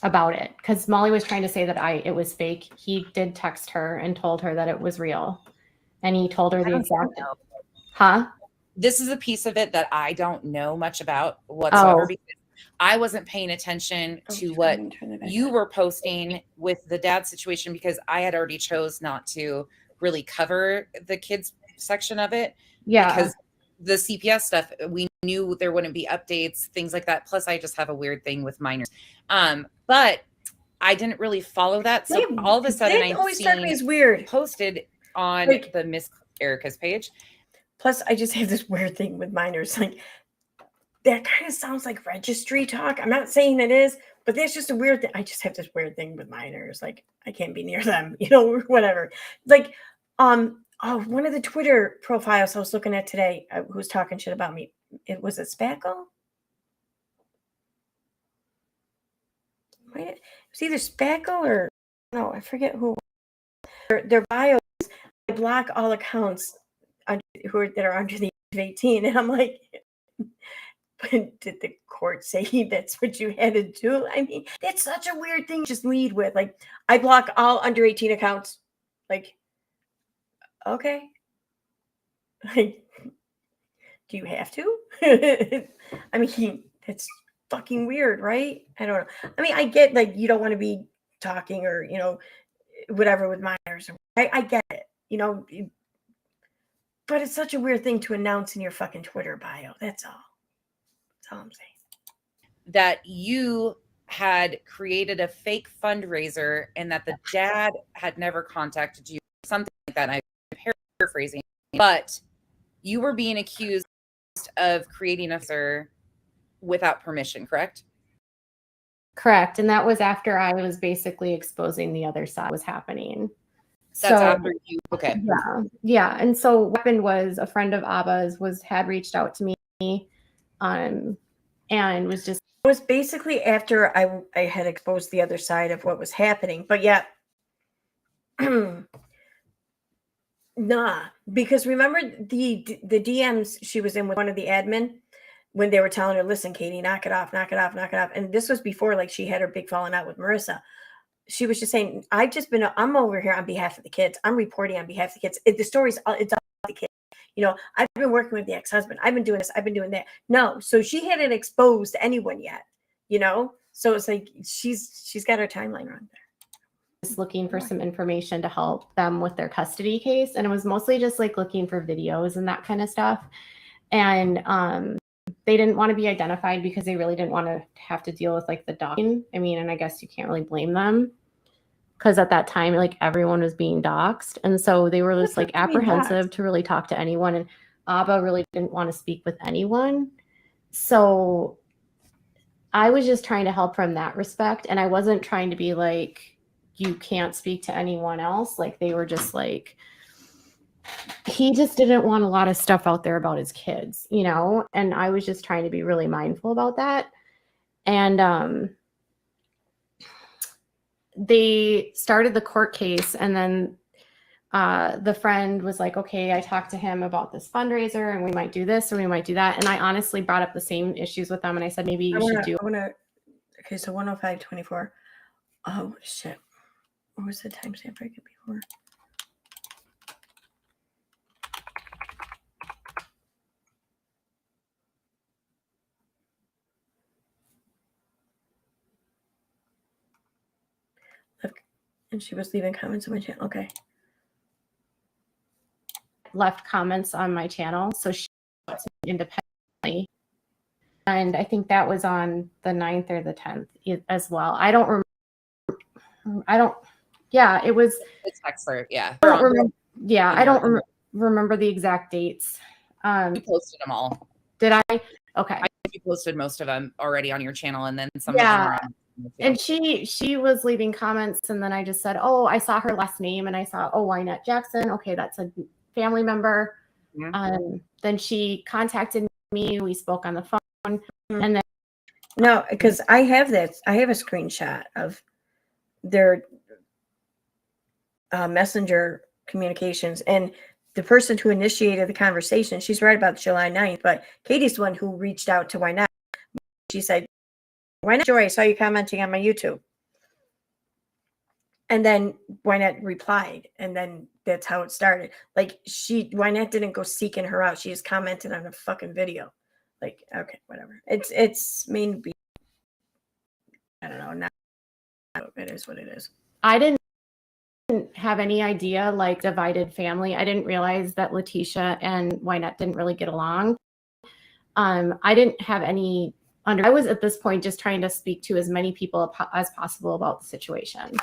about it, because Molly was trying to say that it was fake. He did text her and told her that it was real, and he told her the exact. This is a piece of it that I don't know much about whatsoever, because I wasn't paying attention to what you were posting with the dad situation, because I had already chose not to really cover the kids section of it. Yeah. Because the CPS stuff, we knew there wouldn't be updates, things like that. Plus, I just have a weird thing with minors. But I didn't really follow that. So all of a sudden, I see weird posted on the Miss Erica's page. Plus, I just have this weird thing with minors. Like, that kind of sounds like registry talk. I'm not saying it is, but that's just a weird thing. I just have this weird thing with minors. Like, I can't be near them, you know, whatever. Like, one of the Twitter profiles I was looking at today, who was talking shit about me. It was a Spackle. It was either Spackle or no, I forget who. Their bios, I block all accounts that are under the age of 18, and I'm like, but did the court say that's what you had to do? I mean, that's such a weird thing to just lead with. Like, I block all under 18 accounts. Like, okay. Like, do you have to? I mean, it's fucking weird, right? I don't know. I mean, I get, like, you don't want to be talking or, you know, whatever with minors. I get it, you know, but it's such a weird thing to announce in your fucking Twitter bio. That's all. That's all I'm saying. That you had created a fake fundraiser and that the dad had never contacted you, something like that. I'm paraphrasing, but you were being accused of creating a fundraiser without permission, correct? Correct. And that was after I was basically exposing the other side was happening. That's after you. Okay. Yeah. Yeah. And so what happened was a friend of Abba's had reached out to me and was just. It was basically after I had exposed the other side of what was happening. But yeah. Nah, because remember the DMs she was in with one of the admin when they were telling her, listen, Katie, knock it off, knock it off, knock it off. And this was before, like, she had her big falling out with Marissa. She was just saying, I'm over here on behalf of the kids. I'm reporting on behalf of the kids. The story's, it's all about the kids. You know, I've been working with the ex-husband. I've been doing this. I've been doing that. No. So she hadn't exposed anyone yet, you know? So it's like, she's got her timeline wrong there. Just looking for some information to help them with their custody case. And it was mostly just like looking for videos and that kind of stuff. And they didn't want to be identified because they really didn't want to have to deal with like the doxing. I mean, and I guess you can't really blame them because at that time, like everyone was being doxed. And so they were just like apprehensive to really talk to anyone. And Abba really didn't want to speak with anyone. So I was just trying to help from that respect. And I wasn't trying to be like, you can't speak to anyone else. Like they were just like, he just didn't want a lot of stuff out there about his kids, you know? And I was just trying to be really mindful about that. And they started the court case, and then the friend was like, okay, I talked to him about this fundraiser and we might do this or we might do that. And I honestly brought up the same issues with them. And I said, maybe you should do. Okay, so 105.24. Oh, shit. What was the timestamp I get before? And she was leaving comments on my channel. Okay. Left comments on my channel. So she independently. And I think that was on the 9th or the 10th as well. I don't, yeah, it was. It's expert, yeah. I don't remember, yeah, I don't remember the exact dates. You posted them all. Did I? Okay. I think you posted most of them already on your channel, and then some of them are on. And she was leaving comments, and then I just said, oh, I saw her last name, and I saw, oh, Wynette Jackson. Okay, that's a family member. Mm-hmm. Then she contacted me. We spoke on the phone, mm-hmm. And then no, because I have this. I have a screenshot of their messenger communications, and the person who initiated the conversation, she's right about July 9th, but Katie's the one who reached out to Wynette. She said, Wynette Joy, I saw you commenting on my YouTube. And then Wynette replied, and then that's how it started. Like, Wynette didn't go seeking her out. She just commented on a fucking video. Like, okay, whatever. It's mean to be, I don't know, not, it is what it is. I didn't have any idea, like, divided family. I didn't realize that Letitia and Wynette didn't really get along. I didn't have any I was at this point just trying to speak to as many people as possible about the situation.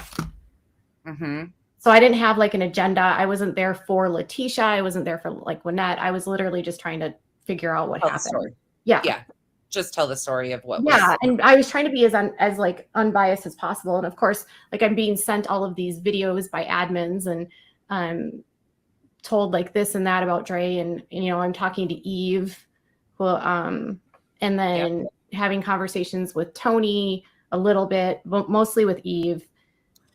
Mm-hmm. So I didn't have like an agenda. I wasn't there for Letitia. I wasn't there for like Wynette. I was literally just trying to figure out what happened. Yeah. Yeah. Just tell the story of what was. And I was trying to be as like unbiased as possible. And of course, like, I'm being sent all of these videos by admins and told like this and that about Dre, and you know, I'm talking to Eve, who and then having conversations with Tony a little bit, but mostly with Eve.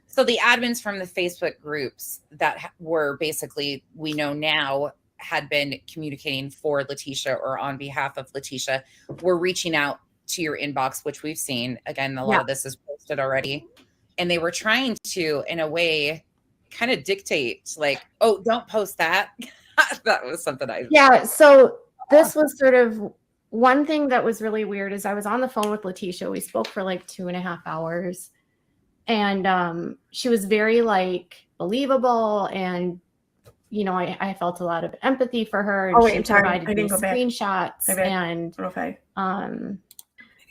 So the admins from the Facebook groups that were basically, we know now, had been communicating for Letitia or on behalf of Letitia, were reaching out to your inbox, which we've seen. Again, a lot of this is posted already. And they were trying to, in a way, kind of dictate, like, oh, don't post that. That was something Yeah, so this was sort of one thing that was really weird is I was on the phone with Letitia. We spoke for like 2.5 hours. And she was very like believable, and you know, I felt a lot of empathy for her. And she provided me screenshots.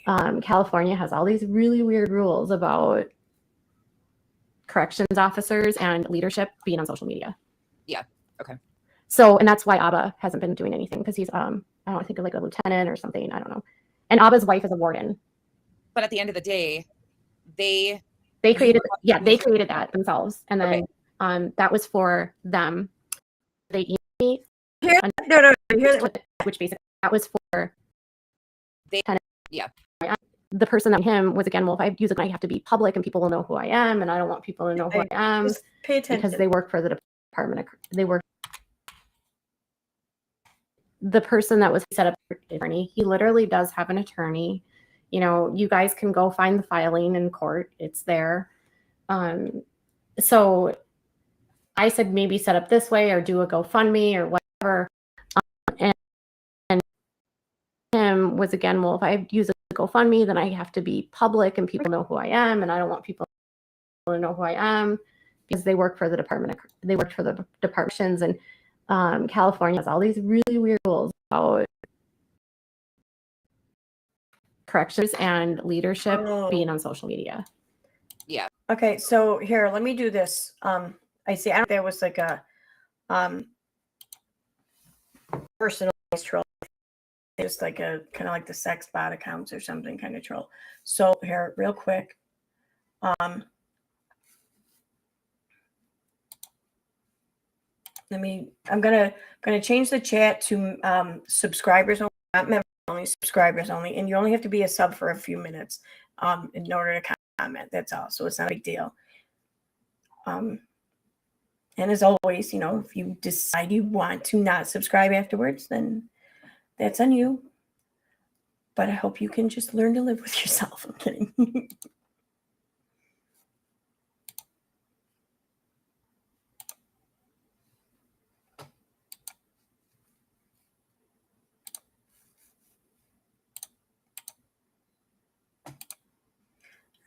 And California has all these really weird rules about corrections officers and leadership being on social media. Yeah. Okay. So, and that's why Abba hasn't been doing anything, because he's I don't think like a lieutenant or something. I don't know. And Abba's wife is a warden. But at the end of the day, they created that themselves, and then that was for them. They emailed me. Which basically that was for the person that him was, again, well, if I use it, I have to be public and people will know who I am, and I don't want people to know who I am. Just pay attention, because they work for the department. The person that was set up for attorney, he literally does have an attorney. You know, you guys can go find the filing in court. It's there. So I said, maybe set up this way or do a GoFundMe or whatever. And him was, again, well, if I use a GoFundMe, then I have to be public and people know who I am. And I don't want people to know who I am, because they work for the department. They work for the departments. And California has all these really weird rules about corrections and leadership being on social media. Yeah. Okay, so here, let me do this. I see. I don't think there was like a personalized troll. It's like a kind of like the sex bot accounts or something kind of troll. So here, real quick. I'm gonna change the chat to subscribers only, not members only, subscribers only, and you only have to be a sub for a few minutes in order to comment. That's all. So it's not a big deal. And as always, you know, if you decide you want to not subscribe afterwards, then that's on you. But I hope you can just learn to live with yourself. I'm kidding.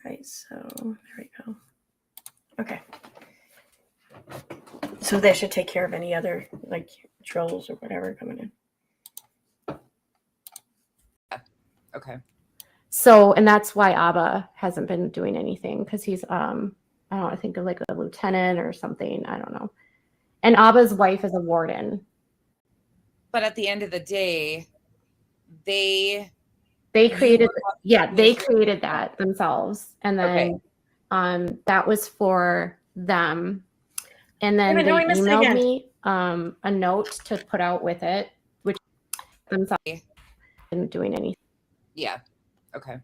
All right, so there we go. Okay. So that should take care of any other like trolls or whatever coming in. Okay. So, and that's why Abba hasn't been doing anything, because he's, I don't know, I think like a lieutenant or something. I don't know. And Abba's wife is a warden. But at the end of the day, they created, they created that themselves. And then that was for them. And then they emailed me a note to put out with it, which themselves isn't doing anything. Yeah. Okay.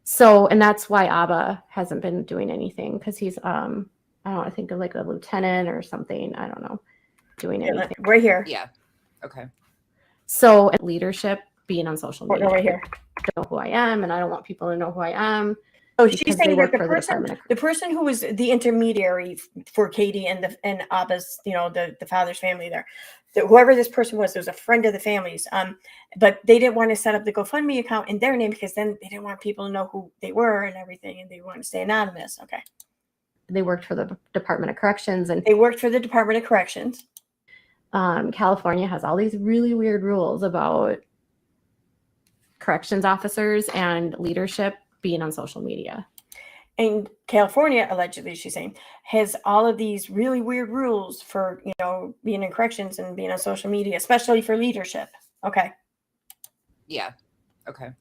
So, and that's why Abba hasn't been doing anything, because he's, I don't know, I think like a lieutenant or something. I don't know, doing anything. Right here. Yeah. Okay. So, leadership, being on social media. Right here. I don't know who I am, and I don't want people to know who I am. So she's saying that the person who was the intermediary for Katie and Abba's, the father's family there, whoever this person was a friend of the family's. But they didn't want to set up the GoFundMe account in their name, because then they didn't want people to know who they were and everything, and they wanted to stay anonymous. Okay. They worked for the Department of Corrections, California has all these really weird rules about corrections officers and leadership being on social media. And California, allegedly, she's saying, has all of these really weird rules for, being in corrections and being on social media, especially for leadership. Okay. Yeah. Okay.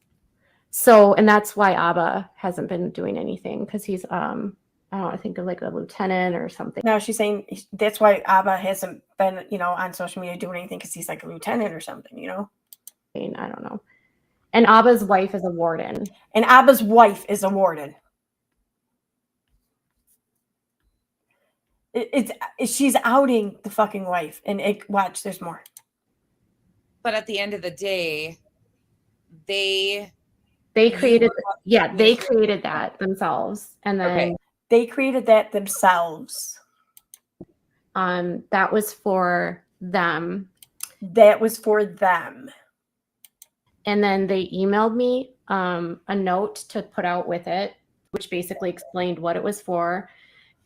So, and that's why Abba hasn't been doing anything, because he's, I don't know, I think like a lieutenant or something. No, she's saying that's why Abba hasn't been, on social media doing anything, because he's like a lieutenant or something, I don't know. And Abba's wife is a warden. She's outing the fucking wife. And watch, there's more. But at the end of the day, they created, they created that themselves. And then they created that themselves. That was for them. And then they emailed me a note to put out with it, which basically explained what it was for.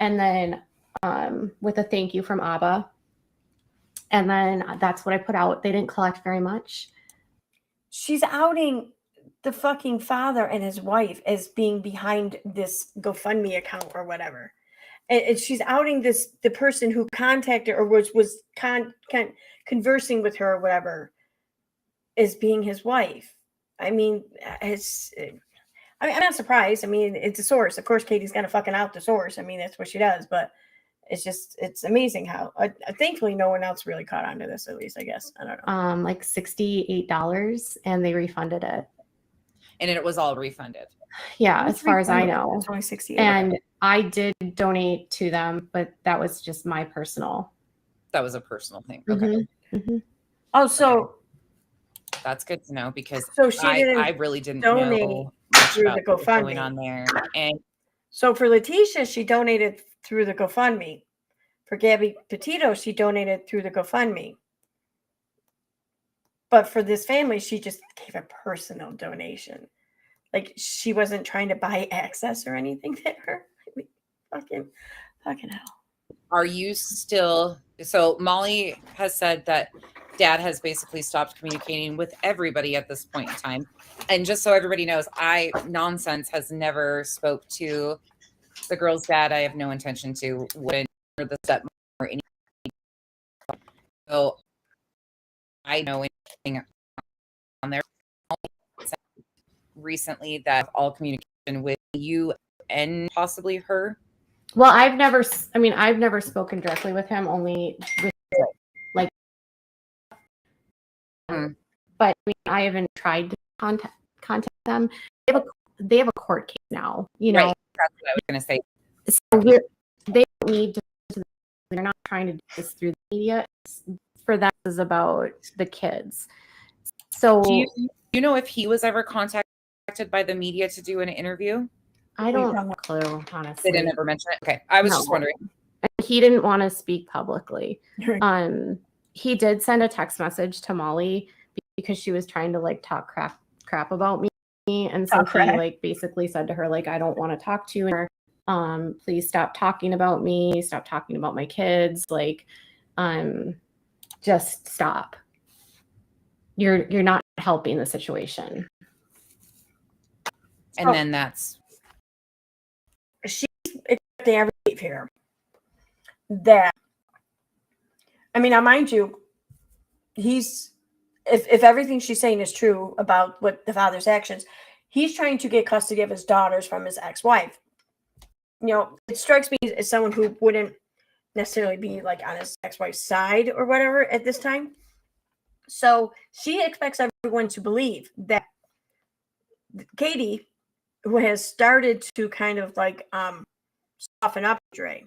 And then with a thank you from Abba. And then that's what I put out. They didn't collect very much. She's outing the fucking father and his wife as being behind this GoFundMe account or whatever. And she's outing the person who contacted or was conversing with her or whatever as being his wife. I mean, I'm not surprised. I mean, it's a source. Of course, Katie's gonna fucking out the source. I mean, that's what she does. But it's amazing how thankfully no one else really caught on to this, at least, I guess. I don't know. Like $68, and they refunded it. And it was all refunded. Yeah, as far as I know. It's only $68. And I did donate to them, but that was just my personal. That was a personal thing. Okay. Mm-hmm. Oh, so that's good to know, because I really didn't know much about what was going on there. And so for Letitia, she donated through the GoFundMe. For Gabby Petito, she donated through the GoFundMe. But for this family, she just gave a personal donation. Like, she wasn't trying to buy access or anything there. I mean, fucking hell. Are you still... So Molly has said that Dad has basically stopped communicating with everybody at this point in time. And just so everybody knows, Nonsense has never spoke to the girl's dad. I have no intention to, or the stepmom or anything. So I know anything on there recently that all communication with you and possibly her. Well, I've never spoken directly with him, only with like, but I haven't tried to contact them. They have a court case now, know. Right. That's what I was going to say. So they don't need to. They're not trying to do this through the media. For that is about the kids. So do you know if he was ever contacted by the media to do an interview? I don't have a clue, honestly. They didn't ever mention it? Okay. I was just wondering. He didn't want to speak publicly. He did send a text message to Molly because she was trying to like talk crap about me. And so he like basically said to her, like, I don't want to talk to you anymore. Please stop talking about me. Stop talking about my kids. Like, just stop. You're not helping the situation. And then that's she's accepting every here. That, I mean, now mind you, he's if everything she's saying is true about what the father's actions, he's trying to get custody of his daughters from his ex-wife. You know, it strikes me as someone who wouldn't necessarily be like on his ex-wife's side or whatever at this time. So she expects everyone to believe that Katie, who has started to kind of like soften up Dre,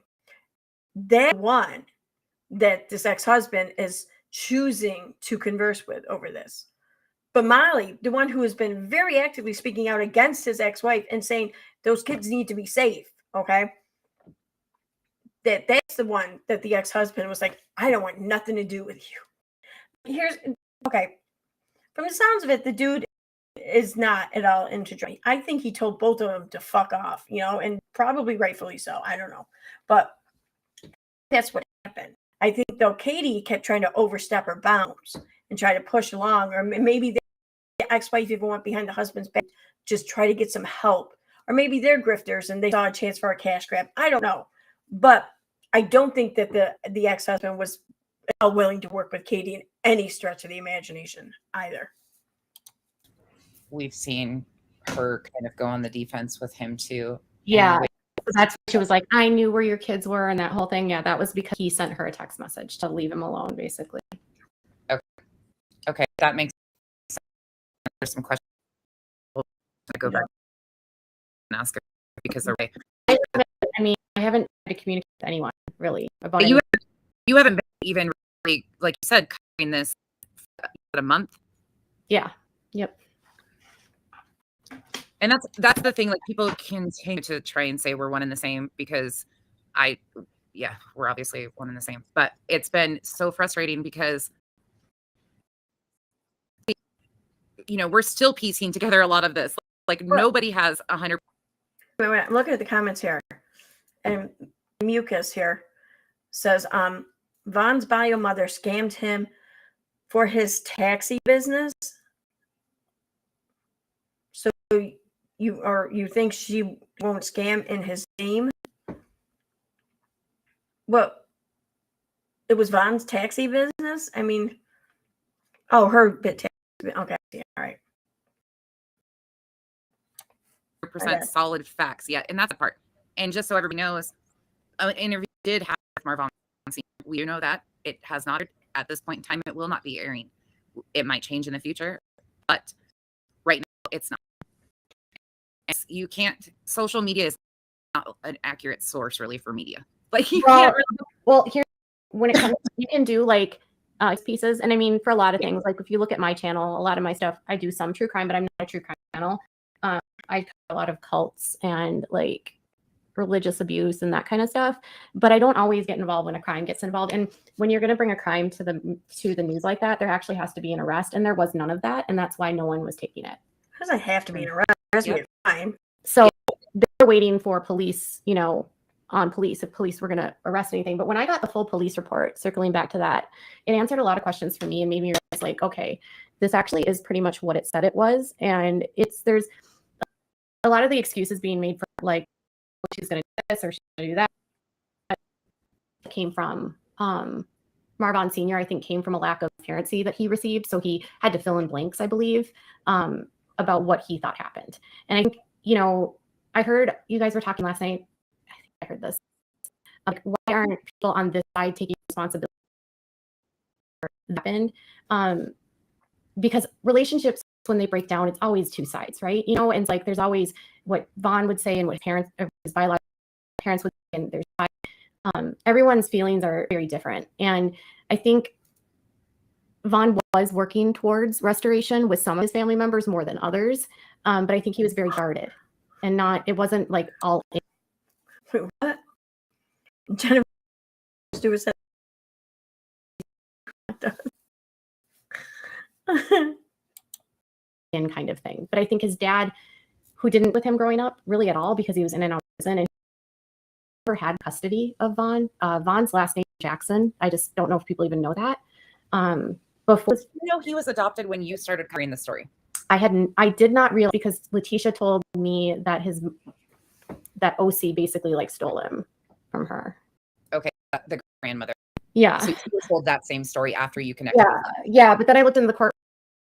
that one that this ex-husband is choosing to converse with over this. But Molly, the one who has been very actively speaking out against his ex-wife and saying those kids need to be safe, okay? That's the one that the ex-husband was like, I don't want nothing to do with you. Okay. From the sounds of it, the dude is not at all into Dre. I think he told both of them to fuck off, you know, and probably rightfully so. I don't know. But that's what happened. I think, though, Katie kept trying to overstep her bounds and try to push along, or maybe the ex-wife even went behind the husband's back, just try to get some help. Or maybe they're grifters and they saw a chance for a cash grab. I don't know. But I don't think that the ex-husband was willing to work with Katie in any stretch of the imagination either. We've seen her kind of go on the defense with him too. Yeah. That's what she was like, I knew where your kids were and that whole thing. Yeah, that was because he sent her a text message to leave him alone, basically. Okay. That makes sense. There's some questions. We'll go back and ask her because they're right. I mean, I haven't tried to communicate with anyone really about it. You haven't been even really, like you said, covering this for a month. Yeah. Yep. And that's the thing, like people continue to try and say we're one and the same because we're obviously one and the same, but it's been so frustrating because, you know, we're still piecing together a lot of this. Like nobody has 100. Wait, I'm looking at the comments here, and Mucus here says, Von's bio mother scammed him for his taxi business. So you think she won't scam in his name? Well, it was Von's taxi business? I mean, her bit taxi. Okay, yeah, all right. 100% solid facts. Yeah, and that's the part. And just so everybody knows, an interview did happen with Marvon. We know that. It has not, at this point in time, it will not be airing. It might change in the future, but right now it's not. You can't, social media is not an accurate source really for media. Like you can't really. Well, here, when it comes, you can do like pieces. And I mean, for a lot of things, like if you look at my channel, a lot of my stuff, I do some true crime, but I'm not a true crime channel. I cover a lot of cults and like religious abuse and that kind of stuff, but I don't always get involved when a crime gets involved. And when you're going to bring a crime to the news like that, there actually has to be an arrest, and there was none of that, and that's why no one was taking it. Doesn't have to be an arrest. Yep. Fine. So they're waiting for police, you know, on police, if police were going to arrest anything. But when I got the full police report, circling back to that, it answered a lot of questions for me and made me realize, like, okay, this actually is pretty much what it said it was. And there's a lot of the excuses being made for like, she's going to do this or she's going to do that. It came from Marvon Sr., I think, came from a lack of transparency that he received. So he had to fill in blanks, I believe, about what he thought happened. And I think, you know, I heard you guys were talking last night. I think I heard this. Like, why aren't people on this side taking responsibility for what happened? Because relationships, when they break down, it's always two sides, right? You know, and it's like there's always what Vaughn would say and what parents, or his biological parents would say, and there's everyone's feelings are very different. And I think Vaughn was working towards restoration with some of his family members more than others, but I think he was very guarded and it wasn't like all in. Wait, what? Jennifer Stewart said in kind of thing. But I think his dad, who didn't with him growing up really at all because he was in and out of prison, and never had custody of Vaughn. Vaughn's last name is Jackson. I just don't know if people even know that. Before, you know, he was adopted when you started covering the story. I did not realize, because Letitia told me that that OC basically like stole him from her. Okay, the grandmother. Yeah. So you told that same story after you connected with them. Yeah, but then I looked in the court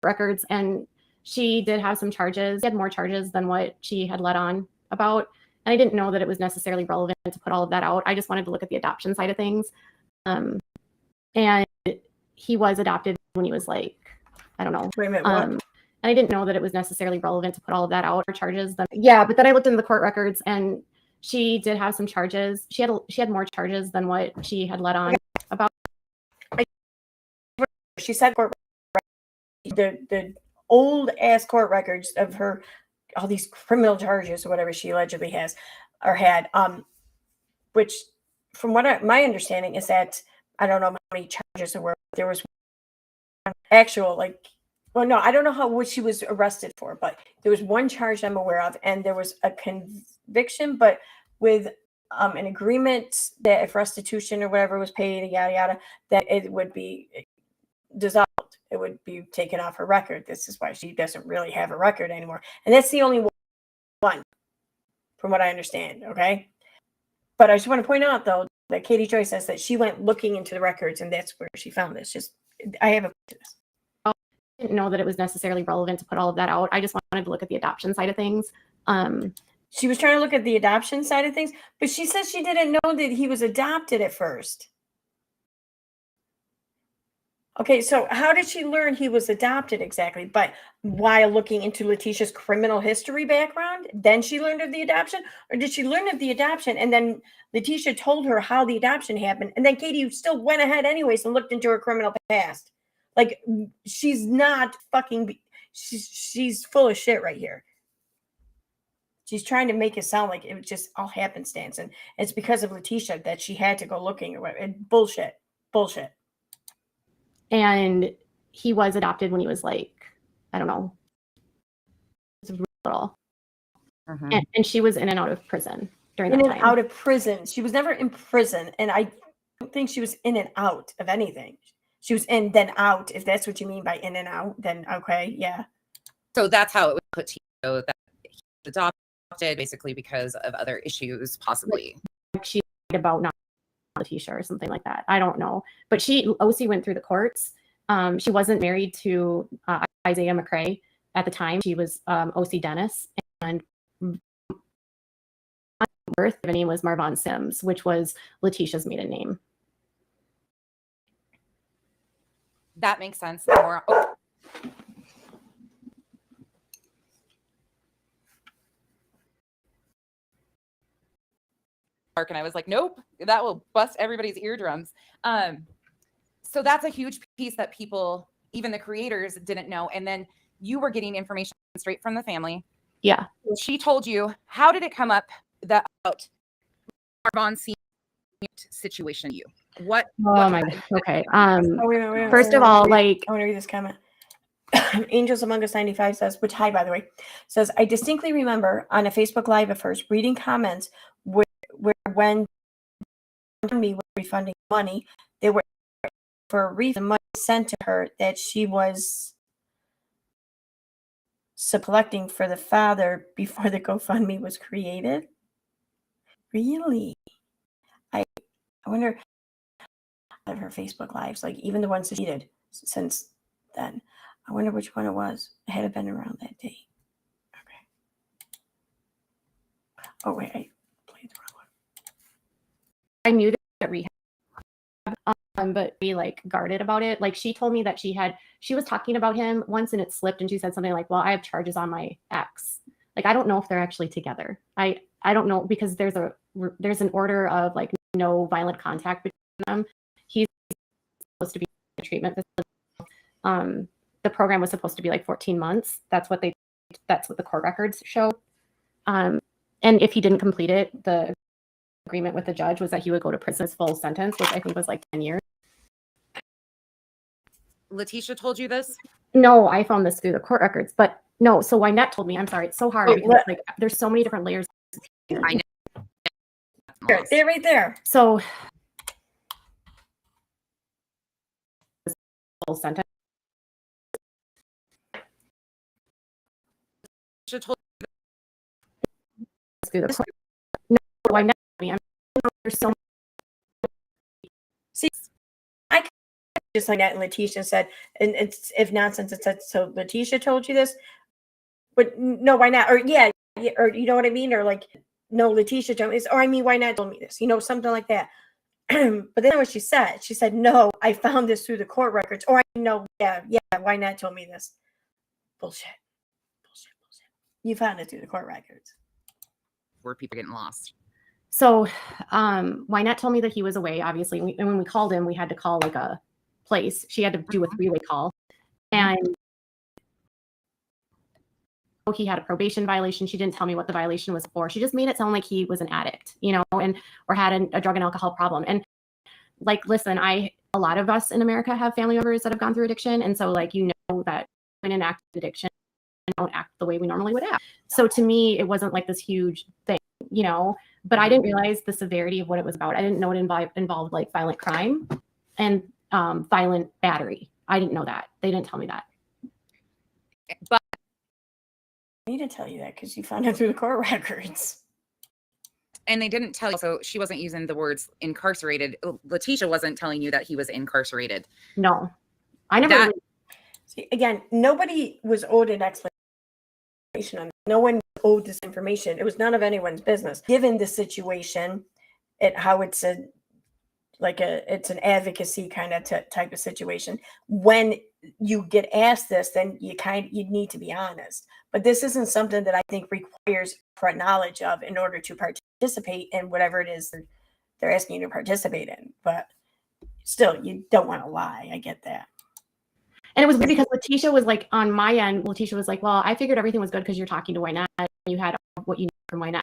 records, and she did have some charges. She had more charges than what she had let on about. And I didn't know that it was necessarily relevant to put all of that out. I just wanted to look at the adoption side of things. And he was adopted when he was like, I don't know. Wait a minute, what? And I didn't know that it was necessarily relevant to put all of that out, or charges. Yeah, but then I looked in the court records, and she did have some charges. She had more charges than what she had let on about. She said court the old ass court records of her, all these criminal charges or whatever she allegedly has or had, which from what my understanding is that I don't know how many charges there were. There was one actual, like, well, no, I don't know what she was arrested for, but there was one charge I'm aware of, and there was a conviction, but with an agreement that if restitution or whatever was paid, yada yada, that it would be dissolved. It would be taken off her record. This is why she doesn't really have a record anymore, and that's the only one, from what I understand. Okay, but I just want to point out though that Katie Joy says that she went looking into the records, and that's where she found this. Just I have a this. I didn't know that it was necessarily relevant to put all of that out. I just wanted to look at the adoption side of things. She was trying to look at the adoption side of things, but she says she didn't know that he was adopted at first. Okay, so how did she learn he was adopted exactly? But while looking into Letitia's criminal history background, then she learned of the adoption? Or did she learn of the adoption and then Letitia told her how the adoption happened, and then Katie still went ahead anyways and looked into her criminal past? Like, she's not fucking, she's full of shit right here. She's trying to make it sound like it was just all happenstance, and it's because of Letitia that she had to go looking or whatever. Bullshit. And he was adopted when he was like, I don't know, little. And she was in and out of prison during that time. In and out of prison. She was never in prison, and I don't think she was in and out of anything. She was in, then out. If that's what you mean by in and out, then okay, yeah. So that's how it was put to you, that he was adopted basically because of other issues, possibly. Like she lied about not Letitia or something like that. I don't know. But OC went through the courts. She wasn't married to Isaiah McCrae at the time. She was OC Dennis, and birth name was Marvon Sims, which was Letitia's maiden name. That makes sense. More. Oh. And I was like, nope, that will bust everybody's eardrums. So that's a huge piece that people, even the creators, didn't know. And then you were getting information straight from the family. Yeah. She told you. How did it come up that about Marvon situation? You what? Oh my God. Okay. First of all, like, I want to read this comment. Angels Among Us 95 says, which, hi, by the way, says, I distinctly remember on a Facebook Live of hers reading comments where when me were refunding money, they were for a refund money sent to her that she was collecting for the father before the GoFundMe was created. Really? I wonder of her Facebook Lives, like even the ones that she did since then. I wonder which one it was. It had been around that date. Okay. Oh wait, I played the wrong one. I knew that rehab, but we like guarded about it. Like she told me that she was talking about him once and it slipped, and she said something like, well, I have charges on my ex. Like, I don't know if they're actually together. I don't know, because there's an order of like no violent contact between them. He's supposed to be in a treatment facility. The program was supposed to be like 14 months. That's what the court records show. And if he didn't complete it, the agreement with the judge was that he would go to prison his full sentence, which I think was like 10 years. Letitia told you this? No, I found this through the court records, but no. So Wynette told me. I'm sorry, it's so hard because like there's so many different layers. I know. They're right there. So full sentence. told through the court. No, why not? I mean, there's so See, I just like that, and Letitia said, and it's if nonsense, it said, so Letitia told you this, but no, why not? Or yeah, or you know what I mean? Or like, no, Letitia told me this, or I mean, why not told me this? You know, something like that. But then what she said, no, I found this through the court records, or I know, yeah, why not told me this? Bullshit. You found it through the court records. where people are getting lost. So Wynette told me that he was away, obviously. And when we called him, we had to call like a place. She had to do a 3-way call. And he had a probation violation. She didn't tell me what the violation was for. She just made it sound like he was an addict, you know, and or had a drug and alcohol problem. And like, listen, a lot of us in America have family members that have gone through addiction. And so like, you know, that when an act of addiction, don't act the way we normally would act. So to me, it wasn't like this huge thing, you know, but I didn't realize the severity of what it was about. I didn't know it involved like violent crime and violent battery. I didn't know that. They didn't tell me that. But I need to tell you that because you found it through the court records. And they didn't tell you, so she wasn't using the words incarcerated. Letitia wasn't telling you that he was incarcerated. No, I never. See, again, nobody was owed an explanation on it. No one owed this information. It was none of anyone's business. Given the situation, how it's it's an advocacy kind of type of situation. When you get asked this, then you need to be honest. But this isn't something that I think requires knowledge of in order to participate in whatever it is that they're asking you to participate in. But still, you don't want to lie. I get that. And it was weird because Letitia was like, on my end, Letitia was like, well, I figured everything was good because you're talking to Wynette. You had what you need from Wynette.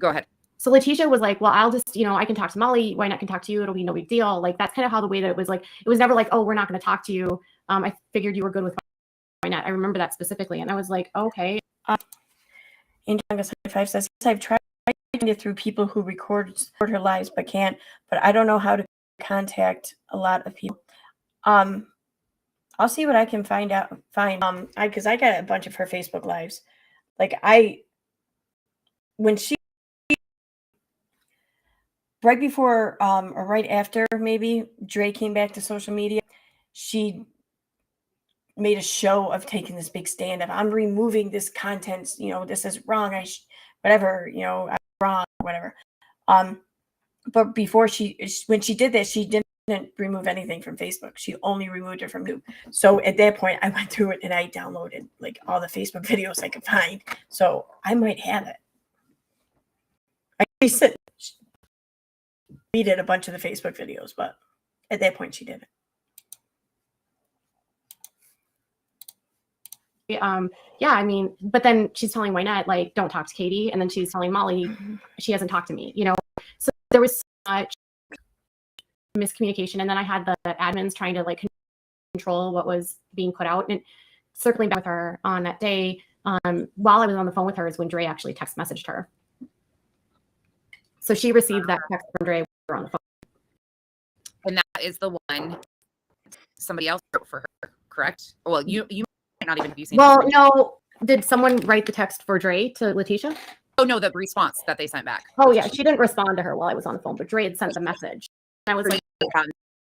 Go ahead. So Letitia was like, well, I'll just, you know, I can talk to Molly. Wynette can talk to you. It'll be no big deal. Like, that's kind of how the way that it was like, it was never like, oh, we're not going to talk to you. I figured you were good with Wynette. I remember that specifically. And I was like, okay. Angel 5 says, I've tried to find it through people who record her lives, but can't. But I don't know how to contact a lot of people. I'll see what I can find. Because I got a bunch of her Facebook lives. Like when she, right before or right after maybe Dre came back to social media, she made a show of taking this big stand of, I'm removing this content, you know, this is wrong, whatever, you know, I'm wrong, whatever. But before when she did that, she didn't remove anything from Facebook. She only removed it from YouTube. So at that point, I went through it and I downloaded like all the Facebook videos I could find. So I might have it. She did a bunch of the Facebook videos, but at that point she did it. Yeah, I mean, but then she's telling Wynette, like, don't talk to Katie. And then she's telling Molly, she hasn't talked to me, you know? So there was so much miscommunication. And then I had the admins trying to like control what was being put out. And circling back with her on that day, while I was on the phone with her is when Dre actually text messaged her. So she received that text from Dre when we were on the phone. And that is the one somebody else wrote for her, correct? Well, you might not even have seen. Well, no. Did someone write the text for Dre to Letitia? Oh, no, the response that they sent back. Oh, yeah. She didn't respond to her while I was on the phone, but Dre had sent the message. And I was like,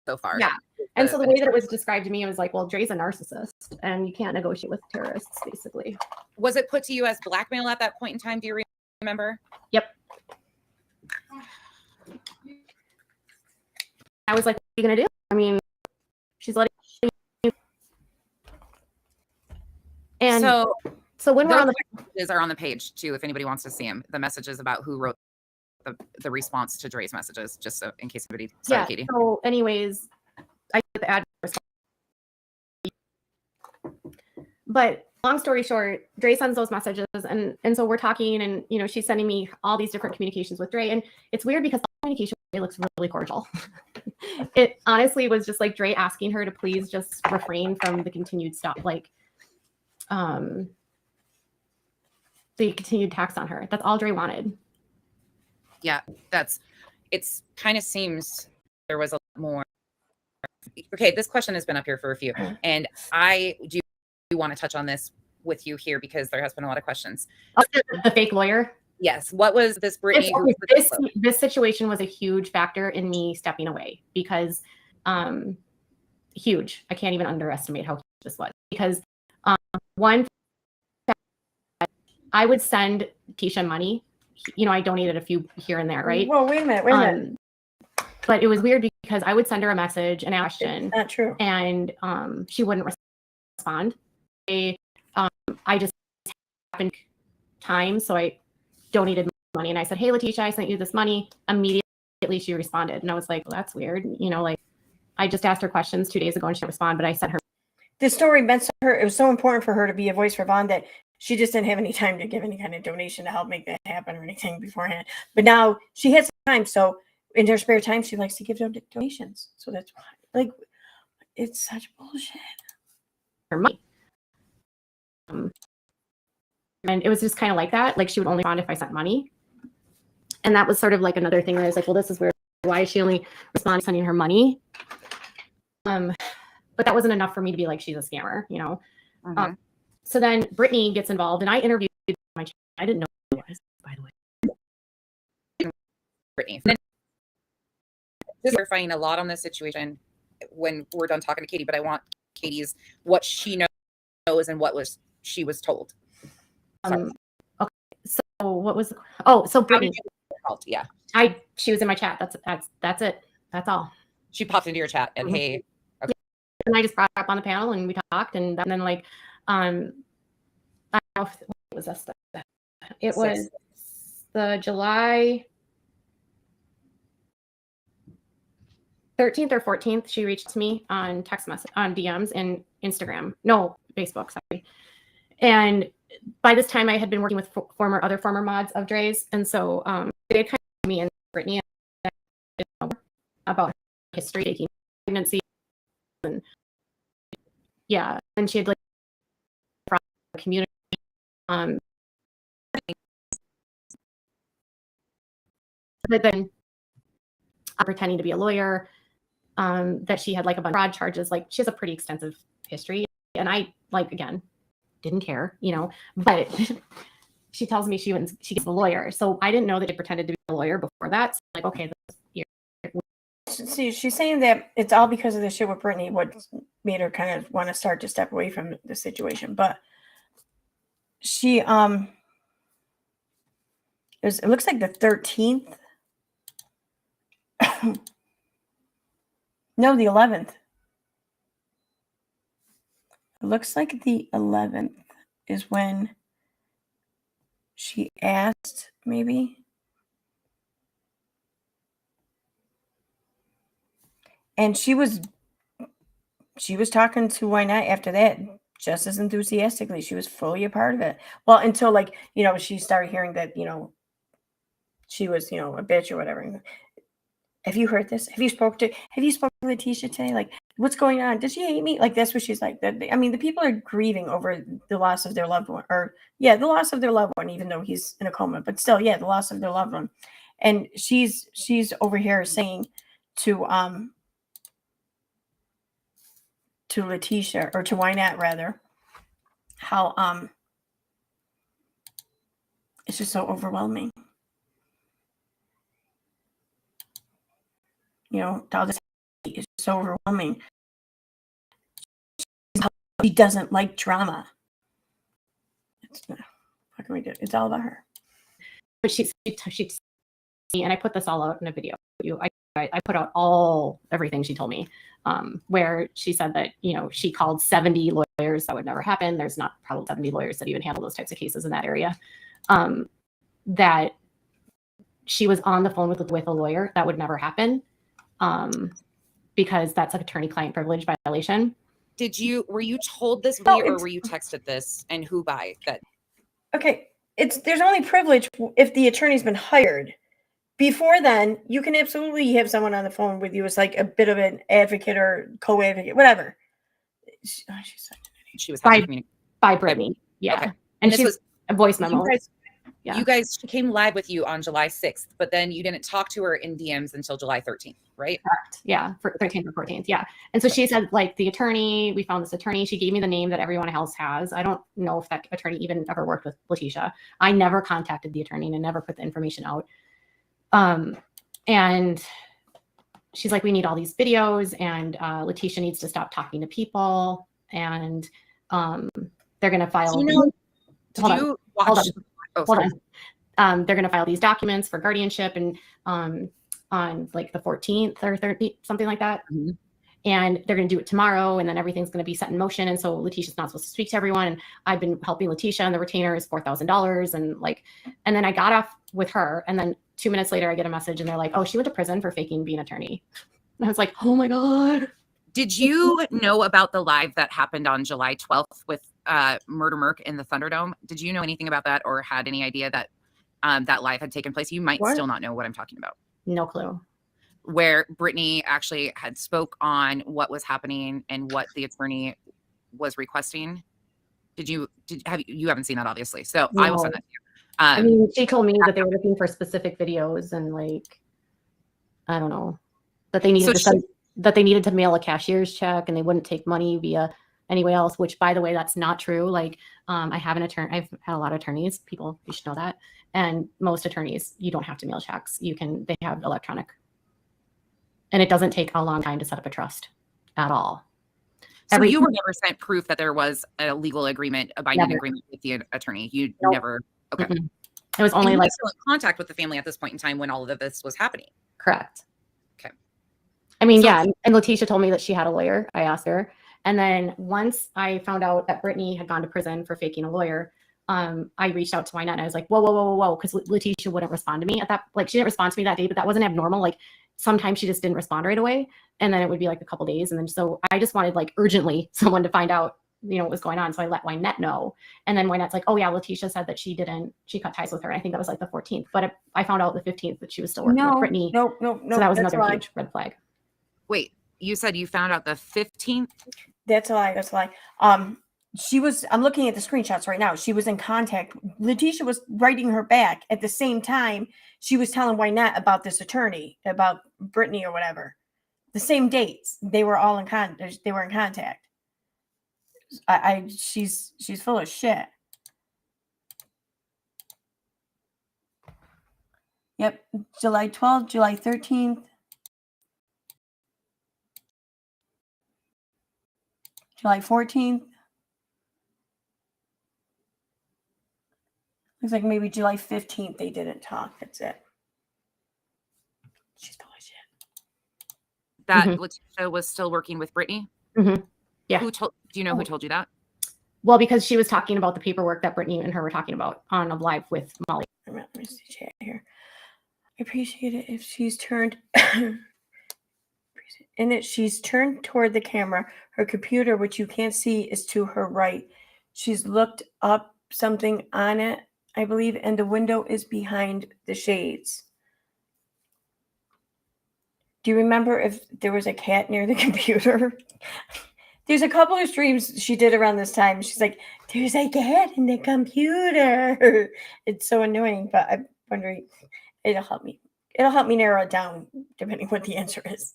so far. Yeah. And so the way that it was described to me, it was like, well, Dre's a narcissist and you can't negotiate with terrorists, basically. Was it put to you as blackmail at that point in time? Do you remember? Yep. I was like, what are you going to do? I mean, she's letting you. And so when we're on the messages are on the page too, if anybody wants to see them, the messages about who wrote the response to Dre's messages, just so in case anybody saw Katie. So anyways, I get the ad. But long story short, Dre sends those messages and so we're talking and, you know, she's sending me all these different communications with Dre. And it's weird because the communication with Dre looks really cordial. It honestly was just like Dre asking her to please just refrain from the continued stuff, like the continued attacks on her. That's all Dre wanted. Yeah, it's kind of seems there was a lot more. Okay, this question has been up here for a few, and I do want to touch on this with you here because there has been a lot of questions. Oh, the fake lawyer. Yes. What was this, Brittany? This situation was a huge factor in me stepping away because, huge. I can't even underestimate how huge this was because, one, I would send Tisha money. You know, I donated a few here and there, right? Well, wait a minute. But it was weird because I would send her a message, an question. Not true. And she wouldn't respond. I just happened time, so I donated money and I said, "Hey, Letitia, I sent you this money." Immediately she responded, and I was like, "Well, that's weird." You know, like I just asked her questions 2 days ago and she didn't respond, but I sent her. This story meant to her. It was so important for her to be a voice for Vaughn that she just didn't have any time to give any kind of donation to help make that happen or anything beforehand. But now she has time, so in her spare time, she likes to give donations. So that's why, like, it's such bullshit. Her money. And it was just kind of like that. Like she would only respond if I sent money. And that was sort of like another thing where I was like, well, this is weird. Why is she only responding sending her money? But that wasn't enough for me to be like, she's a scammer, you know? So then Brittany gets involved and I interviewed my channel. I didn't know who it was, by the way. Brittany. Then we're finding a lot on this situation when we're done talking to Katie, but I want Katie's what she knows and what she was told. Okay. So what was so Brittany? Yeah. She was in my chat. That's it. That's all. She popped into your chat and hey. Okay. Yeah. And I just brought her up on the panel and we talked and then like I don't know if, what was this? It was the July 13th or 14th. She reached to me on text message, on DMs and Instagram. No, Facebook, sorry. And by this time I had been working with other former mods of Dre's. And so they kind of me and Brittany about her history, taking pregnancy. And yeah, and she had like from the community. But then pretending to be a lawyer, that she had like a bunch of fraud charges. Like she has a pretty extensive history. And I like, again, didn't care, you know, but she tells me she gets a lawyer. So I didn't know that she pretended to be a lawyer before that. So like, okay. See, she's saying that it's all because of the shit with Brittany, what made her kind of want to start to step away from the situation. But she, it looks like the 13th. No, the 11th. It looks like the 11th is when she asked, maybe. And she was talking to Why Not after that just as enthusiastically. She was fully a part of it. Well, until like, you know, she started hearing that, you know, she was, you know, a bitch or whatever. Have you heard this? Have you spoken to Letitia today? Like, what's going on? Does she hate me? Like, that's what she's like. I mean, the people are grieving over the loss of their loved one, the loss of their loved one, even though he's in a coma, but still, yeah, the loss of their loved one. And she's over here saying to Letitia, or to Why Not rather, how it's just so overwhelming. You know, all this is so overwhelming. She doesn't like drama. What can we do? It's all about her. But she and I put this all out in a video. I put out everything she told me, where she said that, you know, she called 70 lawyers. That would never happen. There's not probably 70 lawyers that even handle those types of cases in that area. That she was on the phone with a lawyer. That would never happen. Because that's like attorney-client privilege violation. Were you told this via, or were you texted this, and who by that? Okay, there's only privilege if the attorney's been hired. Before then, you can absolutely have someone on the phone with you as like a bit of an advocate or co-advocate, whatever. She was by Brittany, yeah, okay. And she was a voice memo. Yeah. She came live with you on July 6th, but then you didn't talk to her in DMs until July 13th, right? Correct. Yeah, for 13th or 14th. Yeah. And so she said, like, the attorney, we found this attorney. She gave me the name that everyone else has. I don't know if that attorney even ever worked with Letitia. I never contacted the attorney and never put the information out. And she's like, we need all these videos, and Letitia needs to stop talking to people, and they're going to file. Hold on. They're going to file these documents for guardianship and on like the 14th or 30th, something like that. Mm-hmm. And they're going to do it tomorrow, and then everything's going to be set in motion. And so Letitia's not supposed to speak to everyone. And I've been helping Letitia, and the retainer is $4,000. And then I got off with her, and then 2 minutes later, I get a message, and they're like, "Oh, she went to prison for faking being an attorney." And I was like, "Oh my God." Did you know about the live that happened on July 12th with Murder Merc in the Thunderdome? Did you know anything about that, or had any idea that that live had taken place? You might still not know what I'm talking about. No clue. Where Brittany actually had spoke on what was happening and what the attorney was requesting. You haven't seen that, obviously. So no. I will send that to you. I mean, she told me that they were looking for specific videos, and like, I don't know, that they needed that they needed to mail a cashier's check, and they wouldn't take money via anywhere else, which, by the way, that's not true. Like, I have an attorney. I've had a lot of attorneys. People, you should know that. And most attorneys, you don't have to mail checks. They have electronic. And it doesn't take a long time to set up a trust at all. So you were never sent proof that there was a legal agreement, a binding agreement with the attorney? You never. Okay. Mm-hmm. It was only like still in contact with the family at this point in time when all of this was happening. Correct. Okay. I mean, yeah. And Letitia told me that she had a lawyer. I asked her. And then once I found out that Brittany had gone to prison for faking a lawyer, I reached out to Wynette, and I was like, whoa. Because Letitia wouldn't respond to me at that. Like, she didn't respond to me that day, but that wasn't abnormal. Like, sometimes she just didn't respond right away. And then it would be like a couple days. And then, so I just wanted like urgently someone to find out, what was going on. So I let Wynette know. And then Wynette's like, oh yeah, Letitia said that she cut ties with her. And I think that was like the 14th, but I found out the 15th that she was still working with Brittany. No. So that was another huge red flag. Wait, you said you found out the 15th? That's a lie. I'm looking at the screenshots right now. She was in contact. Letitia was writing her back at the same time. She was telling Wynette about this attorney, about Brittany or whatever. The same dates. They were all in contact. They were in contact. She's full of shit. Yep. July 12th, July 13th. July 14th. Looks like maybe July 15th they didn't talk. That's it. She's full of shit. That Letitia was still working with Brittany? Mm-hmm. Yeah. Do you know who told you that? Well, because she was talking about the paperwork that Brittany and her were talking about on a live with Molly. Let me see chat here. I appreciate it if she's turned she's turned toward the camera. Her computer, which you can't see, is to her right. She's looked up something on it, I believe, and the window is behind the shades. Do you remember if there was a cat near the computer? There's a couple of streams she did around this time. She's like, there's a cat in the computer. It's so annoying, but I'm wondering, it'll help me. It'll help me narrow it down, depending what the answer is.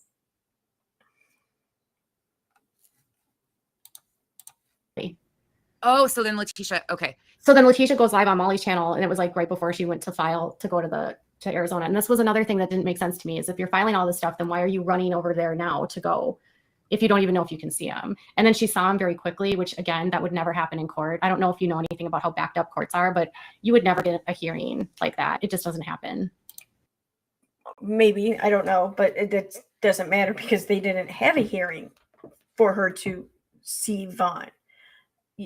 Oh, so then Letitia, okay. So then Letitia goes live on Molly's channel, and it was like right before she went to file to go to Arizona. And this was another thing that didn't make sense to me, is if you're filing all this stuff, then why are you running over there now to go if you don't even know if you can see him? And then she saw him very quickly, which again, that would never happen in court. I don't know if you know anything about how backed up courts are, but you would never get a hearing like that. It just doesn't happen. Maybe, I don't know, but it doesn't matter because they didn't have a hearing for her to see Vaughn.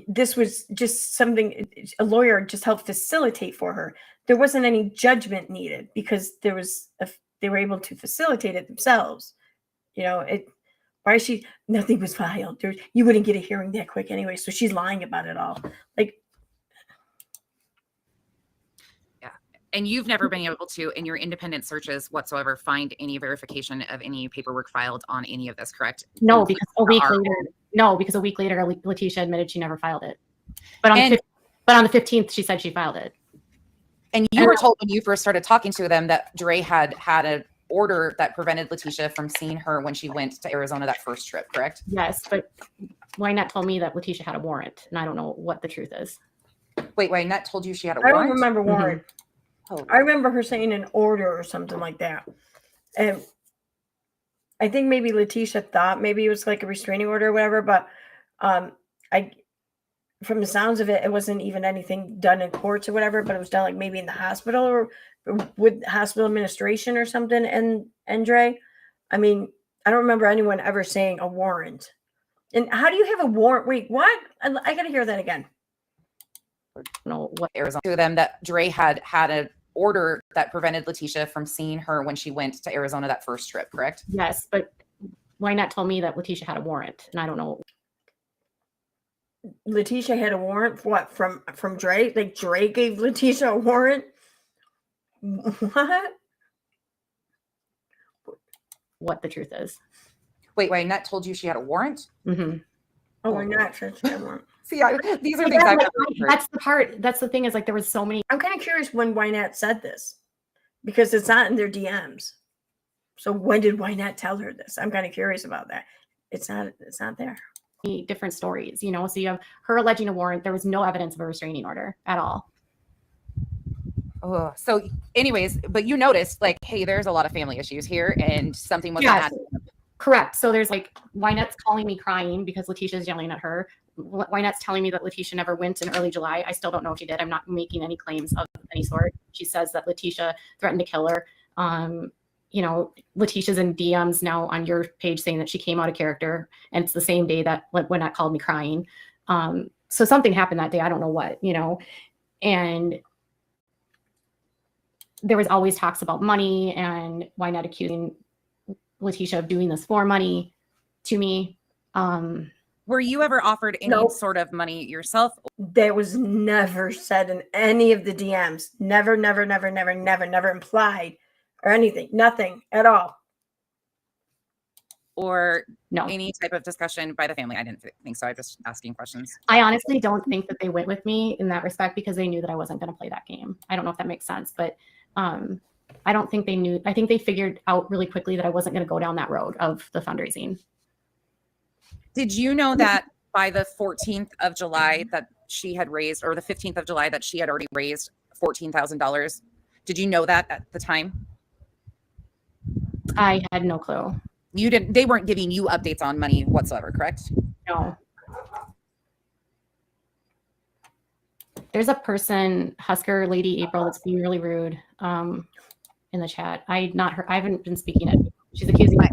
This was just something a lawyer just helped facilitate for her. There wasn't any judgment needed because they were able to facilitate it themselves. Why is she? Nothing was filed. You wouldn't get a hearing that quick anyway. So she's lying about it all. Like, yeah. And you've never been able to, in your independent searches whatsoever, find any verification of any paperwork filed on any of this, correct? No, because a week later, Letitia admitted she never filed it. But on the 15th, she said she filed it. And you were told when you first started talking to them that Dre had an order that prevented Letitia from seeing her when she went to Arizona that first trip, correct? Yes, but Wynette told me that Letitia had a warrant, and I don't know what the truth is. Wait, Wynette told you she had a I warrant? don't remember warrant. Oh. I remember her saying an order or something like that. And I think maybe Letitia thought maybe it was like a restraining order or whatever, but from the sounds of it, it wasn't even anything done in courts or whatever, but it was done like maybe in the hospital or with hospital administration or something. And Dre, I mean, I don't remember anyone ever saying a warrant. And how do you have a warrant? Wait, what? I got to hear that again. I don't know what Arizona to them that Dre had an order that prevented Letitia from seeing her when she went to Arizona that first trip, correct? Yes, but Wynette told me that Letitia had a warrant, and I don't know. Letitia had a warrant for what? From Dre? Like Dre gave Letitia a warrant? What the truth is. Wait, Wynette told you she had a warrant? Mm-hmm. Oh, we're not sure she had a warrant. See, these are things I've never heard. That's the part. That's the thing is like there was so many. I'm kind of curious when Wynette said this because it's not in their DMs. So when did Wynette tell her this? I'm kind of curious about that. It's not there. Different stories, you know. So you have her alleging a warrant. There was no evidence of a restraining order at all. Oh, so anyways, but you noticed like, hey, there's a lot of family issues here and something was Yes, correct. So there's like Wynette's calling me crying because Letitia's yelling at her. Wynette's telling me that Letitia never went in early July. I still don't know if she did. I'm not making any claims of any sort. She says that Letitia threatened to kill her. You know, Letitia's in DMs now on your page saying that she came out of character, and it's the same day that Wynette called me crying. So something happened that day. I don't know what, you know, and there was always talks about money and Wynette accusing Letitia of doing this for money to me. Were you ever offered any sort of money yourself? That was never said in any of the DMs. Never implied or anything. Nothing at all. Or no, any type of discussion by the family? I didn't think so. I'm just asking questions. I honestly don't think that they went with me in that respect because they knew that I wasn't going to play that game. I don't know if that makes sense, but I don't think they knew. I think they figured out really quickly that I wasn't going to go down that road of the fundraising. Did you know that by the 14th of July that she had raised, or the 15th of July that she had already raised $14,000? Did you know that at the time? I had no clue. You didn't. They weren't giving you updates on money whatsoever, correct? No. There's a person, Husker Lady April, that's being really rude in the chat. I haven't been speaking it. She's accusing me.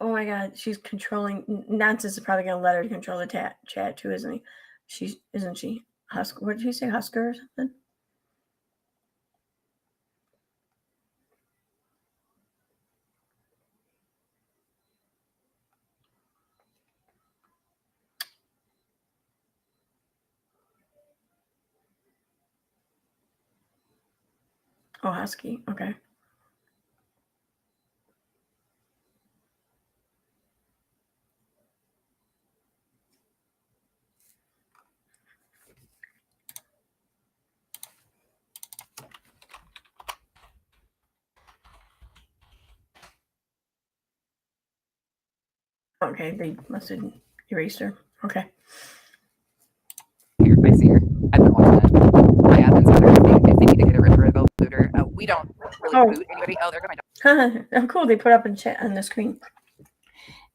Oh my God, she's controlling. Nonsense is probably going to let her control the chat too, isn't he? Isn't she? Husker. What did you say? Husker or something? Oh, Husky. Okay. Okay, they must have erased her. Okay. Here, I see her. I've been watching it. My admin's on everything. If they need to get rid of a booter, we don't really boot anybody. Oh, there go my dog. Oh, cool. They put up in chat on the screen.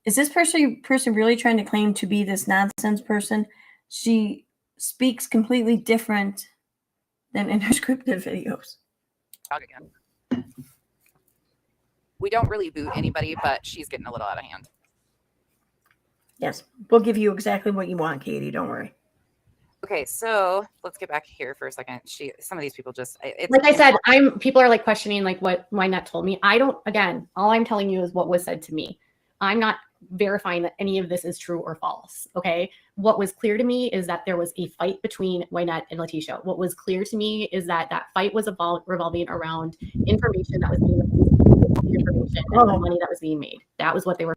Is this person really trying to claim to be this nonsense person? She speaks completely different than in her scripted videos. Dog again. We don't really boot anybody, but she's getting a little out of hand. Yes, we'll give you exactly what you want, Katie. Don't worry. Okay, so let's get back here for a second. Some of these people just like I said, people are like questioning like what Wynette told me. I don't. Again, all I'm telling you is what was said to me. I'm not verifying that any of this is true or false. Okay, what was clear to me is that there was a fight between Wynette and Letitia. What was clear to me is that fight was revolving around information that was being information and the money that was being made. That was what they were.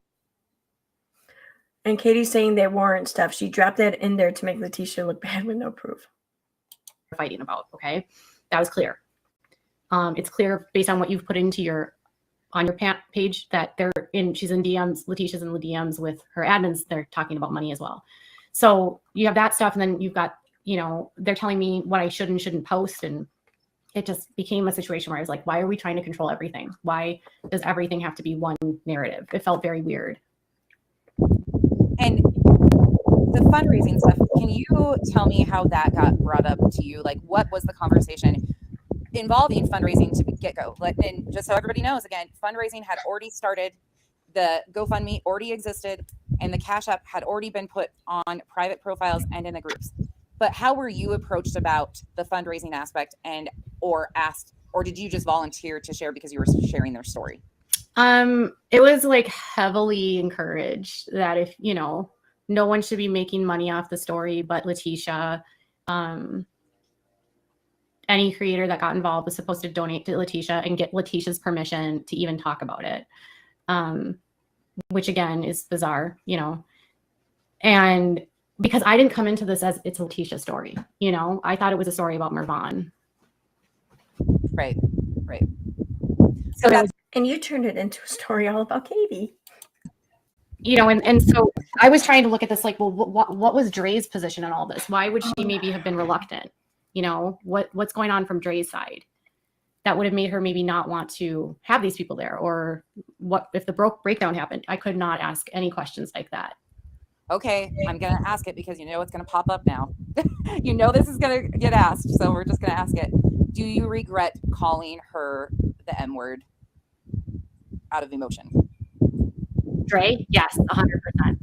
And Katie's saying that warrant stuff. She dropped that in there to make Letitia look bad with no proof. Fighting about. Okay, That was clear. It's clear based on what you've put into on your page that she's in DMs, Letitia's in the DMs with her admins. They're talking about money as well. So you have that stuff. And then you've got, they're telling me what I should and shouldn't post. And it just became a situation where I was like, why are we trying to control everything? Why does everything have to be one narrative? It felt very weird. And the fundraising stuff, can you tell me how that got brought up to you? Like, what was the conversation involving fundraising to get-go? And just so everybody knows, again, fundraising had already started. The GoFundMe already existed, and the Cash App had already been put on private profiles and in the groups. But how were you approached about the fundraising aspect, or asked, or did you just volunteer to share because you were sharing their story? It was like heavily encouraged that if, no one should be making money off the story but Letitia. Any creator that got involved was supposed to donate to Letitia and get Letitia's permission to even talk about it. Which again is bizarre, and because I didn't come into this as it's Letitia's story, I thought it was a story about Mervon. Right. So and you turned it into a story all about Katie. And so I was trying to look at this like, well, what was Dre's position in all this? Why would she maybe have been reluctant? What's going on from Dre's side that would have made her maybe not want to have these people there? Or what if the breakdown happened? I could not ask any questions like that. Okay, I'm going to ask it because it's going to pop up now. This is going to get asked, so we're just going to ask it. Do you regret calling her the M word out of emotion? Dre? Yes, 100%.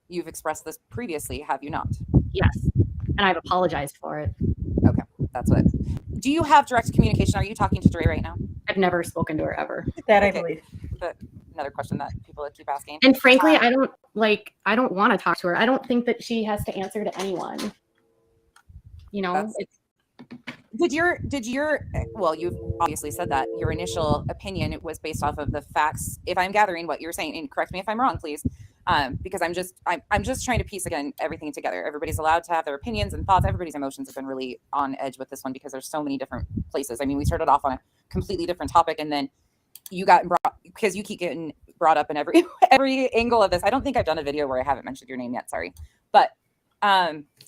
You've expressed this previously, have you not? Yes, and I've apologized for it. Okay, that's what. Do you have direct communication? Are you talking to Dre right now? I've never spoken to her ever. That I believe. But another question that people keep asking. And frankly, I don't want to talk to her. I don't think that she has to answer to anyone. Well, you've obviously said that your initial opinion was based off of the facts. If I'm gathering what you're saying, and correct me if I'm wrong, please, because I'm just trying to piece again everything together. Everybody's allowed to have their opinions and thoughts. Everybody's emotions have been really on edge with this one because there's so many different places. I mean, we started off on a completely different topic, and then you got brought because you keep getting brought up in every angle of this. I don't think I've done a video where I haven't mentioned your name yet. Sorry, but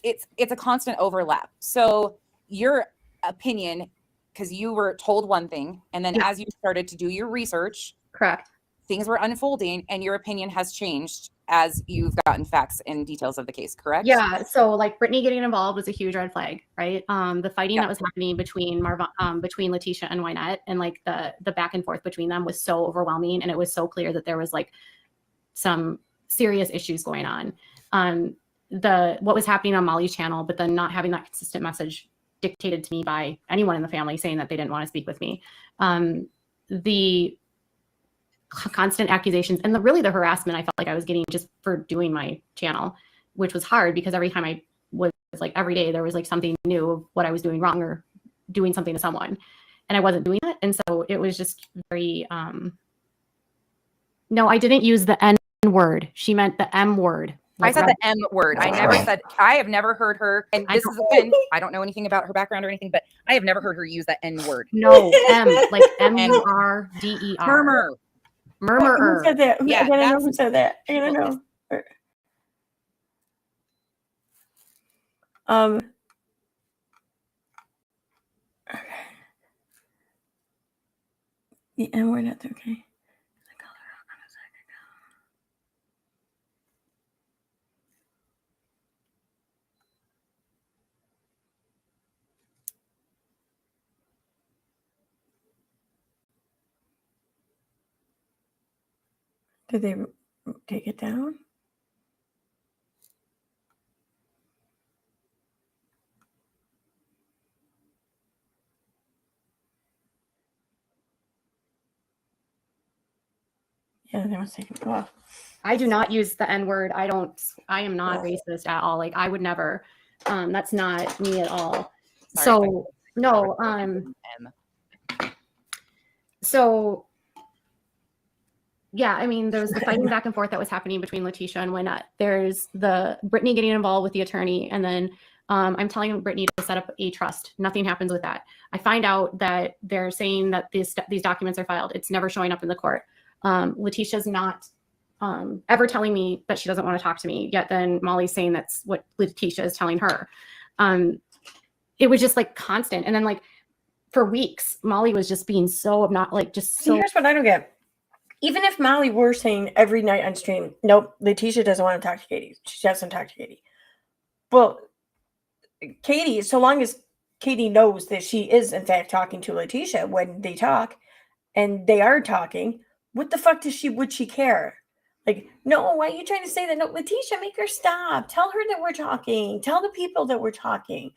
it's a constant overlap. So your opinion, because you were told one thing, and then as you started to do your research, correct, things were unfolding, and your opinion has changed as you've gotten facts and details of the case, correct? Yeah. So like Brittany getting involved was a huge red flag, right? The fighting that was happening between between Letitia and Wynette, and like the back and forth between them was so overwhelming, and it was so clear that there was like some serious issues going on. What was happening on Molly's channel, but then not having that consistent message dictated to me by anyone in the family saying that they didn't want to speak with me. The constant accusations and the harassment I felt like I was getting just for doing my channel, which was hard because every time I was like every day there was like something new of what I was doing wrong or doing something to someone, and I wasn't doing that. And so it was just very no, I didn't use the N word. She meant the M word. I said the M word. I have never heard her, and this is again, I don't know anything about her background or anything, but I have never heard her use that N word. No, M, like MURDER. Murmurer. Who said that? Yeah, I gotta know who said that. I gotta know. Okay. The M word, that's okay. Did they take it down? Yeah, they must take it off. I do not use the N word. I am not racist at all. Like I would never. That's not me at all. Sorry, so no. So yeah, I mean, there's the fighting back and forth that was happening between Letitia and Wynette. There's the Brittany getting involved with the attorney, and then I'm telling Brittany to set up a trust. Nothing happens with that. I find out that they're saying that these documents are filed. It's never showing up in the court. Letitia's not ever telling me that she doesn't want to talk to me, yet then Molly's saying that's what Letitia is telling her. It was just like constant. And then like for weeks, Molly was just being so not like just so. See, here's what I don't get. Even if Molly were saying every night on stream, nope, Letitia doesn't want to talk to Katie. She doesn't talk to Katie. Well, Katie, so long as Katie knows that she is in fact talking to Letitia when they talk, and they are talking, what the fuck would she care? Like, no, why are you trying to say that? No, Letitia, make her stop. Tell her that we're talking. Tell the people that we're talking.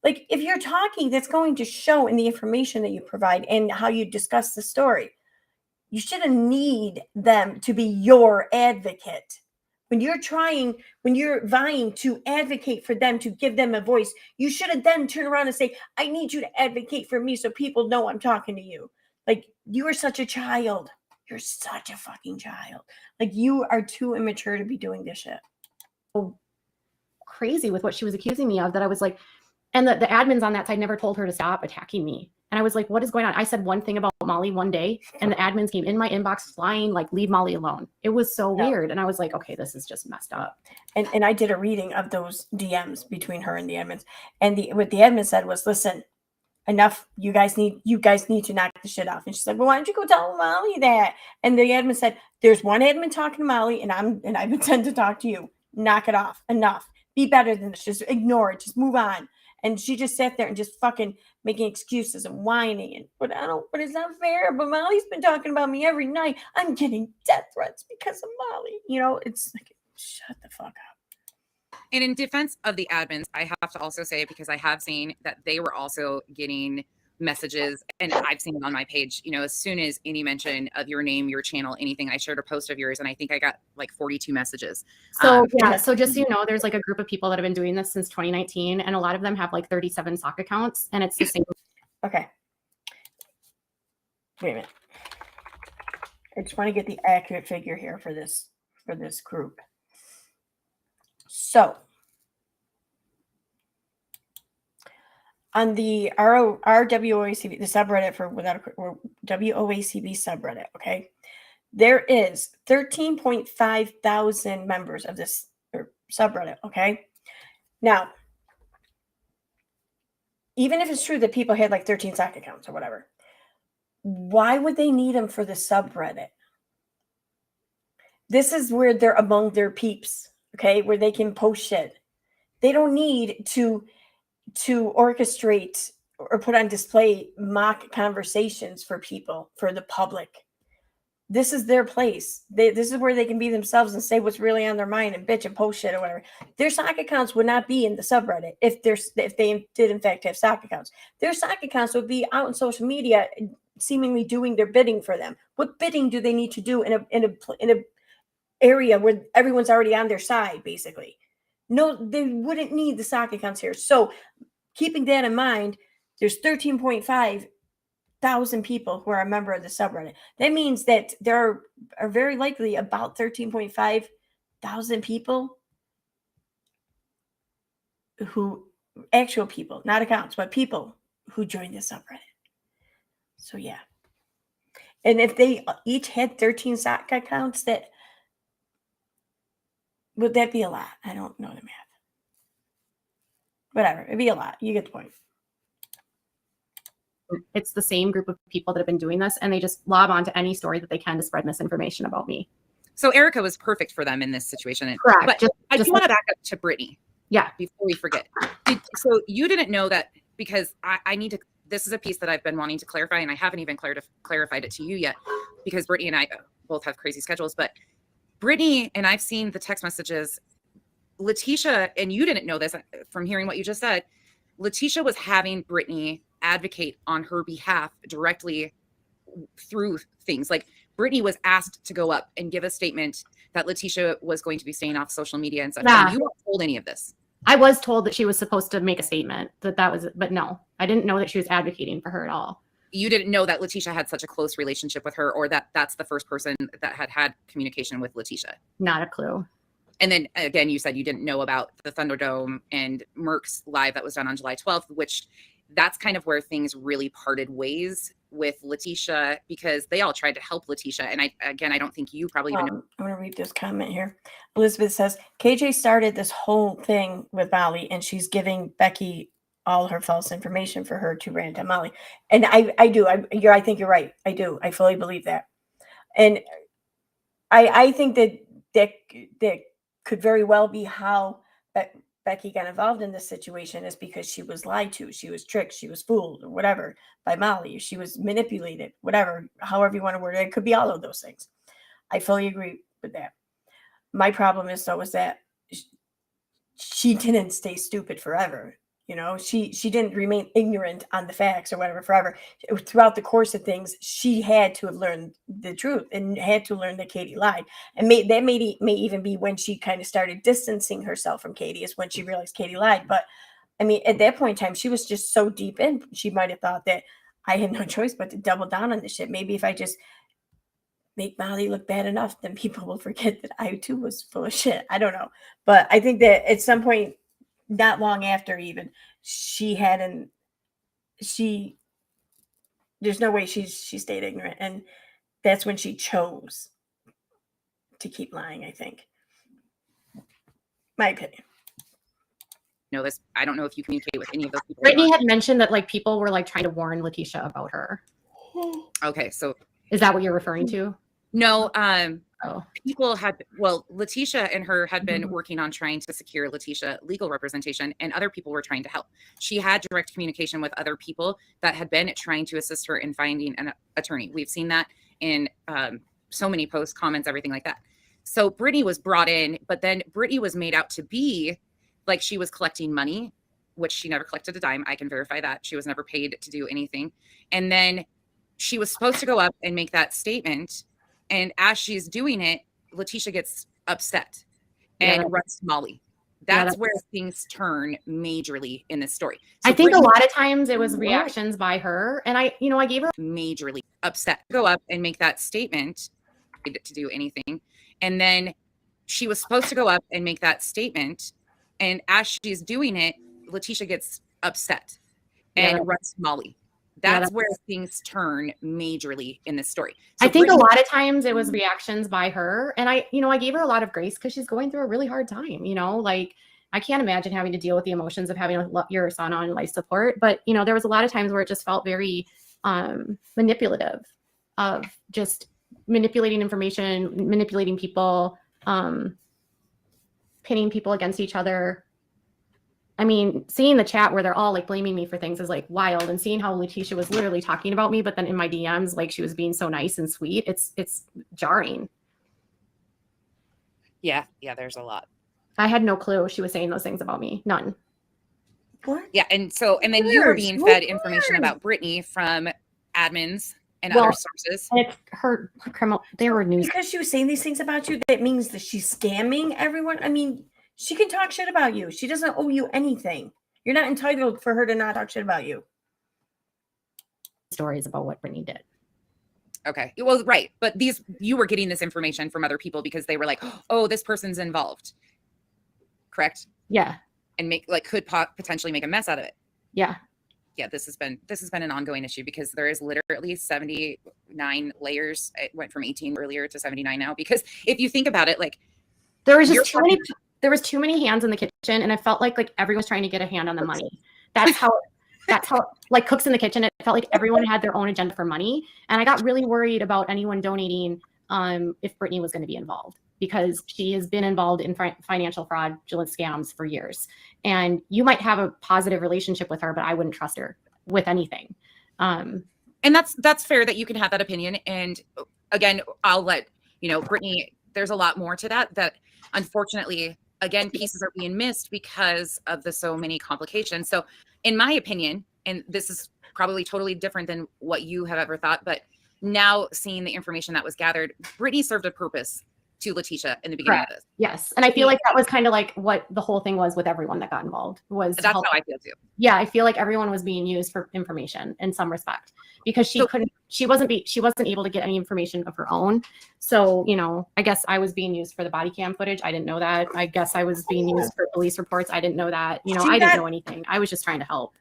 Like, if you're talking, that's going to show in the information that you provide and how you discuss the story. You shouldn't need them to be your advocate. When you're vying to advocate for them, to give them a voice, you should have then turn around and say, I need you to advocate for me so people know I'm talking to you. Like, you are such a child. You're such a fucking child. Like, you are too immature to be doing this shit. So crazy with what she was accusing me of that I was like, and the admins on that side never told her to stop attacking me. And I was like, what is going on? I said one thing about Molly one day, and the admins came in my inbox flying, like, leave Molly alone. It was so weird. And I was like, okay, this is just messed up. And I did a reading of those DMs between her and the admins. And what the admin said was, listen, enough. You guys need to knock the shit off. And she said, well, why don't you go tell Molly that? And the admin said, there's one admin talking to Molly, and I've been sent to talk to you. Knock it off. Enough. Be better than this. Just ignore it. Just move on. And she just sat there and just fucking making excuses and whining. But it's not fair. But Molly's been talking about me every night. I'm getting death threats because of Molly. You know, it's like, shut the fuck up. And in defense of the admins, I have to also say, because I have seen that they were also getting messages, and I've seen it on my page, you know, as soon as any mention of your name, your channel, anything, I shared a post of yours, and I think I got like 42 messages. So so just so you know, there's like a group of people that have been doing this since 2019, and a lot of them have like 37 sock accounts, and it's the same. Okay. Wait a minute. I just want to get the accurate figure here for this group. So on the RWOACB, the subreddit for WOACB subreddit, okay, there is 13.5 thousand members of this subreddit, okay? Now, even if it's true that people had like 13 sock accounts or whatever, why would they need them for the subreddit? This is where they're among their peeps, okay, where they can post shit. They don't need to orchestrate or put on display mock conversations for people, for the public. This is their place. This is where they can be themselves and say what's really on their mind and bitch and post shit or whatever. Their sock accounts would not be in the subreddit if they did in fact have sock accounts. Their sock accounts would be out on social media, seemingly doing their bidding for them. What bidding do they need to do in a area where everyone's already on their side, basically? No, they wouldn't need the sock accounts here. So keeping that in mind, there's 13.5 thousand people who are a member of the subreddit. That means that there are very likely about 13.5 thousand people who, actual people, not accounts, but people who joined the subreddit. So yeah. And if they each had 13 sock accounts, would that be a lot? I don't know the math. Whatever. It'd be a lot. You get the point. It's the same group of people that have been doing this, and they just lob onto any story that they can to spread misinformation about me. So Erica was perfect for them in this situation. Correct. But I do want to back up to Brittany. Yeah. Before we forget. So you didn't know that, because I need to, this is a piece that I've been wanting to clarify, and I haven't even clarified it to you yet, because Brittany and I both have crazy schedules. But Brittany, and I've seen the text messages, Letitia, and you didn't know this from hearing what you just said, Letitia was having Brittany advocate on her behalf directly through things. Like, Brittany was asked to go up and give a statement that Letitia was going to be staying off social media and such. Yeah. And you weren't told any of this. I was told that she was supposed to make a statement that was, but no, I didn't know that she was advocating for her at all. You didn't know that Letitia had such a close relationship with her, or that that's the first person that had communication with Letitia? Not a clue. And then again, you said you didn't know about the Thunderdome and Merck's live that was done on July 12th, which that's kind of where things really parted ways with Letitia, because they all tried to help Letitia. And I don't think you probably even know. I'm going to read this comment here. Elizabeth says, KJ started this whole thing with Molly, and she's giving Becky all her false information for her to rant on Molly. And I do. I think you're right. I do. I fully believe that. And I think that could very well be how Becky got involved in this situation, is because she was lied to, she was tricked, she was fooled, or whatever, by Molly, she was manipulated, whatever, however you want to word it. It could be all of those things. I fully agree with that. My problem is that she didn't stay stupid forever. You know, she didn't remain ignorant on the facts or whatever forever. Throughout the course of things, she had to have learned the truth and had to learn that Katie lied. And that may even be when she kind of started distancing herself from Katie, is when she realized Katie lied. But I mean, at that point in time, she was just so deep in, she might have thought that I had no choice but to double down on this shit. Maybe if I just make Molly look bad enough, then people will forget that I too was full of shit. I don't know. But I think that at some point, not long after even, there's no way she stayed ignorant. And that's when she chose to keep lying, I think. My opinion. Know this. I don't know if you communicate with any of those people. Brittany had mentioned that like people were like trying to warn Letitia about her. Okay, so is that what you're referring to? No, people Letitia and her had been working on trying to secure Letitia legal representation, and other people were trying to help. She had direct communication with other people that had been trying to assist her in finding an attorney. We've seen that in so many posts, comments, everything like that. So Brittany was brought in, but then Brittany was made out to be like she was collecting money, which she never collected a dime. I can verify that. She was never paid to do anything. And then she was supposed to go up and make that statement. And as she's doing it, Letitia gets upset and runs to Molly. That's where things turn majorly in this story. So I think a lot of times it was reactions by her. And I gave her majorly upset to go up and make that statement to do anything. And then she was supposed to go up and make that statement. And as she's doing it, Letitia gets upset and runs to Molly. That's where things turn majorly in this story. So I think a lot of times it was reactions by her. And I gave her a lot of grace because she's going through a really hard time. Like I can't imagine having to deal with the emotions of having your son on life support. But, there was a lot of times where it just felt very manipulative, of just manipulating information, manipulating people, pinning people against each other. I mean, seeing the chat where they're all like blaming me for things is like wild, and seeing how Letitia was literally talking about me, but then in my DMs, like she was being so nice and sweet. It's jarring. Yeah. There's a lot. I had no clue she was saying those things about me. None. What? Yeah. And then you were being fed information about Brittany from admins and other sources. And it's her criminal. They were news. Because she was saying these things about you, that means that she's scamming everyone. I mean, she can talk shit about you. She doesn't owe you anything. You're not entitled for her to not talk shit about you. Stories about what Brittany did. Okay. Well, right. But you were getting this information from other people because they were like, oh, this person's involved. Correct? Yeah. And could potentially make a mess out of it. Yeah. Yeah. This has been an ongoing issue because there is literally 79 layers. It went from 18 earlier to 79 now, because if you think about it, like there was just there was too many hands in the kitchen, and I felt like everyone was trying to get a hand on the money. That's how like cooks in the kitchen. It felt like everyone had their own agenda for money. And I got really worried about anyone donating if Brittany was going to be involved, because she has been involved in financial fraudulent scams for years. And you might have a positive relationship with her, but I wouldn't trust her with anything. And that's fair that you can have that opinion. And again, I'll let Brittany, there's a lot more to that unfortunately, again, pieces are being missed because of the so many complications. So in my opinion, and this is probably totally different than what you have ever thought, but now seeing the information that was gathered, Brittany served a purpose to Letitia in the beginning of this. Yes. And I feel like that was kind of like what the whole thing was with everyone that got involved was that's how I feel too. Yeah. I feel like everyone was being used for information in some respect because she wasn't able to get any information of her own. So, you know, I guess I was being used for the body cam footage. I didn't know that. I guess I was being used for police reports. I didn't know that. You know, I didn't know anything. I was just trying to help.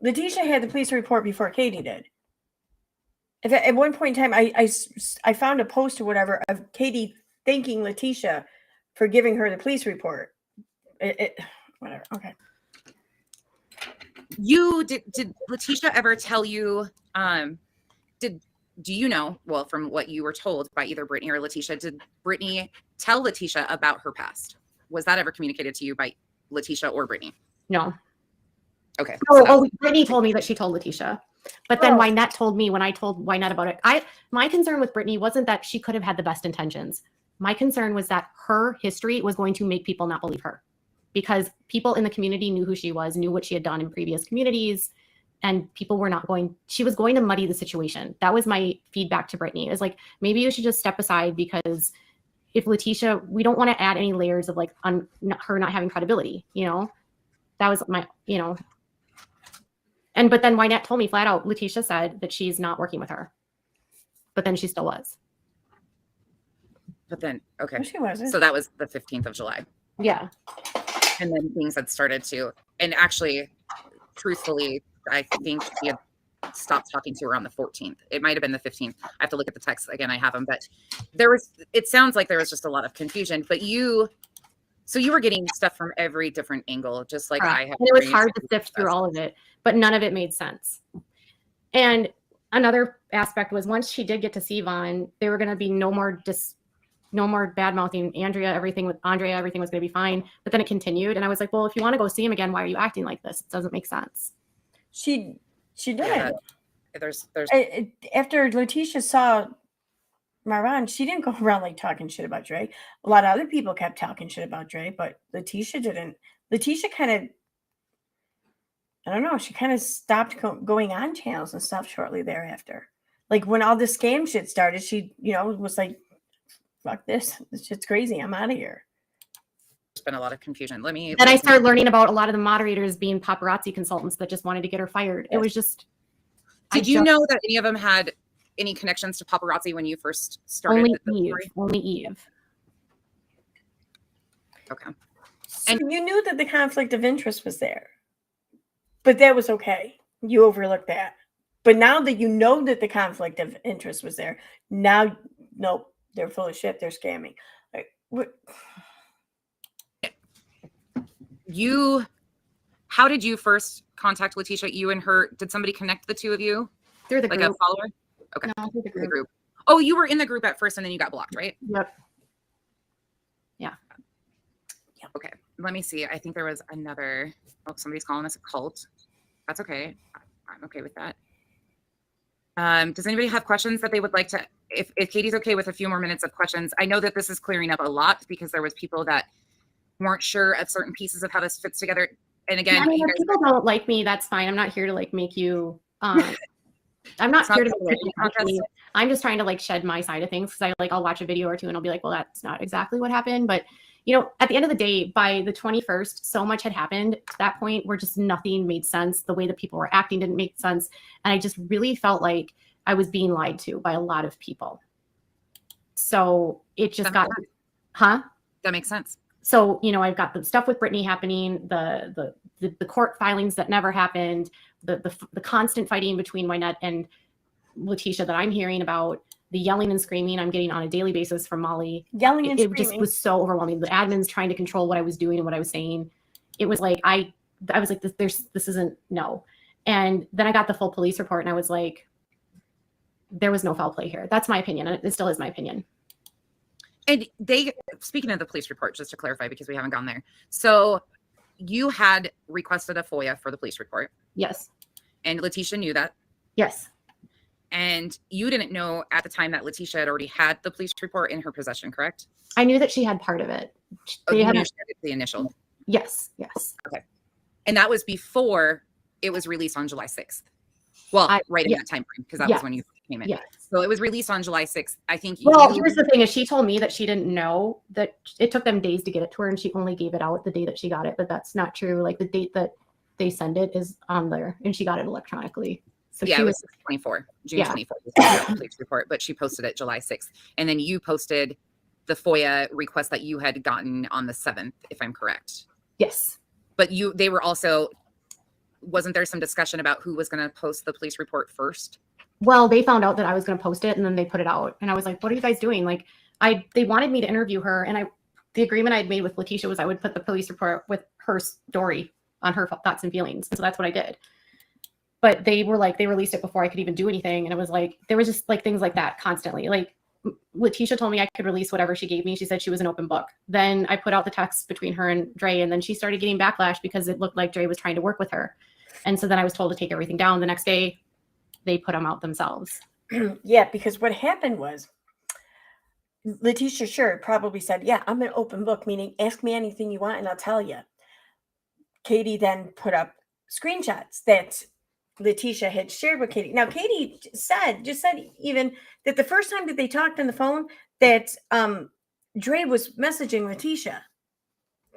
Letitia had the police report before Katie did. At one point in time, I found a post or whatever of Katie thanking Letitia for giving her the police report. Whatever. Okay. Did Letitia ever tell you, do you know, well, from what you were told by either Brittany or Letitia, did Brittany tell Letitia about her past? Was that ever communicated to you by Letitia or Brittany? No. Okay. Oh, Brittany told me that she told Letitia. But then Wynette told me when I told Wynette about it. My concern with Brittany wasn't that she could have had the best intentions. My concern was that her history was going to make people not believe her because people in the community knew who she was, knew what she had done in previous communities, and people were not going, she was going to muddy the situation. That was my feedback to Brittany is like, maybe you should just step aside because if Letitia, we don't want to add any layers of like her not having credibility, you know? That was my, you know. But then Wynette told me flat out, Letitia said that she's not working with her. But then she still was. But then, okay. No, she wasn't. So that was the 15th of July. Yeah. And then things had started to, and actually, truthfully, I think she had stopped talking to her on the 14th. It might have been the 15th. I have to look at the texts again. I have them, but it sounds like there was just a lot of confusion, but so you were getting stuff from every different angle, just like I have. And it was hard to sift through all of it, but none of it made sense. And another aspect was once she did get to see Vaughn, there were going to be no more bad mouthing Andrea. Everything was going to be fine. But then it continued, and I was like, well, if you want to go see him again, why are you acting like this? It doesn't make sense. She did. Yeah, there's after Letitia saw Marwan, she didn't go around like talking shit about Dre. A lot of other people kept talking shit about Dre, but Letitia didn't. Letitia kind of, I don't know, she kind of stopped going on channels and stuff shortly thereafter. Like when all this scam shit started, she, you know, was like, fuck this. This shit's crazy. I'm out of here. There's been a lot of confusion. Then I started learning about a lot of the moderators being paparazzi consultants that just wanted to get her fired. It was just. Did you know that any of them had any connections to paparazzi when you first started? Only Eve. Okay. So you knew that the conflict of interest was there, but that was okay. You overlooked that. But now that you know that the conflict of interest was there, now, nope, they're full of shit. They're scamming. Like, what? How did you first contact Letitia? You and her, did somebody connect the two of you? Through the group. Like a follower? Okay. No, through the group. Oh, you were in the group at first and then you got blocked, right? Yep. Yeah. Okay. Let me see. I think there was another, somebody's calling us a cult. That's okay. I'm okay with that. Does anybody have questions that they would like to, if Katie's okay with a few more minutes of questions? I know that this is clearing up a lot because there was people that weren't sure of certain pieces of how this fits together. And again, if people don't like me, that's fine. I'm not here to like make you, I'm not here to make you. I'm just trying to like shed my side of things because I'll watch a video or two and I'll be like, well, that's not exactly what happened. But you know, at the end of the day, by the 21st, so much had happened to that point where just nothing made sense. The way that people were acting didn't make sense. And I just really felt like I was being lied to by a lot of people. So it just got, That makes sense. So, you know, I've got the stuff with Brittany happening, the court filings that never happened, the constant fighting between Wynette and Letitia that I'm hearing about, the yelling and screaming I'm getting on a daily basis from Molly. Yelling and screaming. It just was so overwhelming. The admins trying to control what I was doing and what I was saying. It was like, I was like, this isn't, no. And then I got the full police report and I was like, there was no foul play here. That's my opinion. And it still is my opinion. And speaking of the police report, just to clarify, because we haven't gone there. So you had requested a FOIA for the police report. Yes. And Letitia knew that. Yes. And you didn't know at the time that Letitia had already had the police report in her possession, correct? I knew that she had part of it. You knew the initial. Yes. Yes. Okay. And that was before it was released on July 6th. Well, right in that time frame, because that was when you came in. Yes. So it was released on July 6th. I think. Well, here's the thing: is she told me that she didn't know that it took them days to get it to her, and she only gave it out the day that she got it. But that's not true. Like the date that they send it is on there, and she got it electronically. So yeah, she it was 24, June 24th was the police report, but she posted it July 6th. And then you posted the FOIA request that you had gotten on the 7th, if I'm correct. Yes. But they were also, wasn't there some discussion about who was going to post the police report first? Well, they found out that I was going to post it, and then they put it out. And I was like, what are you guys doing? Like, they wanted me to interview her, and the agreement I'd made with Letitia was I would put the police report with her story on her thoughts and feelings. And so that's what I did. But they were like, they released it before I could even do anything. And it was like, there was just like things like that constantly. Like Letitia told me I could release whatever she gave me. She said she was an open book. Then I put out the text between her and Dre, and then she started getting backlash because it looked like Dre was trying to work with her. And so then I was told to take everything down. The next day, they put them out themselves. Yeah, because what happened was Letitia sure probably said, yeah, I'm an open book, meaning ask me anything you want and I'll tell you. Katie then put up screenshots that Letitia had shared with Katie. Now, Katie just said even that the first time that they talked on the phone that Dre was messaging Letitia,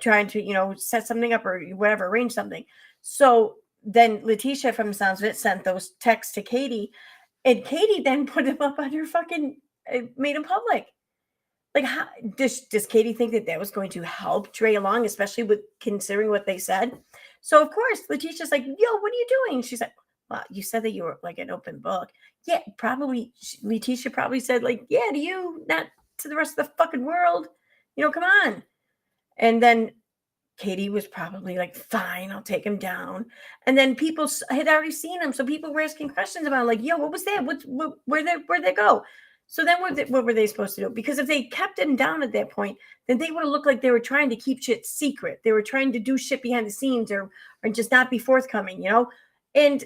trying to, set something up or whatever, arrange something. So then Letitia, from the sounds of it, sent those texts to Katie, and Katie then put them up on her fucking, made them public. Like, how does Katie think that was going to help Dre along, especially with considering what they said? So, of course, Letitia's like, yo, what are you doing? She's like, well, you said that you were like an open book. Yeah, probably. Letitia probably said, like, yeah, to you, not to the rest of the fucking world. Come on. And then Katie was probably like, fine, I'll take him down. And then people had already seen him. So people were asking questions about, like, yo, what was that? Where'd they go? So then what were they supposed to do? Because if they kept him down at that point, then they would have looked like they were trying to keep shit secret. They were trying to do shit behind the scenes or just not be forthcoming, And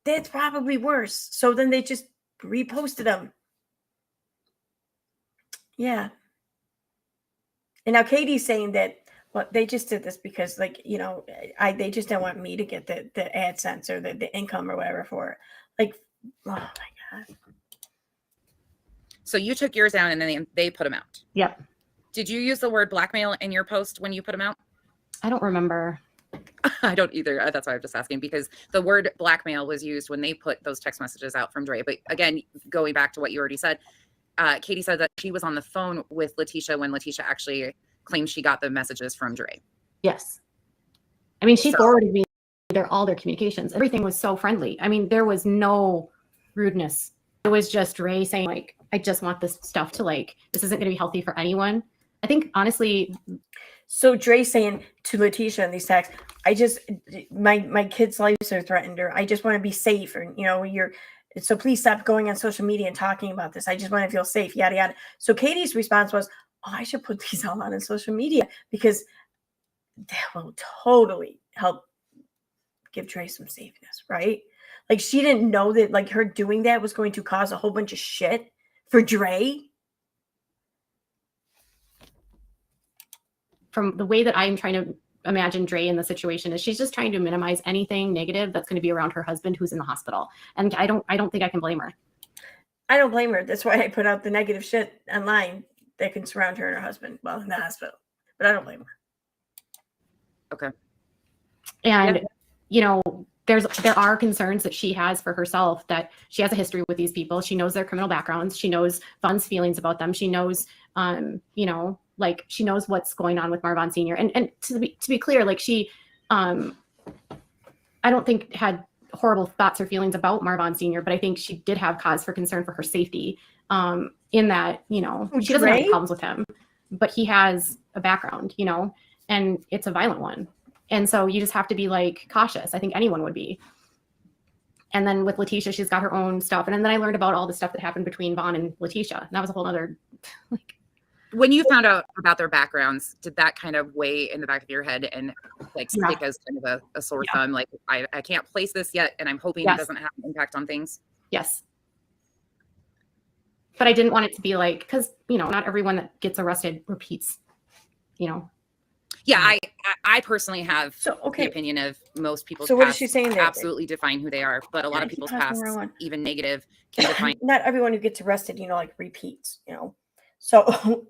that's probably worse. So then they just reposted them. Yeah. And now Katie's saying that, well, they just did this because, like, they just don't want me to get the AdSense or the income or whatever for it. Like, oh my God. So you took yours down and then they put them out. Yep. Did you use the word blackmail in your post when you put them out? I don't remember. I don't either. That's why I'm just asking, because the word blackmail was used when they put those text messages out from Dre. But again, going back to what you already said, Katie said that she was on the phone with Letitia when Letitia actually claimed she got the messages from Dre. Yes. I mean, she forwarded me all their communications. Everything was so friendly. I mean, there was no rudeness. It was just Dre saying, like, I just want this stuff to, like, this isn't going to be healthy for anyone. I think, honestly. So Dre saying to Letitia in these texts, my kids' lives are threatened, or I just want to be safe, or, so please stop going on social media and talking about this. I just want to feel safe, yada, yada. So Katie's response was, oh, I should put these all on social media because that will totally help give Dre some safeness, right? Like, she didn't know that, like, her doing that was going to cause a whole bunch of shit for Dre. From the way that I'm trying to imagine Dre in the situation is she's just trying to minimize anything negative that's going to be around her husband who's in the hospital. And I don't think I can blame her. I don't blame her. That's why I put out the negative shit online that can surround her and her husband while in the hospital. But I don't blame her. Okay. And, there are concerns that she has for herself, that she has a history with these people. She knows their criminal backgrounds. She knows Vaughn's feelings about them. She knows, like, she knows what's going on with Marvon Sr. And to be clear, like, she, I don't think had horrible thoughts or feelings about Marvon Sr., but I think she did have cause for concern for her safety, in that, she doesn't have problems with him, but he has a background, and it's a violent one. And so you just have to be, like, cautious. I think anyone would be. And then with Letitia, she's got her own stuff. And then I learned about all the stuff that happened between Vaughn and Letitia. And that was a whole other, like. When you found out about their backgrounds, did that kind of weigh in the back of your head and, like, stick as kind of a sore thumb? Like, I can't place this yet, and I'm hoping it doesn't have an impact on things. Yes. But I didn't want it to be like, because, not everyone that gets arrested repeats, Yeah, I personally have the opinion of most people's so what past is she saying there? Absolutely define who they are, but a lot of people's past, even negative, can define. Not everyone who gets arrested, like repeats, So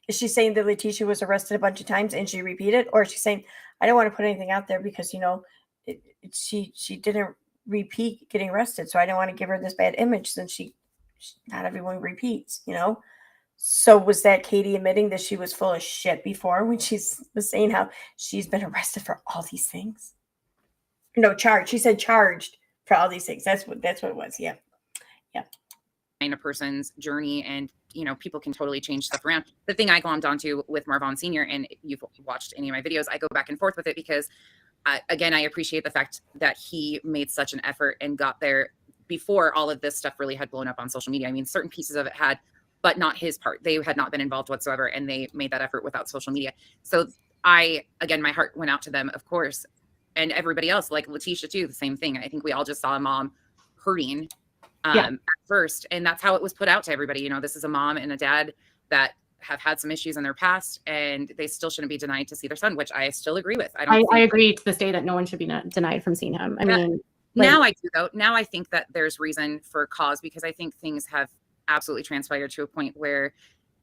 is she saying that Letitia was arrested a bunch of times and she repeated, or is she saying I don't want to put anything out there because she didn't repeat getting arrested, so I don't want to give her this bad image since not everyone repeats, So was that Katie admitting that she was full of shit before when she was saying how she's been arrested for all these things? No, charged. She said charged for all these things. That's what it was. Yeah. A person's journey, and people can totally change stuff around. The thing I glommed onto with Marvon Sr., and you've watched any of my videos, I go back and forth with it because again, I appreciate the fact that he made such an effort and got there before all of this stuff really had blown up on social media. I mean, certain pieces of it had, but not his part. They had not been involved whatsoever, and they made that effort without social media. So again, my heart went out to them, of course, and everybody else, like Letitia too, the same thing. I think we all just saw a mom hurting at first, and that's how it was put out to everybody. This is a mom and a dad that have had some issues in their past, and they still shouldn't be denied to see their son, which I still agree with. I agree to this day that no one should be denied from seeing him. I mean, now I do though. Now I think that there's reason for cause, because I think things have absolutely transpired to a point where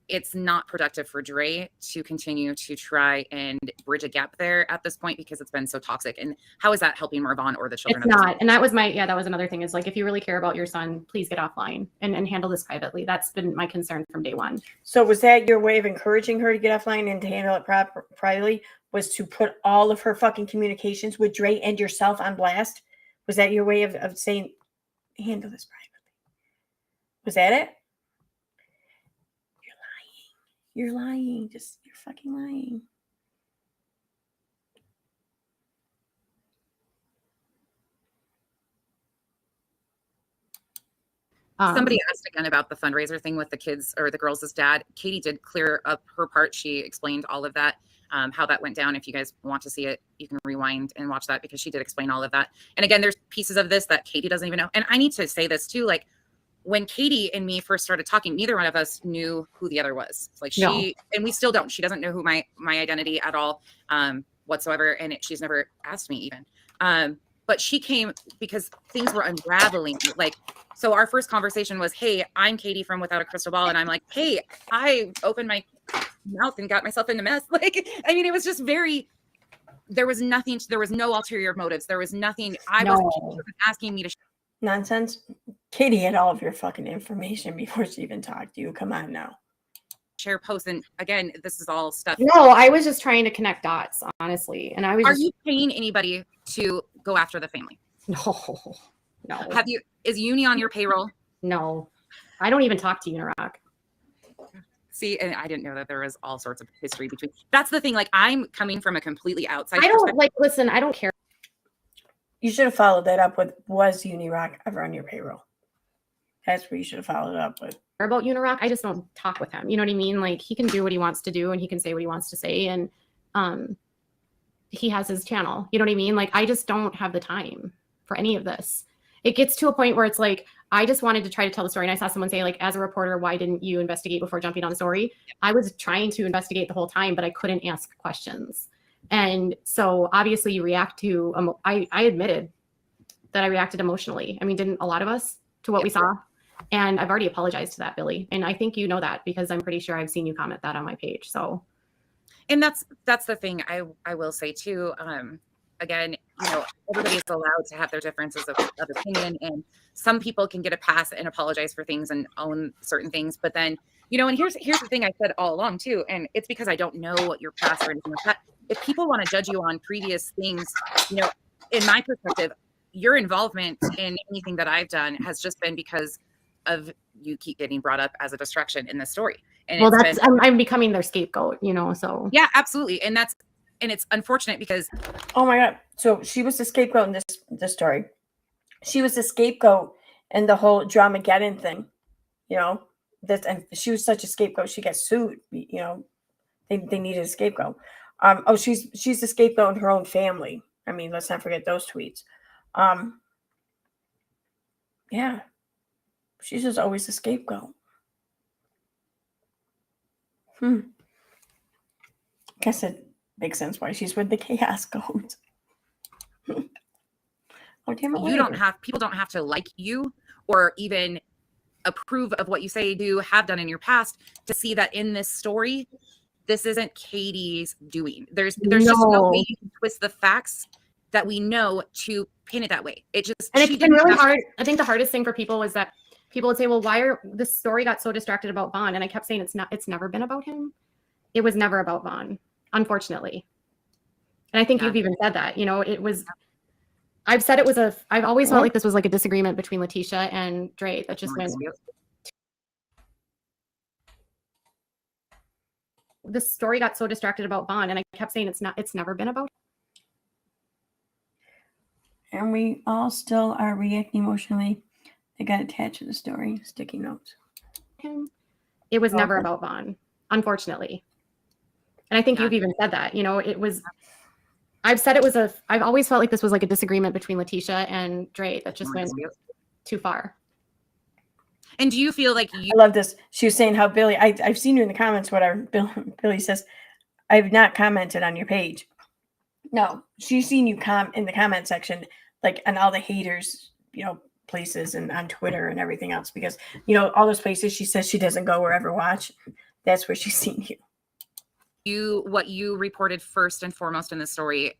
it's not productive for Dre to continue to try and bridge a gap there at this point, because it's been so toxic. And how is that helping Marvon or the children? It's not. And that was that was another thing, is like, if you really care about your son, please get offline and handle this privately. That's been my concern from day one. So was that your way of encouraging her to get offline and to handle it privately, was to put all of her fucking communications with Dre and yourself on blast? Was that your way of saying, handle this privately? Was that it? You're lying. You're fucking lying. Somebody asked again about the fundraiser thing with the kids or the girls' dad. Katie did clear up her part. She explained all of that, how that went down. If you guys want to see it, you can rewind and watch that, because she did explain all of that. And again, there's pieces of this that Katie doesn't even know. And I need to say this too, like, when Katie and me first started talking, neither one of us knew who the other was. Like and we still don't. She doesn't know who my identity at all whatsoever. And she's never asked me even. But she came because things were unraveling. Like, so our first conversation was, hey, I'm Katie from Without a Crystal Ball. And I'm like, hey, I opened my mouth and got myself in a mess. Like, I mean, it was just there was nothing, there was no ulterior motives. There was nothing. Wasn't asking me to nonsense. Katie had all of your fucking information before she even talked to you. Come on now. Share posts. And again, this is all stuff. No, I was just trying to connect dots, honestly. And Are you paying anybody to go after the family? No. Is Uni on your payroll? No. I don't even talk to Unirock. See, and I didn't know that there was all sorts of history between. That's the thing. Like, I'm coming from a completely outside. Listen, I don't care. You should have followed that up with, was Unirock ever on your payroll? That's where you should have followed it up with. About Unirock, I just don't talk with him. You know what I mean? Like, he can do what he wants to do and he can say what he wants to say. And he has his channel. You know what I mean? Like, I just don't have the time for any of this. It gets to a point where it's like, I just wanted to try to tell the story. And I saw someone say, like, as a reporter, why didn't you investigate before jumping on the story? I was trying to investigate the whole time, but I couldn't ask questions. And so obviously you react to, I admitted that I reacted emotionally. I mean, didn't a lot of us, to what we saw? And I've already apologized to that, Billy. And I think you know that, because I'm pretty sure I've seen you comment that on my page. So. And that's the thing I will say too. Again, everybody's allowed to have their differences of opinion, and some people can get a pass and apologize for things and own certain things. But then, and here's the thing I said all along too, and it's because I don't know what your past or anything like that. If people want to judge you on previous things, in my perspective, your involvement in anything that I've done has just been because of you keep getting brought up as a distraction in the story. And well, I'm becoming their scapegoat, so. Yeah, absolutely. And it's unfortunate because. Oh my God. So she was the scapegoat in this story. She was the scapegoat in the whole Dramageddon thing, and she was such a scapegoat. She got sued, they needed a scapegoat. She's the scapegoat in her own family. I mean, let's not forget those tweets. Yeah. She's just always the scapegoat. Like I said, Makes sense why she's with the chaos codes. Oh, damn it, people don't have to like you or even approve of what you say, do, have done in your past to see that in this story, this isn't Katie's doing. There's just no way you can twist the facts that we know to paint it that way. It just, and it's been really hard. I think the hardest thing for people was that people would say, well, this story got so distracted about Vaughn? And I kept saying, it's never been about him. It was never about Vaughn, unfortunately. And I think you've even said that, I've said I've always felt like this was like a disagreement between Letitia and Dre that just went. This story got so distracted about Vaughn, and I kept saying, it's never been about. And we all still are reacting emotionally. They got attached to the story, sticky notes. It was never about Vaughn, unfortunately. And I think you've even said that, I've always felt like this was like a disagreement between Letitia and Dre that just went too far. And do you feel like I love this. She was saying how Billy, I've seen you in the comments, whatever. Billy says, I've not commented on your page. No, she's seen you in the comment section, like on all the haters, places and on Twitter and everything else, because, all those places she says she doesn't go or ever watch. That's where she's seen you. What you reported first and foremost in the story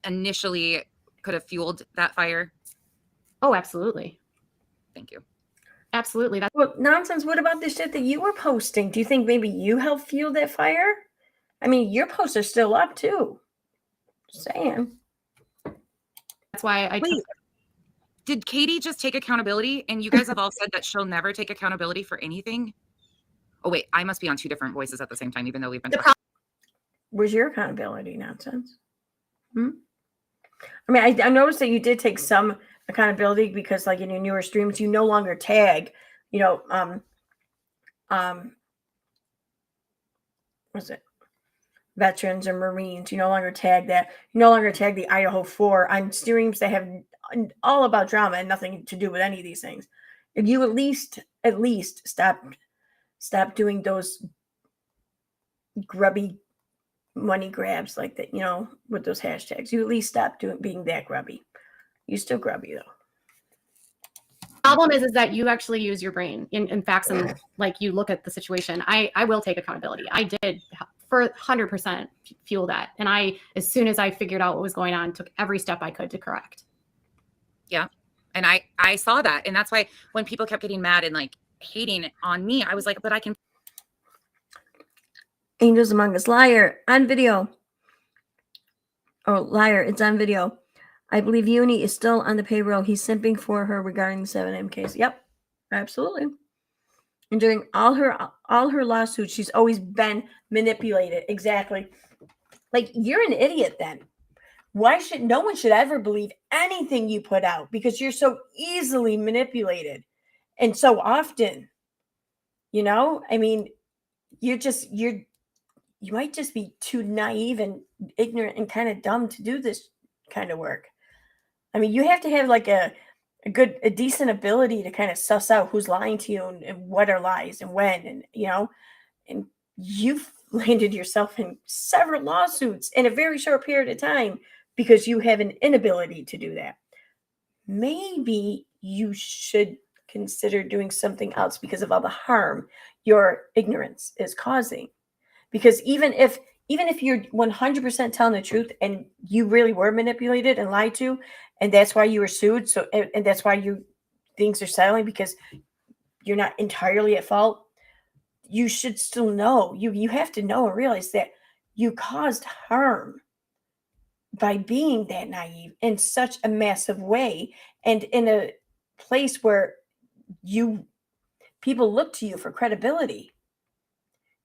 initially could have fueled that fire? Oh, absolutely. Thank you. Absolutely. Well, nonsense. What about the shit that you were posting? Do you think maybe you helped fuel that fire? I mean, your posts are still up too. Just saying. That's why did Katie just take accountability? And you guys have all said that she'll never take accountability for anything. Oh wait, I must be on two different voices at the same time, even though we've been talking. Where's your accountability, nonsense? I mean, I noticed that you did take some accountability because, like, in your newer streams, you no longer tag, what's it? Veterans or Marines. You no longer tag that. You no longer tag the Idaho 4 on streams that have all about drama and nothing to do with any of these things. If you at least stop doing those grubby money grabs like that, with those hashtags. You at least stop being that grubby. You still grubby though. Problem is that you actually use your brain in facts and like you look at the situation. I will take accountability. I did for 100% fuel that. And as soon as I figured out what was going on, took every step I could to correct. Yeah. And I saw that. And that's why when people kept getting mad and like hating on me, I was like, but I can. Angels Among Us, liar, on video. Oh, liar, it's on video. I believe Uni is still on the payroll. He's simping for her regarding the 7M case. Yep, absolutely. And during all her lawsuits, she's always been manipulated. Exactly. Like, you're an idiot then. No one should ever believe anything you put out because you're so easily manipulated and so often, I mean, you might just be too naive and ignorant and kind of dumb to do this kind of work. I mean, you have to have like a decent ability to kind of suss out who's lying to you and what are lies and when, and you've landed yourself in several lawsuits in a very short period of time because you have an inability to do that. Maybe you should consider doing something else because of all the harm your ignorance is causing. Because even if you're 100% telling the truth and you really were manipulated and lied to, and that's why you were sued, and that's why things are settling because you're not entirely at fault, you should still know. You have to know and realize that you caused harm by being that naive in such a massive way and in a place where people look to you for credibility.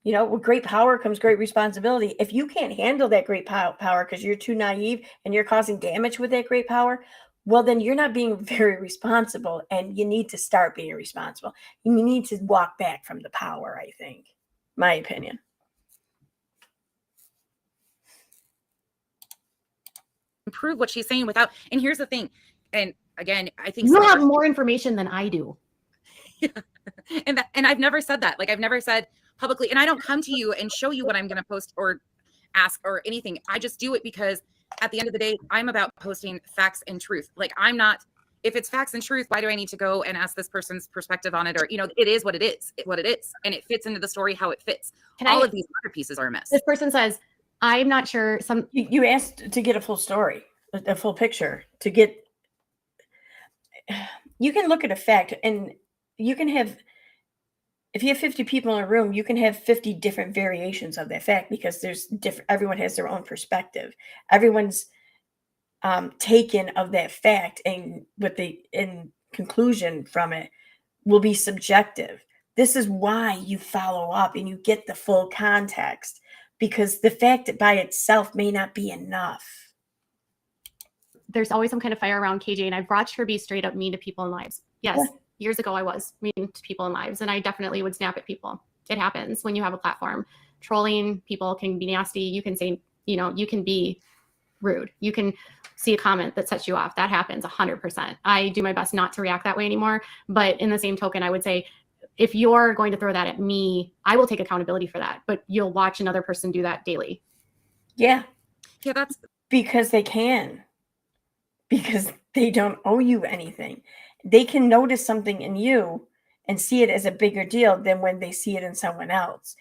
With great power comes great responsibility. If you can't handle that great power because you're too naive and you're causing damage with that great power, well, then you're not being very responsible, and you need to start being responsible. You need to walk back from the power, I think. My opinion. Prove what she's saying without, and here's the thing, and again, I think you have more information than I do. Yeah. And I've never said that. Like, I've never said publicly, and I don't come to you and show you what I'm going to post or ask or anything. I just do it because at the end of the day, I'm about posting facts and truth. Like I'm not, if it's facts and truth, why do I need to go and ask this person's perspective on it? Or, it is what it is, and it fits into the story how it fits. All of these other pieces are a mess. This person says, I'm not sure. You asked to get a full story, a full picture, to get, you can look at a fact and you can have, if you have 50 people in a room, you can have 50 different variations of that fact because there's different, everyone has their own perspective. Everyone's taken of that fact and what the in conclusion from it will be subjective. This is why you follow up and you get the full context, because the fact by itself may not be enough. There's always some kind of fire around KJ, and I've watched her be straight up mean to people in lives. Yes, years ago I was mean to people in lives, and I definitely would snap at people. It happens when you have a platform. Trolling people can be nasty. You can say, you can be rude. You can see a comment that sets you off. That happens 100%. I do my best not to react that way anymore. But in the same token, I would say, if you're going to throw that at me, I will take accountability for that. But you'll watch another person do that daily. Yeah. Yeah, that's because they can. Because they don't owe you anything. They can notice something in you and see it as a bigger deal than when they see it in someone else.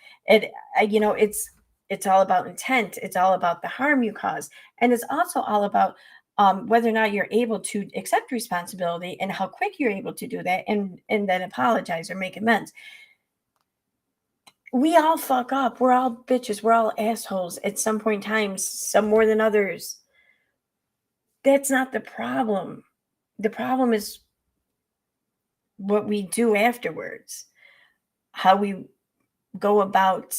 It's all about intent. It's all about the harm you cause. And it's also all about whether or not you're able to accept responsibility and how quick you're able to do that and then apologize or make amends. We all fuck up. We're all bitches. We're all assholes at some point in time, some more than others. That's not the problem. The problem is what we do afterwards, how we go about,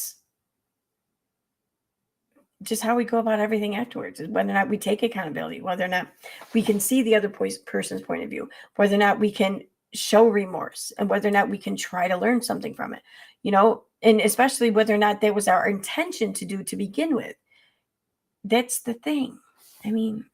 just how we go about everything afterwards, is whether or not we take accountability, whether or not we can see the other person's point of view, whether or not we can show remorse, and whether or not we can try to learn something from it, and especially whether or not that was our intention to do to begin with. That's the thing. I mean,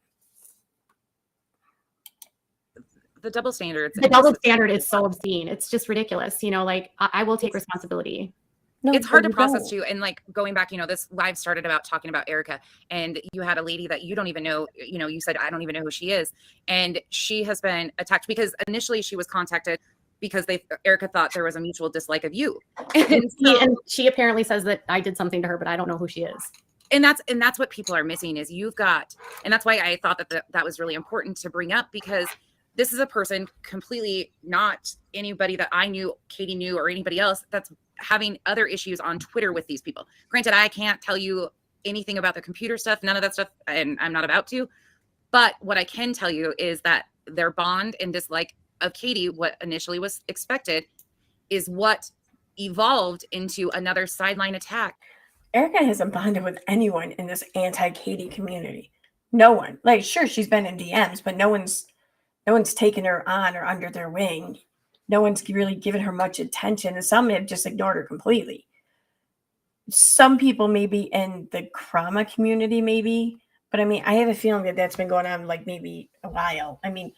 the double standards. The double standard is so obscene. It's just ridiculous. I will take responsibility. No, it's hard to process too. And going back, this live started about talking about Erica, and you had a lady that you don't even know, you said, I don't even know who she is. And she has been attacked because initially she was contacted because Erica thought there was a mutual dislike of you. And she apparently says that I did something to her, but I don't know who she is. And that's what people are missing is and that's why I thought that was really important to bring up, because this is a person completely not anybody that I knew, Katie knew, or anybody else that's having other issues on Twitter with these people. Granted, I can't tell you anything about the computer stuff, none of that stuff, and I'm not about to. But what I can tell you is that their bond and dislike of Katie, what initially was expected, is what evolved into another sideline attack. Erica hasn't bonded with anyone in this anti-Katie community. No one. Sure, she's been in DMs, but no one's taken her on or under their wing. No one's really given her much attention, and some have just ignored her completely. Some people maybe in the trauma community, maybe, but I mean, I have a feeling that that's been going on maybe a while. I mean,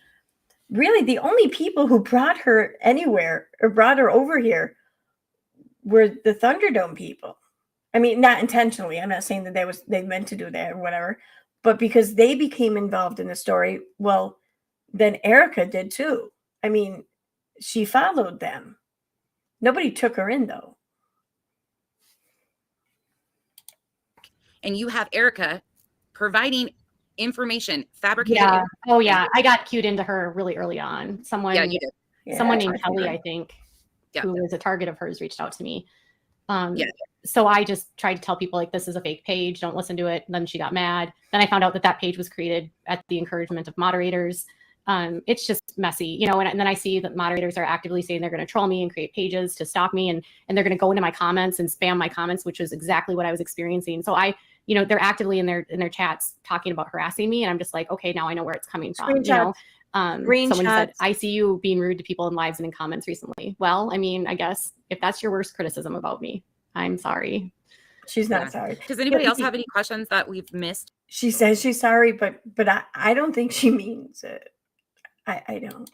really, the only people who brought her anywhere or brought her over here were the Thunderdome people. I mean, not intentionally. I'm not saying that they meant to do that or whatever, but because they became involved in the story, well, then Erica did too. I mean, she followed them. Nobody took her in, though. And you have Erica providing information, fabricated. Yeah. Oh, yeah. I got cued into her really early on. Someone named Kelly, I think, who was a target of hers, reached out to me. So I just tried to tell people, this is a fake page. Don't listen to it. And then she got mad. Then I found out that page was created at the encouragement of moderators. It's just messy, and then I see that moderators are actively saying they're going to troll me and create pages to stop me. And they're going to go into my comments and spam my comments, which is exactly what I was experiencing. So they're actively in their chats talking about harassing me. And I'm just like, okay, now I know where it's coming from. Someone said, I see you being rude to people in lives and in comments recently. Well, I mean, I guess if that's your worst criticism about me, I'm sorry. She's not sorry. Does anybody else have any questions that we've missed? She says she's sorry, but I don't think she means it. I don't.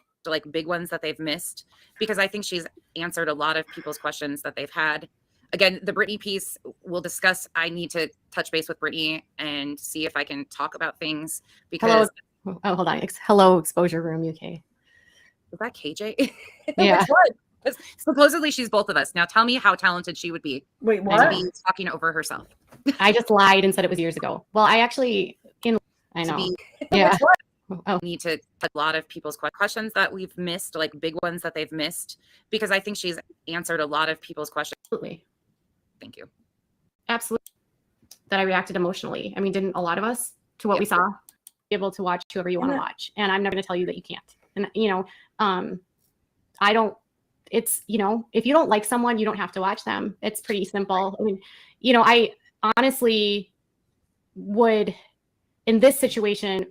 Big ones that they've missed, because I think she's answered a lot of people's questions that they've had. again, the Brittany piece we'll discuss. I need to touch base with Brittany and see if I can talk about things because. Hello. Oh, hold on. Hello, Exposure Room UK. Is that KJ? Yeah. Which one? Supposedly she's both of us. Now tell me how talented she would be. Wait, what? To be talking over herself. I just lied and said it was years ago. Well, I actually, I know. Yeah. I need to touch a lot of people's questions that we've missed, like big ones that they've missed, because I think she's answered a lot of people's questions. Absolutely. Thank you. Absolutely. That I reacted emotionally. I mean, didn't a lot of us to what we saw? Be able to watch whoever you want to watch. And I'm never going to tell you that you can't. And, you know, I don't, it's, you know, if you don't like someone, you don't have to watch them. It's pretty simple. I mean, you know, I honestly would, in this situation,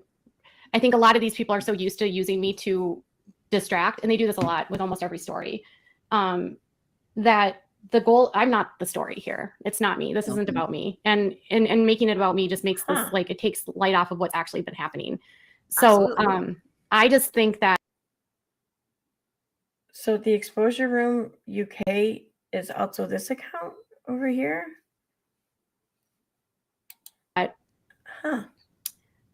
I think a lot of these people are so used to using me to distract, and they do this a lot with almost every story, that the goal, I'm not the story here. It's not me. This isn't about me. And making it about me just makes this, like, it takes light off of what's actually been happening. So I just think that. So the Exposure Room UK is also this account over here? Huh.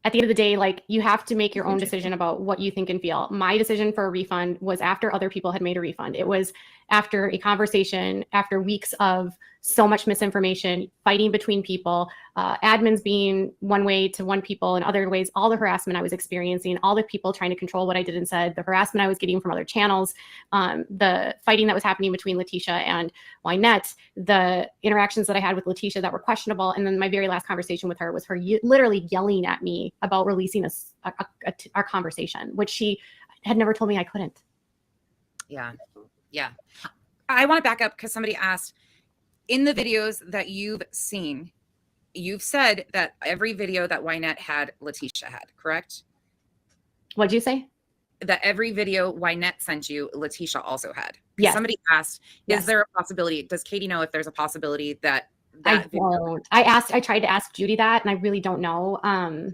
At the end of the day, like, you have to make your own decision about what you think and feel. My decision for a refund was after other people had made a refund. It was after a conversation, after weeks of so much misinformation, fighting between people, admins being one way to one people and other ways, all the harassment I was experiencing, all the people trying to control what I did and said, the harassment I was getting from other channels, the fighting that was happening between Letitia and Wynette, the interactions that I had with Letitia that were questionable. And then my very last conversation with her was her literally yelling at me about releasing our conversation, which she had never told me I couldn't. Yeah. Yeah. I want to back up because somebody asked, in the videos that you've seen, you've said that every video that Wynette had, Letitia had, correct? What'd you say? That every video Wynette sent you, Letitia also had. Yes. Somebody asked, is there a possibility? Does Katie know if there's a possibility that I don't. I tried to ask Judy that, and I really don't know. I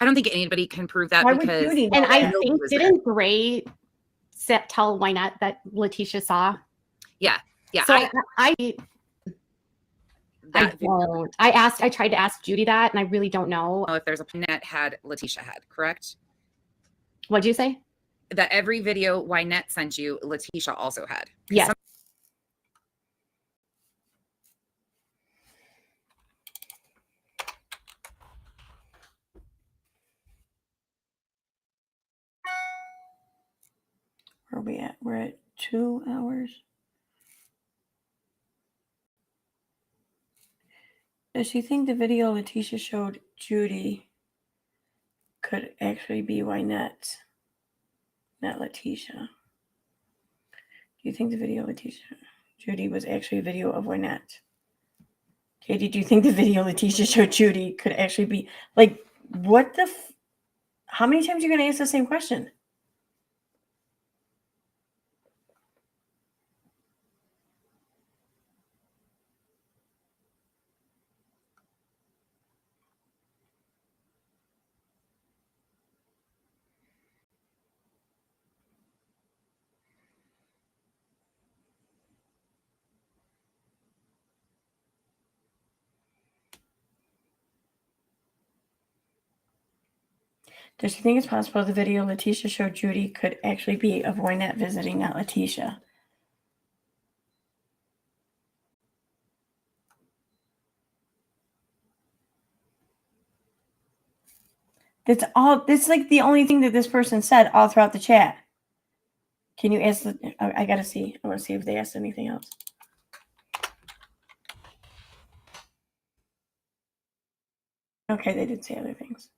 don't think anybody can prove that. Why because would Judy know and that? I think didn't Gray tell Wynette that Letitia saw? Yeah. Yeah. So I won't. I tried to ask Judy that, and I really don't know if there's a Wynette had, Letitia had, correct? What'd you say? That every video Wynette sent you, Letitia also had. Yes. Where are we at? We're at 2 hours. Does she think the video Letitia showed Judy could actually be Wynette, not Letitia? Do you think the video Letitia Judy was actually a video of Wynette? Katie, do you think the video Letitia showed Judy could actually be, like, what the how many times are you going to ask the same question? Does she think it's possible the video Letitia showed Judy could actually be of Wynette visiting, not Letitia? That's like the only thing that this person said all throughout the chat. Can you ask I gotta see. I want to see if they asked anything else. Okay, they did say other things.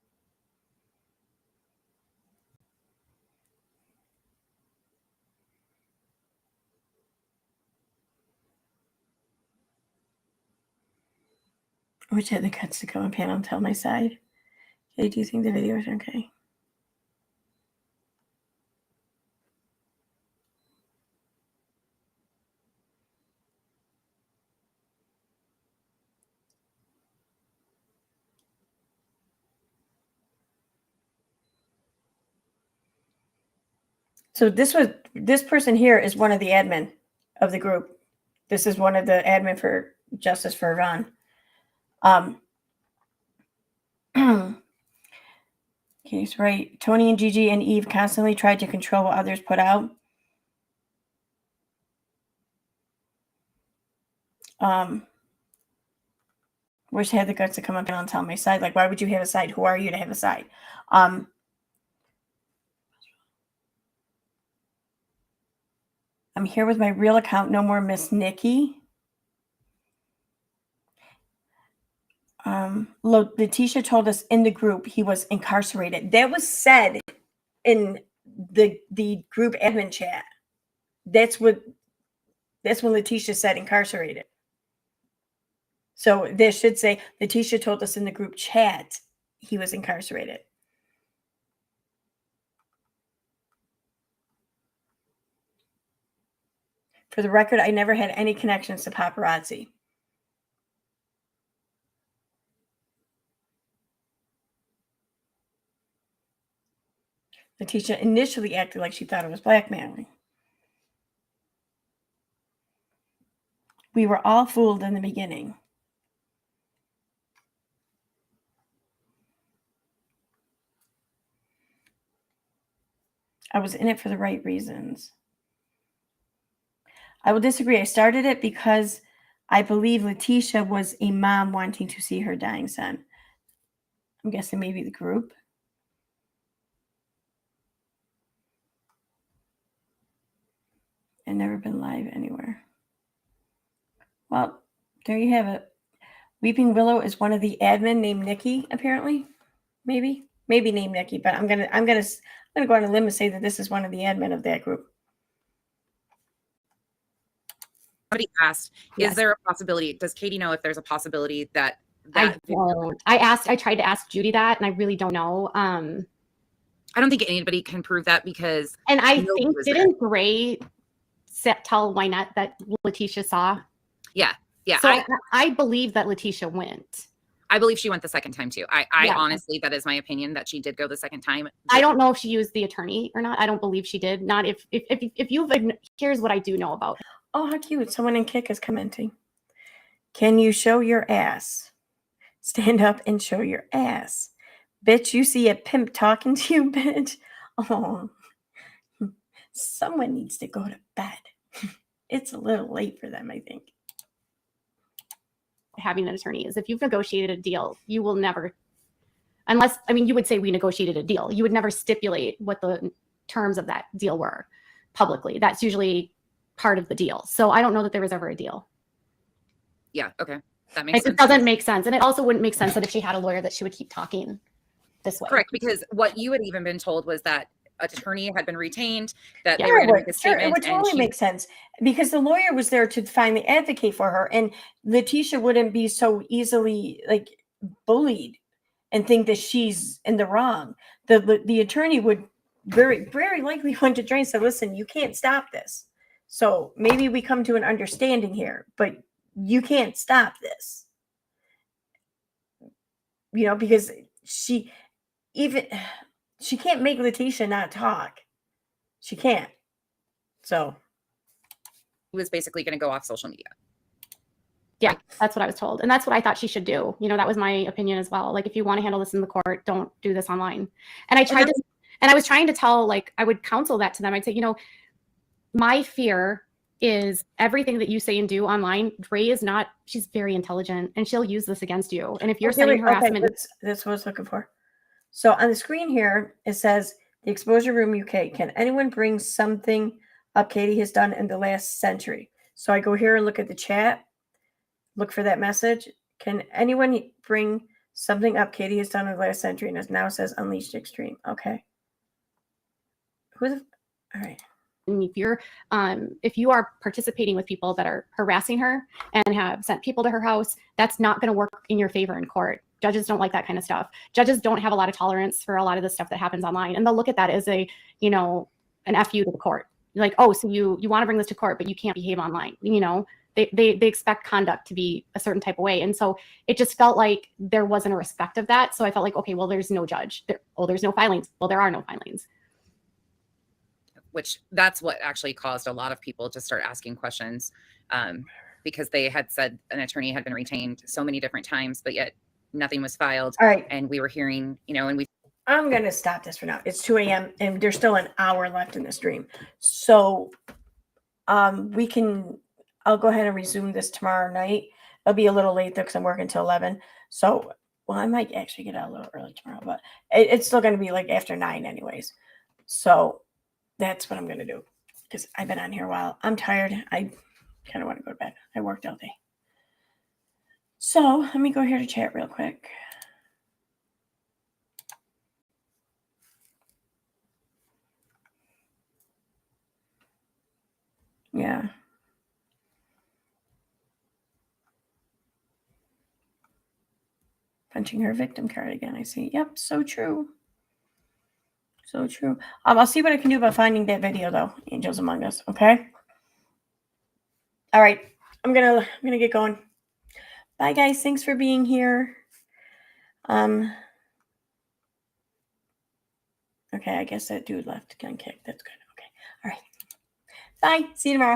Which had the guts to come on panel and tell my side. Okay, do you think the video is okay? So this person here is one of the admin of the group. This is one of the admin for Justice for Iran. He's right. Tony and Gigi and Eve constantly tried to control what others put out. Wish I had the guts to come up and tell my side. Like, why would you have a side? Who are you to have a side? I'm here with my real account. No more Miss Nikki. Letitia told us in the group he was incarcerated. That was said in the group admin chat. That's when Letitia said incarcerated. So they should say Letitia told us in the group chat he was incarcerated. For the record, I never had any connections to paparazzi. Letitia initially acted like she thought it was blackmailing. We were all fooled in the beginning. I was in it for the right reasons. I will disagree. I started it because I believe Letitia was a mom wanting to see her dying son. I'm guessing maybe the group. And never been live anywhere. Well, there you have it. Weeping Willow is one of the admin named Nikki, apparently. Maybe named Nikki, but I'm gonna go on a limb and say that this is one of the admin of that group. Somebody asked, yes. Is there a possibility? Does Katie know if there's a possibility that I don't. I tried to ask Judy that, and I really don't know. I don't think anybody can prove that because. And I think didn't Gray tell Wynette that Letitia saw? Yeah. So I believe that Letitia went. I believe she went the second time too. I honestly, that is my opinion that she did go the second time. I don't know if she used the attorney or not. I don't believe she did. Not if you've. Here's what I do know about. Oh, how cute! Someone in Kick is commenting. Can you show your ass? Stand up and show your ass, bitch. You see a pimp talking to you, bitch. Oh, someone needs to go to bed. It's a little late for them, I think. Having an attorney is if you've negotiated a deal, you will never, unless, I mean, you would say we negotiated a deal. You would never stipulate what the terms of that deal were publicly. That's usually part of the deal. So I don't know that there was ever a deal. Yeah. Okay. That makes sense. It doesn't make sense. And it also wouldn't make sense that if she had a lawyer that she would keep talking this way. Correct. Because what you had even been told was that attorney had been retained, that they were going to make a statement. It would totally make sense because the lawyer was there to finally advocate for her, and Letitia wouldn't be so easily like bullied and think that she's in the wrong. The attorney would very, very likely want to try and say, listen, you can't stop this. So maybe we come to an understanding here, but you can't stop this. Because she can't make Letitia not talk. She can't. So he was basically going to go off social media. Yeah, that's what I was told. And that's what I thought she should do. That was my opinion as well. Like, if you want to handle this in the court, don't do this online. And I was trying to tell, like, I would counsel that to them. I'd say, my fear is everything that you say and do online. Ray is not, she's very intelligent and she'll use this against you. And if you're sending harassment. Okay, that's what I was looking for. So on the screen here, it says the Exposure Room UK. Can anyone bring something up Katie has done in the last century? So I go here and look at the chat, look for that message. Can anyone bring something up Katie has done in the last century? And it now says Unleashed Extreme. Okay. All right. And if you are participating with people that are harassing her and have sent people to her house, that's not going to work in your favor in court. Judges don't like that kind of stuff. Judges don't have a lot of tolerance for a lot of the stuff that happens online. And they'll look at that as an FU to the court. You're like, oh, so you want to bring this to court, but you can't behave online. They expect conduct to be a certain type of way. And so it just felt like there wasn't a respect of that. So I felt like, okay, well, there's no judge. There's no filings. Well, there are no filings. which that's what actually caused a lot of people to start asking questions, because they had said an attorney had been retained so many different times, but yet nothing was filed. All right. And we were hearing, and I'm going to stop this for now. It's 2 a.m. and there's still an hour left in the stream. So I'll go ahead and resume this tomorrow night. It'll be a little late though, because I'm working till 11. So, well, I might actually get out a little early tomorrow, but it's still going to be like after 9 anyways. So that's what I'm going to do, because I've been on here a while. I'm tired. I kind of want to go to bed. I worked all day. So let me go here to chat real quick. Yeah. Punching her victim card again, I see. Yep, so true. So true. I'll see what I can do about finding that video though, Angels Among Us, okay? All right. I'm gonna get going. Bye guys. Thanks for being here. Okay, I guess that dude left, got kicked. That's good. Okay. All right. Bye. See you tomorrow.